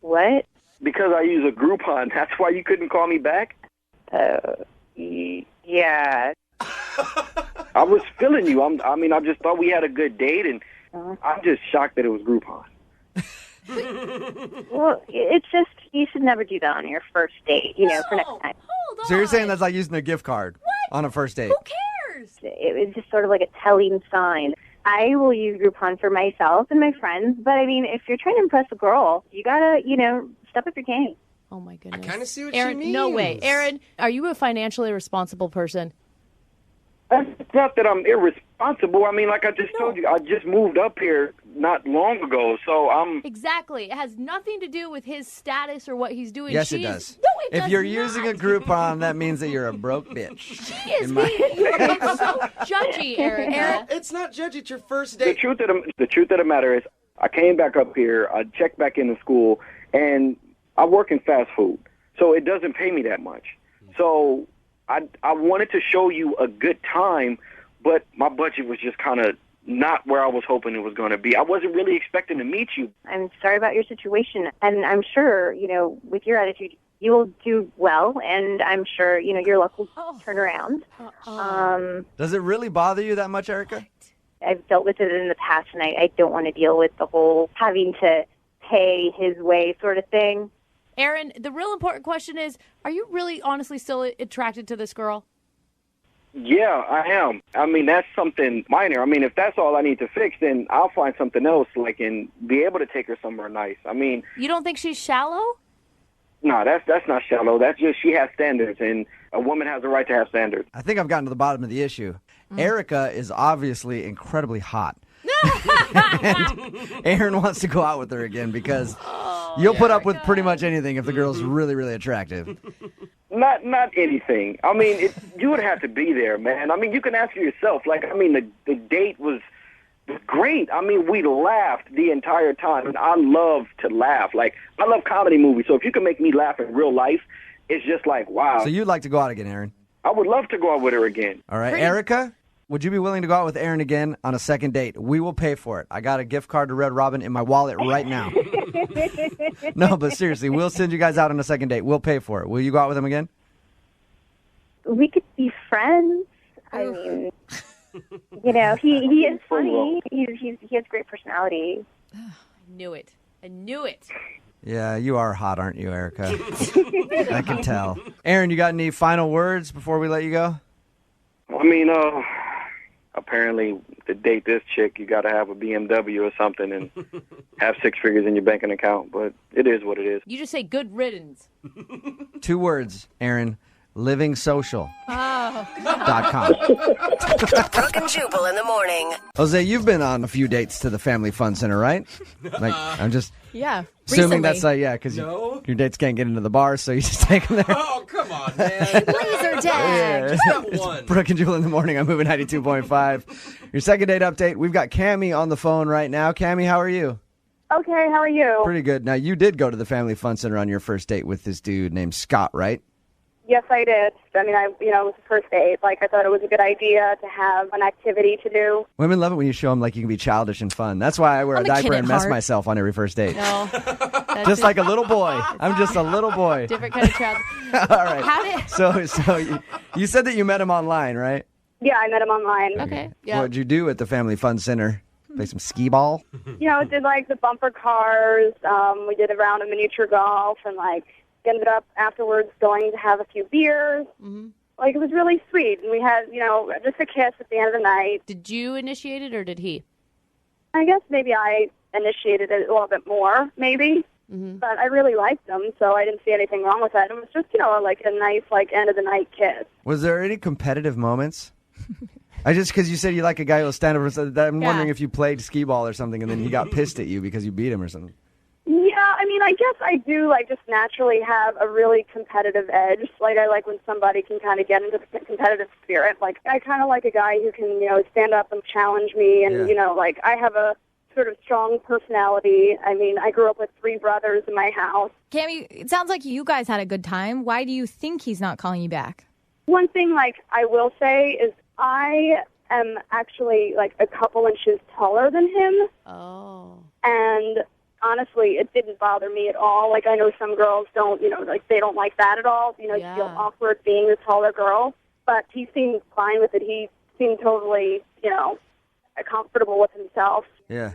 S8: What?
S9: Because I use a Groupon. That's why you couldn't call me back?
S8: Yeah.
S9: I was feeling you. I just thought we had a good date, and I'm just shocked that it was Groupon.
S8: Well, it's just, you should never do that on your first date, for next time.
S1: So you're saying that's like using a gift card on a first date?
S8: Who cares? It was just sort of like a telling sign. I will use Groupon for myself and my friends, but I mean, if you're trying to impress a girl, you gotta, step up your game.
S20: Oh my goodness.
S4: I kind of see what
S20: Aaron,
S4: she means.
S20: no way. Aaron, are you a financially responsible person?
S9: It's not that I'm irresponsible. I mean, like I just told you, I just moved up here not long ago, so I'm...
S20: Exactly. It has nothing to do with his status or what he's doing.
S1: Yes, it does.
S20: No, it
S1: if
S20: does
S1: you're
S20: not.
S1: using a Groupon, that means that you're a broke bitch.
S20: She is you are being so judgy, Aaron.
S4: Aaron, it's not judgy. It's your first date.
S9: The truth of the matter is, I came back up here, I checked back into school, and I work in fast food, so it doesn't pay me that much. So I wanted to show you a good time, but my budget was just kind of not where I was hoping it was going to be. I wasn't really expecting to meet you.
S8: I'm sorry about your situation, and I'm sure, with your attitude, you will do well, and I'm sure, your luck will turn around.
S1: Does it really bother you that much, Erica?
S8: I've dealt with it in the past, and I don't want to deal with the whole having to pay his way sort of thing.
S20: Aaron, the real important question is, are you really honestly still attracted to this girl?
S9: Yeah, I am. I mean, that's something minor. I mean, if that's all I need to fix, then I'll find something else, and be able to take her somewhere nice. I mean...
S20: You don't think she's shallow?
S9: No, that's not shallow. That's just she has standards, and a woman has a right to have standards.
S1: I think I've gotten to the bottom of the issue. Erica is obviously incredibly hot. And Aaron wants to go out with her again because you'll put up with pretty much anything if the girl's really, really attractive.
S9: Not anything. I mean, you would have to be there, man. I mean, you can ask her yourself. The date was great. I mean, we laughed the entire time, and I love to laugh. I love comedy movies, so if you can make me laugh in real life, it's just like, wow.
S1: So you'd like to go out again, Aaron?
S9: I would love to go out with her again.
S1: All right. Erica, would you be willing to go out with Aaron again on a second date? We will pay for it. I got a gift card to Red Robin in my wallet right now. No, but seriously, we'll send you guys out on a second date. We'll pay for it. Will you go out with him again?
S8: We could be friends. I mean, he is funny. He has great personality.
S20: I knew it.
S1: Yeah, you are hot, aren't you, Erica? I can tell. Aaron, you got any final words before we let you go?
S9: I mean, apparently to date this chick, you got to have a BMW or something and have 6 figures in your banking account. But it is what it is.
S17: You just say good riddance.
S1: 2 words, Aaron. livingsocial.com.
S7: Oh. Brooke and Jubal in the morning.
S1: Jose, you've been on a few dates to the Family Fun Center, right? Like, I'm just
S11: Yeah.
S1: assuming
S11: recently.
S1: that's like, yeah, because your dates can't get into the bar, so you just take them there.
S4: Oh, come on, man.
S11: Laser tag.
S4: Just have
S1: It's
S4: one.
S1: Brooke and Jubal in the morning. I'm moving 92.5. Your second date update. We've got Cammie on the phone right now. Cammie, how are you?
S3: Okay, how are you?
S1: Pretty good. Now, you did go to the Family Fun Center on your first date with this dude named Scott, right?
S3: Yes, I did. I mean, it was the first date. Like, I thought it was a good idea to have an activity to do.
S1: Women love it when you show them like you can be childish and fun. That's why I wear a
S11: I'm a kid
S1: diaper
S11: at
S1: and mess
S11: heart.
S1: myself on every first date.
S17: No.
S1: Just like a little boy. I'm just a little boy.
S17: Different kind of child.
S1: All right.
S17: How did...
S1: So you said that you met him online, right?
S3: Yeah, I met him online.
S17: Okay. Yeah.
S1: What'd you do at the Family Fun Center? Play some skee ball?
S3: Did like the bumper cars. We did a round of miniature golf and like ended up afterwards going to have a few beers.
S17: Mm-hmm.
S3: Like, it was really sweet. And we had, just a kiss at the end of the night.
S17: Did you initiate it or did he?
S3: I guess maybe I initiated it a little bit more, maybe.
S17: Mm-hmm.
S3: But I really liked him, so I didn't see anything wrong with that. It was just, like a nice, like, end of the night kiss.
S1: Was there any competitive moments? Because you said you like a guy who'll stand up and say that. I'm wondering if you played skee ball or something and then he got pissed at you because you beat him or something.
S3: Yeah, I mean, I guess I do, like, just naturally have a really competitive edge. Like, I like when somebody can kind of get into the competitive spirit. Like, I kind of like a guy who can, stand up and challenge me. And, like, I have a sort of strong personality. I mean, I grew up with 3 brothers in my house.
S11: Cammie, it sounds like you guys had a good time. Why do you think he's not calling you back?
S3: One thing, like, I will say is I am actually, like, a couple inches taller than him.
S17: Oh.
S3: And honestly, it didn't bother me at all. Like, I know some girls don't, like, they don't like that at all. You feel awkward being the taller girl. But he seemed fine with it. He seemed totally, comfortable with himself.
S1: Yeah.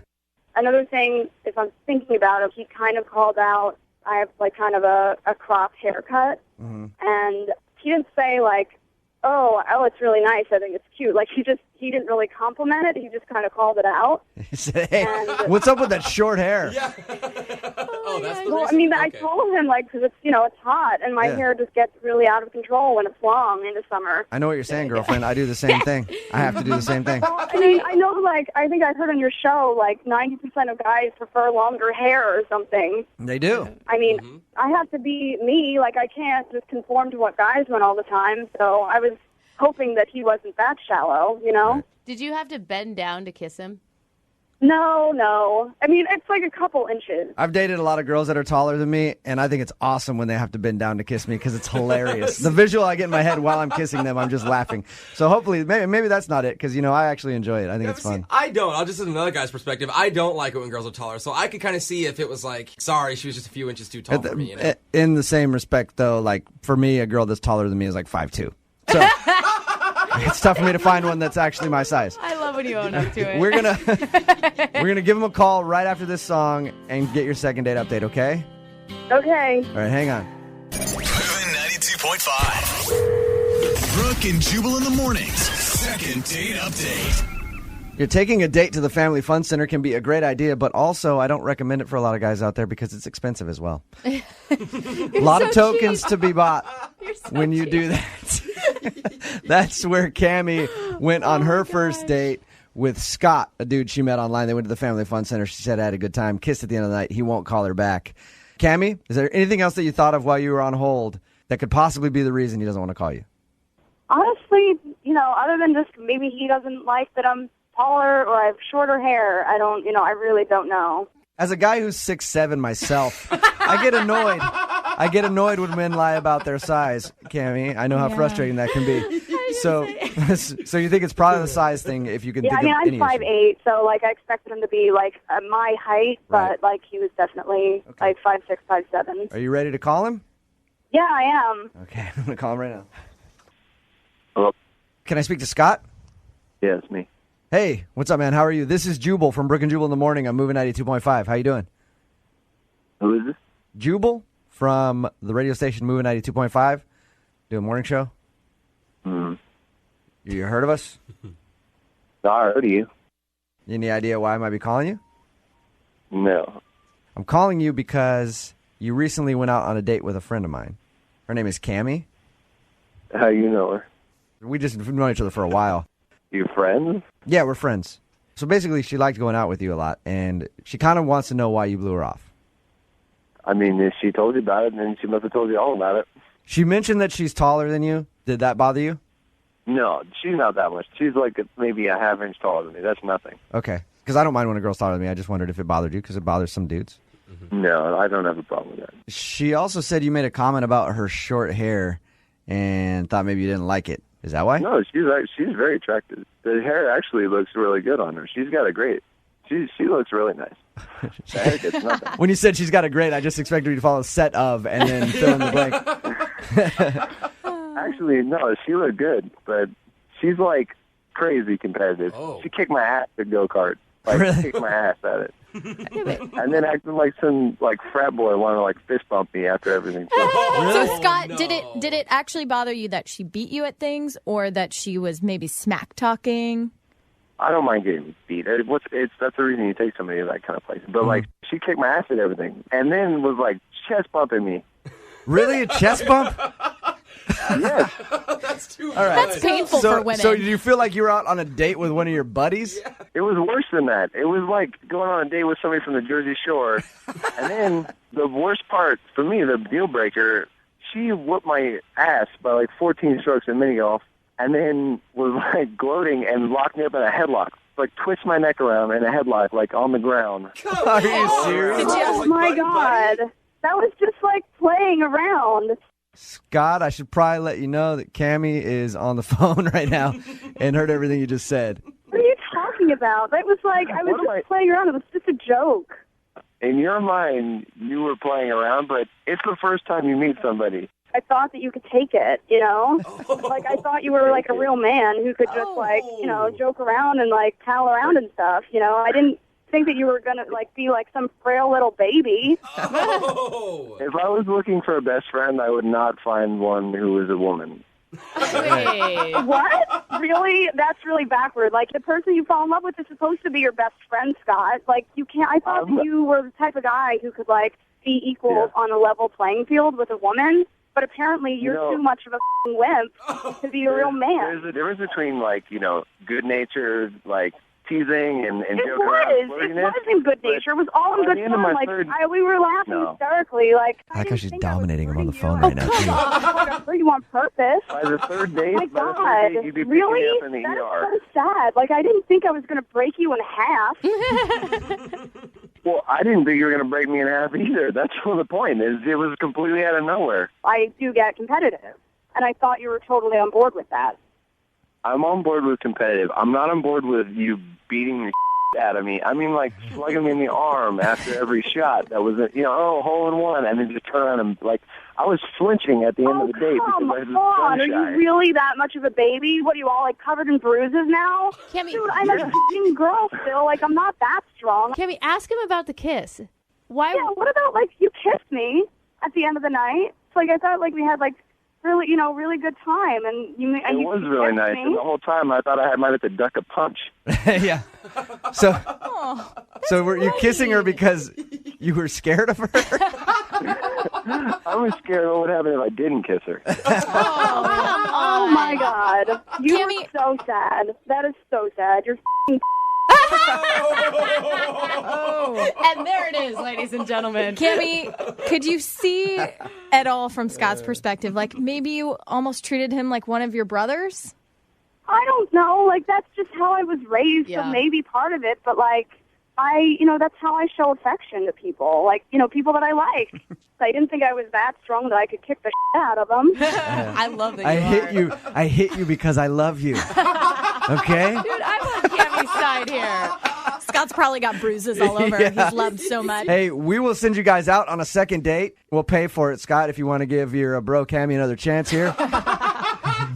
S3: Another thing, if I'm thinking about it, he kind of called out, I have, like, kind of a cropped haircut.
S1: Mm-hmm.
S3: And he didn't say, like, oh, it's really nice. I think it's cute. Like, he didn't really compliment it. He just kind of called it out.
S1: He said, hey, what's up with that short hair?
S4: Yeah. Oh, that's the
S3: Well,
S4: reason?
S3: I mean,
S4: Okay.
S3: I told him, like, because it's, it's hot, and my
S1: Yeah.
S3: hair just gets really out of control when it's long in the summer.
S1: I know what you're saying, girlfriend. I do the same thing. I have to do the same thing.
S3: Well, I mean, I know, like, I think I heard on your show, like, 90% of guys prefer longer hair or something.
S1: They do.
S3: I mean, I have to be me. Like, I can't just conform to what guys want all the time. So I was hoping that he wasn't that shallow,
S17: Did you have to bend down to kiss him?
S3: No. I mean, it's like a couple inches.
S1: I've dated a lot of girls that are taller than me, and I think it's awesome when they have to bend down to kiss me because it's hilarious. The visual I get in my head while I'm kissing them, I'm just laughing. So hopefully, maybe that's not it because, I actually enjoy it. I think it's fun.
S4: I don't. I'll just, as another guy's perspective, I don't like it when girls are taller. So I could kind of see if it was like, sorry, she was just a few inches too tall for me.
S1: In the same respect, though, like, for me, a girl that's taller than me is like 5'2". So it's tough for me to find one that's actually my size.
S17: I love when you own up to it.
S1: We're gonna give him a call right after this song and get your second date update, okay?
S3: Okay.
S1: All right, hang on.
S5: Moving 92.5. Brooke and Jubal in the mornings. Second date update.
S1: You're taking a date to the Family Fun Center can be a great idea, but also I don't recommend it for a lot of guys out there because it's expensive as well. A lot of tokens to be bought when you do that. That's where Cammie went on her first date with Scott, a dude she met online. They went to the Family Fun Center. She said I had a good time. Kissed at the end of the night. He won't call her back. Cammie, is there anything else that you thought of while you were on hold that could possibly be the reason he doesn't want to call you?
S3: Honestly, other than just maybe he doesn't like that I'm taller or I have shorter hair, I really don't know.
S1: As a guy who's 6'7" myself, I get annoyed. I get annoyed when men lie about their size, Cammie. I know how frustrating that can be. So you think it's probably the size thing if you can think
S3: I mean,
S1: of
S3: I'm
S1: any
S3: 5'8", so, like, I expected him to be, like, my height, but, like, he was definitely, like, 5'6", 5'7".
S1: Are you ready to call him?
S3: Yeah, I am.
S1: Okay, I'm going to call him right now.
S6: Hello?
S1: Can I speak to Scott?
S6: Yeah, it's me.
S1: Hey, what's up, man? How are you? This is Jubal from Brooke and Jubal in the morning. I'm moving 92.5. How you doing?
S6: Who is this?
S1: Jubal from the radio station Moving 92.5. Do a morning show.
S6: Mm-hmm.
S1: You heard of us?
S6: Alrighty.
S1: Any idea why I might be calling you?
S6: No.
S1: I'm calling you because you recently went out on a date with a friend of mine. Her name is Cammie.
S6: How you know her?
S1: We've known each other for a while.
S6: You friends?
S1: Yeah, we're friends. So basically, she liked going out with you a lot, and she kind of wants to know why you blew her off.
S6: I mean, if she told you about it, then she must have told you all about it.
S1: She mentioned that she's taller than you. Did that bother you?
S6: No, she's not that much. She's like maybe a half inch taller than me. That's nothing.
S1: Okay. Because I don't mind when a girl's taller than me. I just wondered if it bothered you, because it bothers some dudes.
S6: No, I don't have a problem with that.
S1: She also said you made a comment about her short hair and thought maybe you didn't like it. Is that why?
S6: No, she's very attractive. The hair actually looks really good on her. She's got a great. She looks really nice. The haircut's nothing.
S1: When you said she's got a great, I just expected you to follow set of and then fill in the blank.
S6: Actually, no, she looked good, but she's like crazy competitive.
S4: Oh.
S6: She kicked my ass at go-kart. Like,
S1: Really?
S6: kicked my ass at it. And then acted like some frat boy wanted to fist bump me after everything.
S11: So Scott, did it actually bother you that she beat you at things, or that she was maybe smack talking?
S6: I don't mind getting beat. That's the reason you take somebody to that kind of place. But she kicked my ass at everything, and then was chest bumping me.
S1: Really, a chest bump?
S6: Yes.
S4: That's too
S1: All right.
S11: That's painful for women.
S1: So did you feel like you were out on a date with one of your buddies?
S6: Yeah. It was worse than that. It was like going on a date with somebody from the Jersey Shore. And then the worst part, for me, the deal breaker, she whooped my ass by 14 strokes in mini golf, and then was gloating and locked me up in a headlock. Twist my neck around in a headlock, on the ground.
S1: Are you serious?
S3: Oh, my God. That was just playing around.
S1: Scott, I should probably let you know that Cammie is on the phone right now and heard everything you just said.
S3: What are you talking about? That was I was just playing around. It was just a joke.
S6: In your mind, you were playing around, but it's the first time you meet somebody.
S3: I thought that you could take it, you know? I thought you were a real man who could just joke around and pal around and stuff, you know? I didn't think that you were going to be some frail little baby.
S4: Oh.
S6: If I was looking for a best friend, I would not find one who was a woman.
S3: Wait. What? Really? That's really backward. The person you fall in love with is supposed to be your best friend, Scott. You can't. I thought that you were the type of guy who could be equal on a level playing field with a woman. But apparently, you're too much of a wimp to be a real man.
S6: There's a difference between good-natured teasing and joking around.
S3: It was in good nature. It was all in good fun. We were laughing hysterically.
S1: I like how she's dominating him on the phone right now, too.
S3: I hurt you on purpose.
S6: By the third date,
S3: Oh my God.
S6: you'd be picking
S3: Really?
S6: me up in the
S3: That
S6: ER.
S3: is so sad. I didn't think I was going to break you in half.
S6: Well, I didn't think you were going to break me in half either. That's the point. It was completely out of nowhere.
S3: I do get competitive, and I thought you were totally on board with that.
S6: I'm on board with competitive. I'm not on board with you beating the out of me. I mean, slugging me in the arm after every shot. That was hole in one, and then just turn around and I was flinching at the end of the day because I was
S3: Are
S6: gun-shy.
S3: you really that much of a baby? What are you all covered in bruises now?
S20: Cammie,
S3: Dude, I'm a f***ing girl still. I'm not that strong.
S20: Cammie, ask him about the kiss. Why?
S3: Yeah, what about you kissed me at the end of the night? So I thought we had really really good time, and you
S6: was really nice.
S3: Me.
S6: And the whole time I thought I might have to duck a punch.
S1: Yeah. So were you kissing her because you were scared of her?
S6: I was scared what would happen if I didn't kiss her.
S3: Oh my God. You
S11: Cammie-
S3: are so sad. That is so sad. You're f***ing
S20: And there it is, ladies and gentlemen.
S11: Cammie, could you see at all from Scott's perspective, maybe you almost treated him like one of your brothers?
S3: I don't know. That's just how I was raised,
S20: Yeah.
S3: so maybe part of it. But that's how I show affection to people. People that I like. I didn't think I was that strong that I could kick the shit out of them.
S20: I love that
S1: I hit you because I love you. Okay?
S20: Dude, I'm on Cammie's side here.
S11: Scott's probably got bruises all over.
S1: Yeah.
S11: He's loved so much.
S1: Hey, we will send you guys out on a second date. We'll pay for it, Scott, if you want to give your bro Cammie another chance here.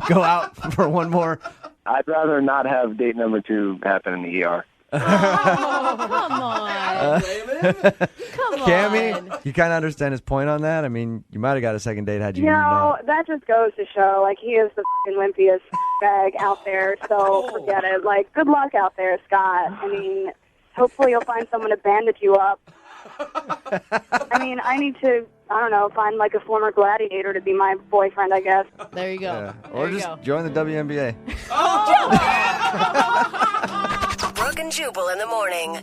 S1: Go out for one more.
S6: I'd rather not have date number 2 happen in the ER.
S2: Come on. Come on.
S1: Cammy, you kind of understand his point on that? I mean, you might have got a second date had you
S3: You know,
S1: not.
S3: that just goes to show, like, he is the fucking wimpiest bag out there, so forget it. Like, good luck out there, Scott. I mean, hopefully you'll find someone to bandage you up. I mean, I need to, I don't know, find, like, a former gladiator to be my boyfriend, I guess.
S2: There you go.
S1: Or just join the WNBA.
S7: Brooke and Jubal in the morning.